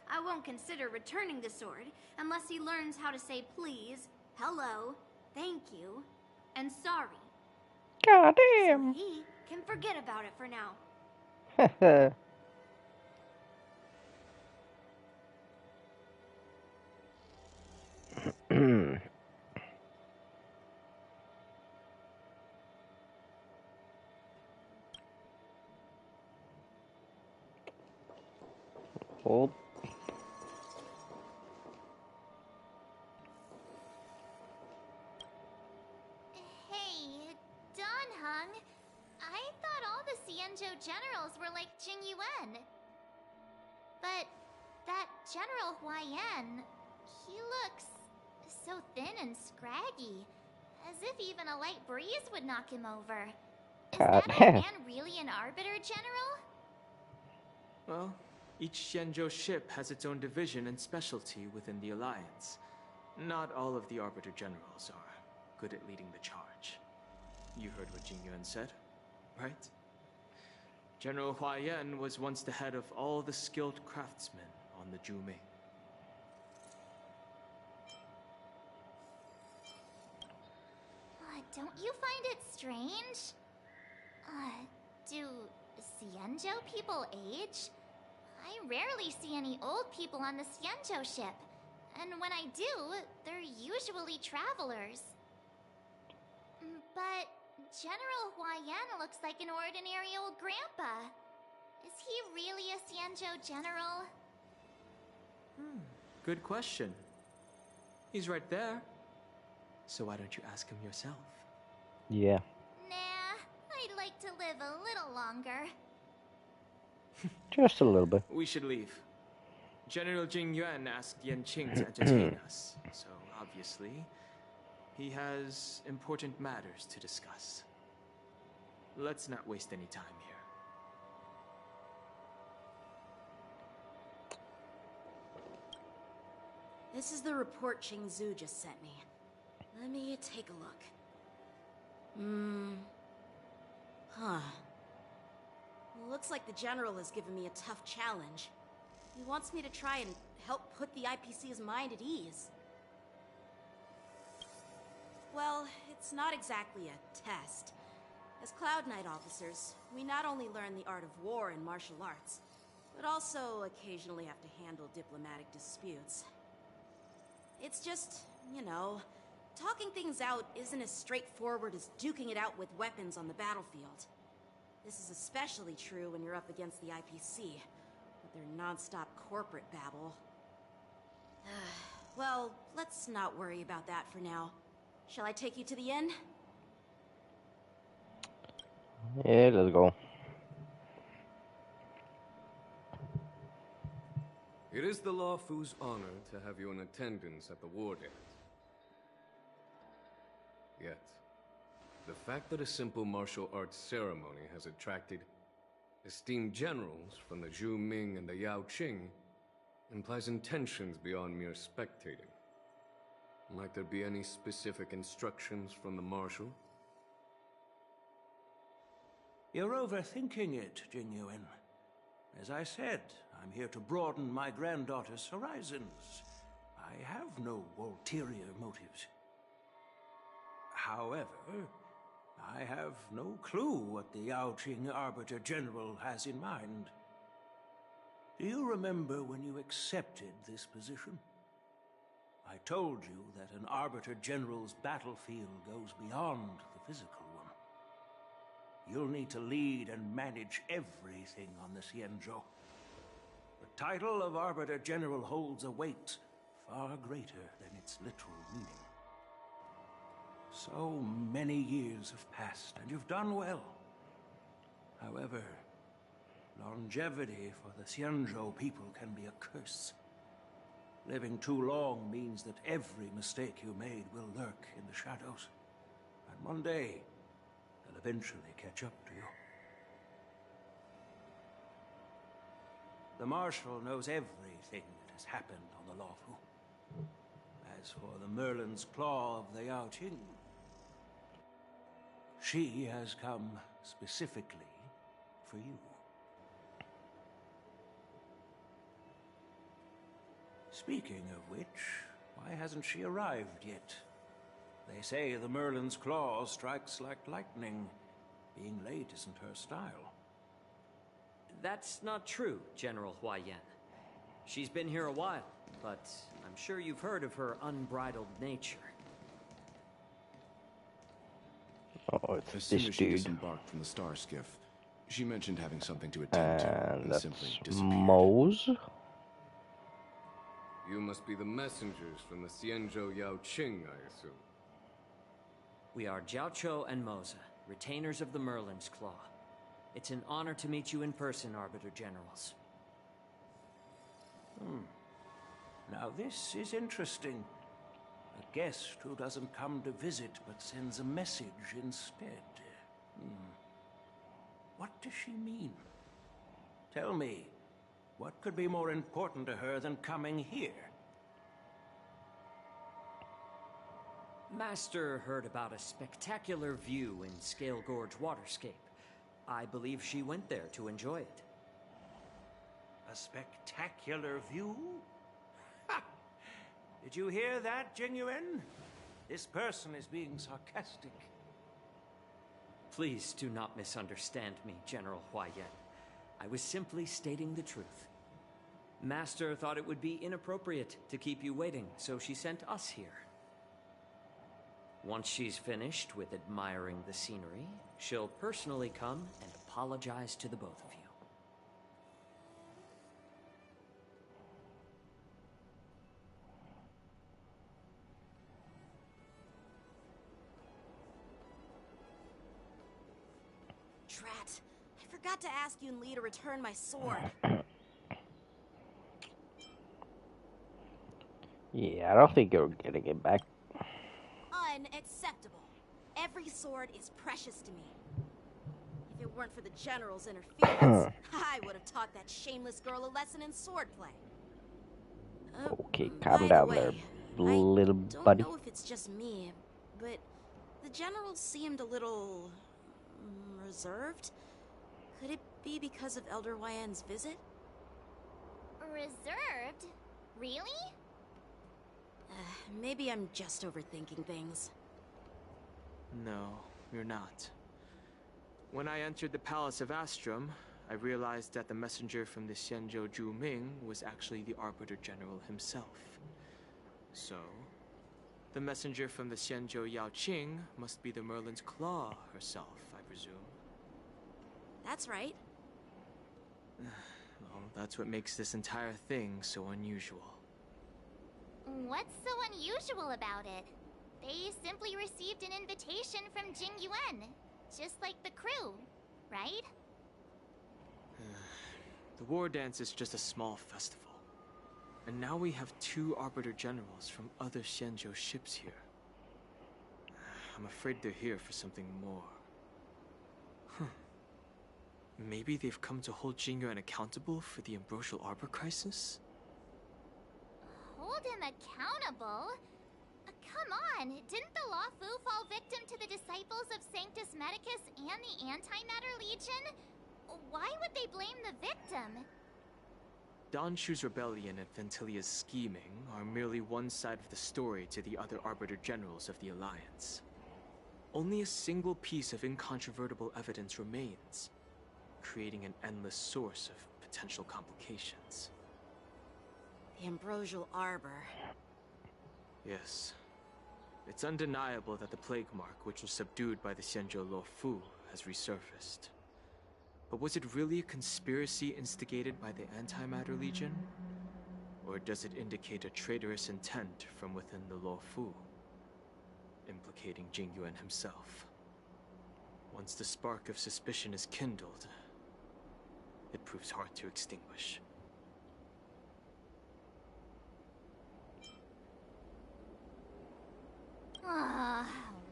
I won't consider returning the sword unless he learns how to say please, hello, thank you, and sorry. God damn. So he can forget about it for now. Oh. Hey, Don Hung. I thought all the Xianzhou generals were like Jing Yuan. But that General Huaiyan, he looks so thin and scraggy, as if even a light breeze would knock him over. Is God that old damn. man really an Arbiter General? Well, each Xianzhou ship has its own division and specialty within the Alliance. Not all of the Arbiter Generals are good at leading the charge. You heard what Jing Yuan said, right? General Huaiyan was once the head of all the skilled craftsmen on the Juming. Don't you find it strange? Do Xianzhou people age? I rarely see any old people on the Xianzhou ship. And when I do, they're usually travelers. But General Huaiyan looks like an ordinary old grandpa. Is he really a Xianzhou general? Good question. He's right there. So why don't you ask him yourself? Yeah. Nah, I'd like to live a little longer. Just a little bit. We should leave. General Jing Yuan asked Yan Qing to entertain us, so obviously, he has important matters to discuss. Let's not waste any time here. This is the report Qing Zhu just sent me. Let me take a look. Huh. Looks like the General has given me a tough challenge. He wants me to try and help put the IPC's mind at ease. Well, it's not exactly a test. As Cloud Knight officers, we not only learn the art of war and martial arts, but also occasionally have to handle diplomatic disputes. It's just, you know, talking things out isn't as straightforward as duking it out with weapons on the battlefield. This is especially true when you're up against the IPC, with their non-stop corporate babble. Well, let's not worry about that for now. Shall I take you to the inn? Yeah, let's go. It is the Law Fu's honor to have you in attendance at the war dance. Yet, the fact that a simple martial arts ceremony has attracted esteemed generals from the Zhu Ming and the Yao Qing implies intentions beyond mere spectating. Might there be any specific instructions from the Marshal? You're overthinking it, Jing Yuan. As I said, I'm here to broaden my granddaughter's horizons. I have no ulterior motives. However, I have no clue what the Yao Qing Arbiter General has in mind. Do you remember when you accepted this position? I told you that an Arbiter General's battlefield goes beyond the physical one. You'll need to lead and manage everything on the Xianzhou. The title of Arbiter General holds a weight far greater than its literal meaning. So many years have passed, and you've done well. However, longevity for the Xianzhou people can be a curse. Living too long means that every mistake you made will lurk in the shadows. And one day, they'll eventually catch up to you. The Marshal knows everything that has happened on the Lawfu. As for the Merlin's Claw of the Yao Qing, she has come specifically for you. Speaking of which, why hasn't she arrived yet? They say the Merlin's Claw strikes like lightning. Being late isn't her style. That's not true, General Huaiyan. She's been here a while, but I'm sure you've heard of her unbridled nature. Oh, it's As soon this as she dude. disembarked from the star skiff, she mentioned having something to attend to and That's simply disappeared. Mose. You must be the messengers from the Xianzhou Yao Qing, I assume. We are Jiaoqiu and Moza, retainers of the Merlin's Claw. It's an honor to meet you in person, Arbiter Generals. Now this is interesting. A guest who doesn't come to visit but sends a message instead. What does she mean? Tell me, what could be more important to her than coming here? Master heard about a spectacular view in Scale Gorge Waterscape. I believe she went there to enjoy it. A spectacular view? Ha! Did you hear that, Jing Yuan? This person is being sarcastic. Please do not misunderstand me, General Huaiyan. I was simply stating the truth. Master thought it would be inappropriate to keep you waiting, so she sent us here. Once she's finished with admiring the scenery, she'll personally come and apologize to the both of you. Drat. I forgot to ask Yun Li to return my sword. Yeah, I don't think you're getting it back. Unacceptable. Every sword is precious to me. If it weren't for the General's interference, I would have taught that shameless girl a lesson in swordplay. Okay, By calm the down way, there, little don't buddy. know if it's just me, but the General seemed a little reserved. Could it be because of Elder Yan's visit? Reserved? Really? Maybe I'm just overthinking things. No, you're not. When I entered the Palace of Astrum, I realized that the messenger from the Xianzhou Zhu Ming was actually the Arbiter General himself. So, the messenger from the Xianzhou Yao Qing must be the Merlin's Claw herself, I presume. That's right. Well, that's what makes this entire thing so unusual. What's so unusual about it? They simply received an invitation from Jing Yuan, just like the crew, right? The war dance is just a small festival. And now we have 2 Arbiter Generals from other Xianzhou ships here. I'm afraid they're here for something more. Maybe they've come to hold Jing Yuan accountable for the Ambrosial Arbor crisis? Hold him accountable? Come on, didn't the Law Fu fall victim to the disciples of Sanctus Medicus and the Antimatter Legion? Why would they blame the victim? Don Shu's rebellion and Ventilia's scheming are merely one side of the story to the other Arbiter Generals of the Alliance. Only a single piece of incontrovertible evidence remains, creating an endless source of potential complications. The Ambrosial Arbor. Yes. It's undeniable that the Plague Mark, which was subdued by the Xianzhou Lo Fu, has resurfaced. But was it really a conspiracy instigated by the Antimatter Legion? Or does it indicate a traitorous intent from within the Lo Fu, implicating Jing Yuan himself? Once the spark of suspicion is kindled, it proves hard to extinguish.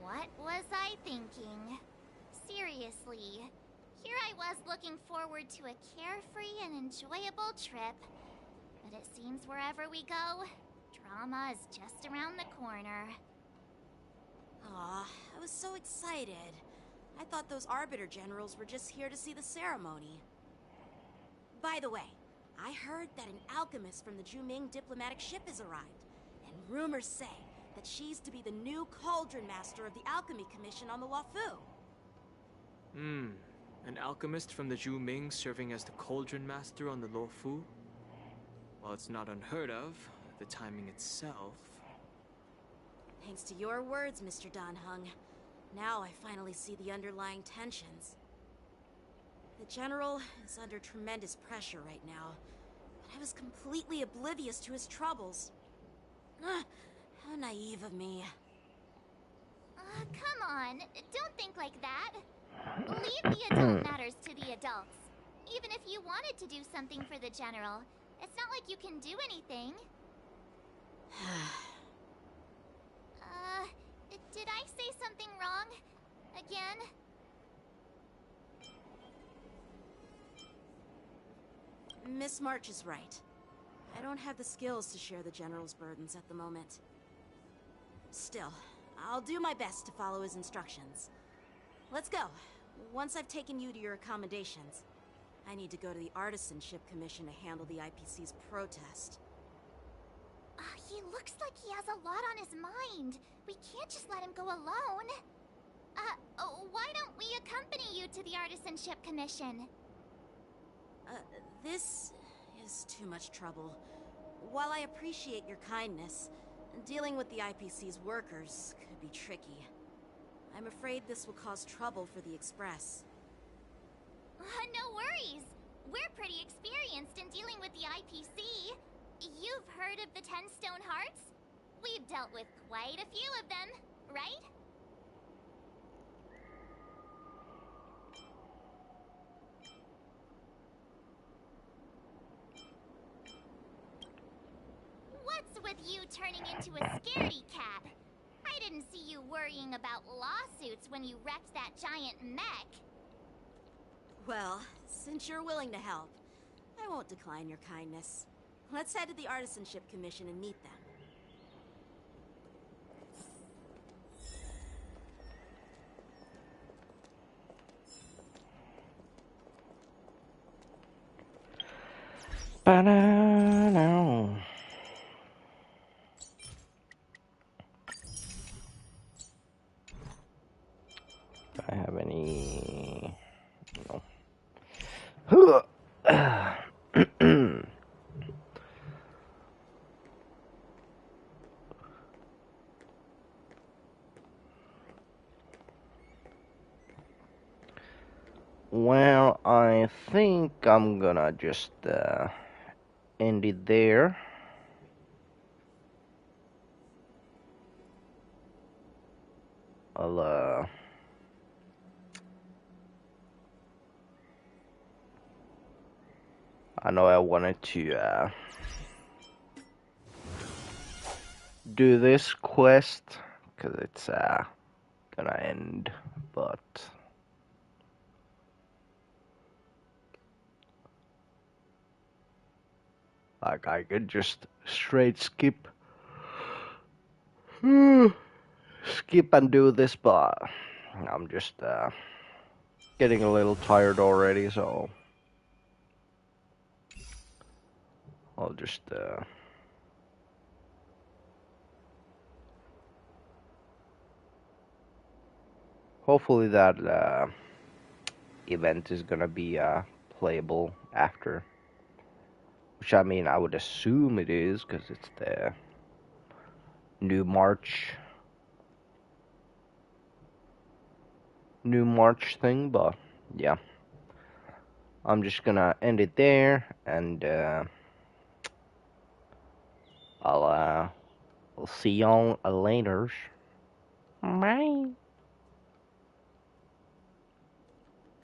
What was I thinking? Seriously, here I was looking forward to a carefree and enjoyable trip. But it seems wherever we go, drama is just around the corner. Aw, I was so excited. I thought those Arbiter Generals were just here to see the ceremony. By the way, I heard that an alchemist from the Zhuming diplomatic ship has arrived, and rumors say that she's to be the new Cauldron Master of the Alchemy Commission on the Lo Fu. An alchemist from the Zhu Ming serving as the Cauldron Master on the Lo Fu? While it's not unheard of, the timing itself... Thanks to your words, Mr. Dan Heng. Now I finally see the underlying tensions. The General is under tremendous pressure right now, but I was completely oblivious to his troubles. How naive of me. Come on, don't think like that. Leave the adult matters to the adults. Even if you wanted to do something for the General, it's not like you can do anything. Did I say something wrong? Again? Miss March is right. I don't have the skills to share the General's burdens at the moment. Still, I'll do my best to follow his instructions. Let's go. Once I've taken you to your accommodations, I need to go to the Artisanship Commission to handle the IPC's protest. He looks like he has a lot on his mind. We can't just let him go alone. Why don't we accompany you to the Artisanship Commission? This is too much trouble. While I appreciate your kindness, dealing with the IPC's workers could be tricky. I'm afraid this will cause trouble for the Express. No worries. We're pretty experienced in dealing with the IPC. You've heard of the 10 Stone Hearts? We've dealt with quite a few of them, right? What's with you turning into a scaredy cat? I didn't see you worrying about lawsuits when you wrecked that giant mech. Well, since you're willing to help, I won't decline your kindness. Let's head to the Artisanship Commission and meet them. Ba-da-now. Do I have any? No. Well, I think I'm gonna just end it there. I'll I know I wanted to do this quest because it's gonna end, but like I could just straight skip skip and do this, but I'm just getting a little tired already, so I'll just hopefully that event is gonna be playable after, which I mean I would assume it is because it's the new March thing, but yeah, I'm just gonna end it there, and I'll see y'all later. Bye.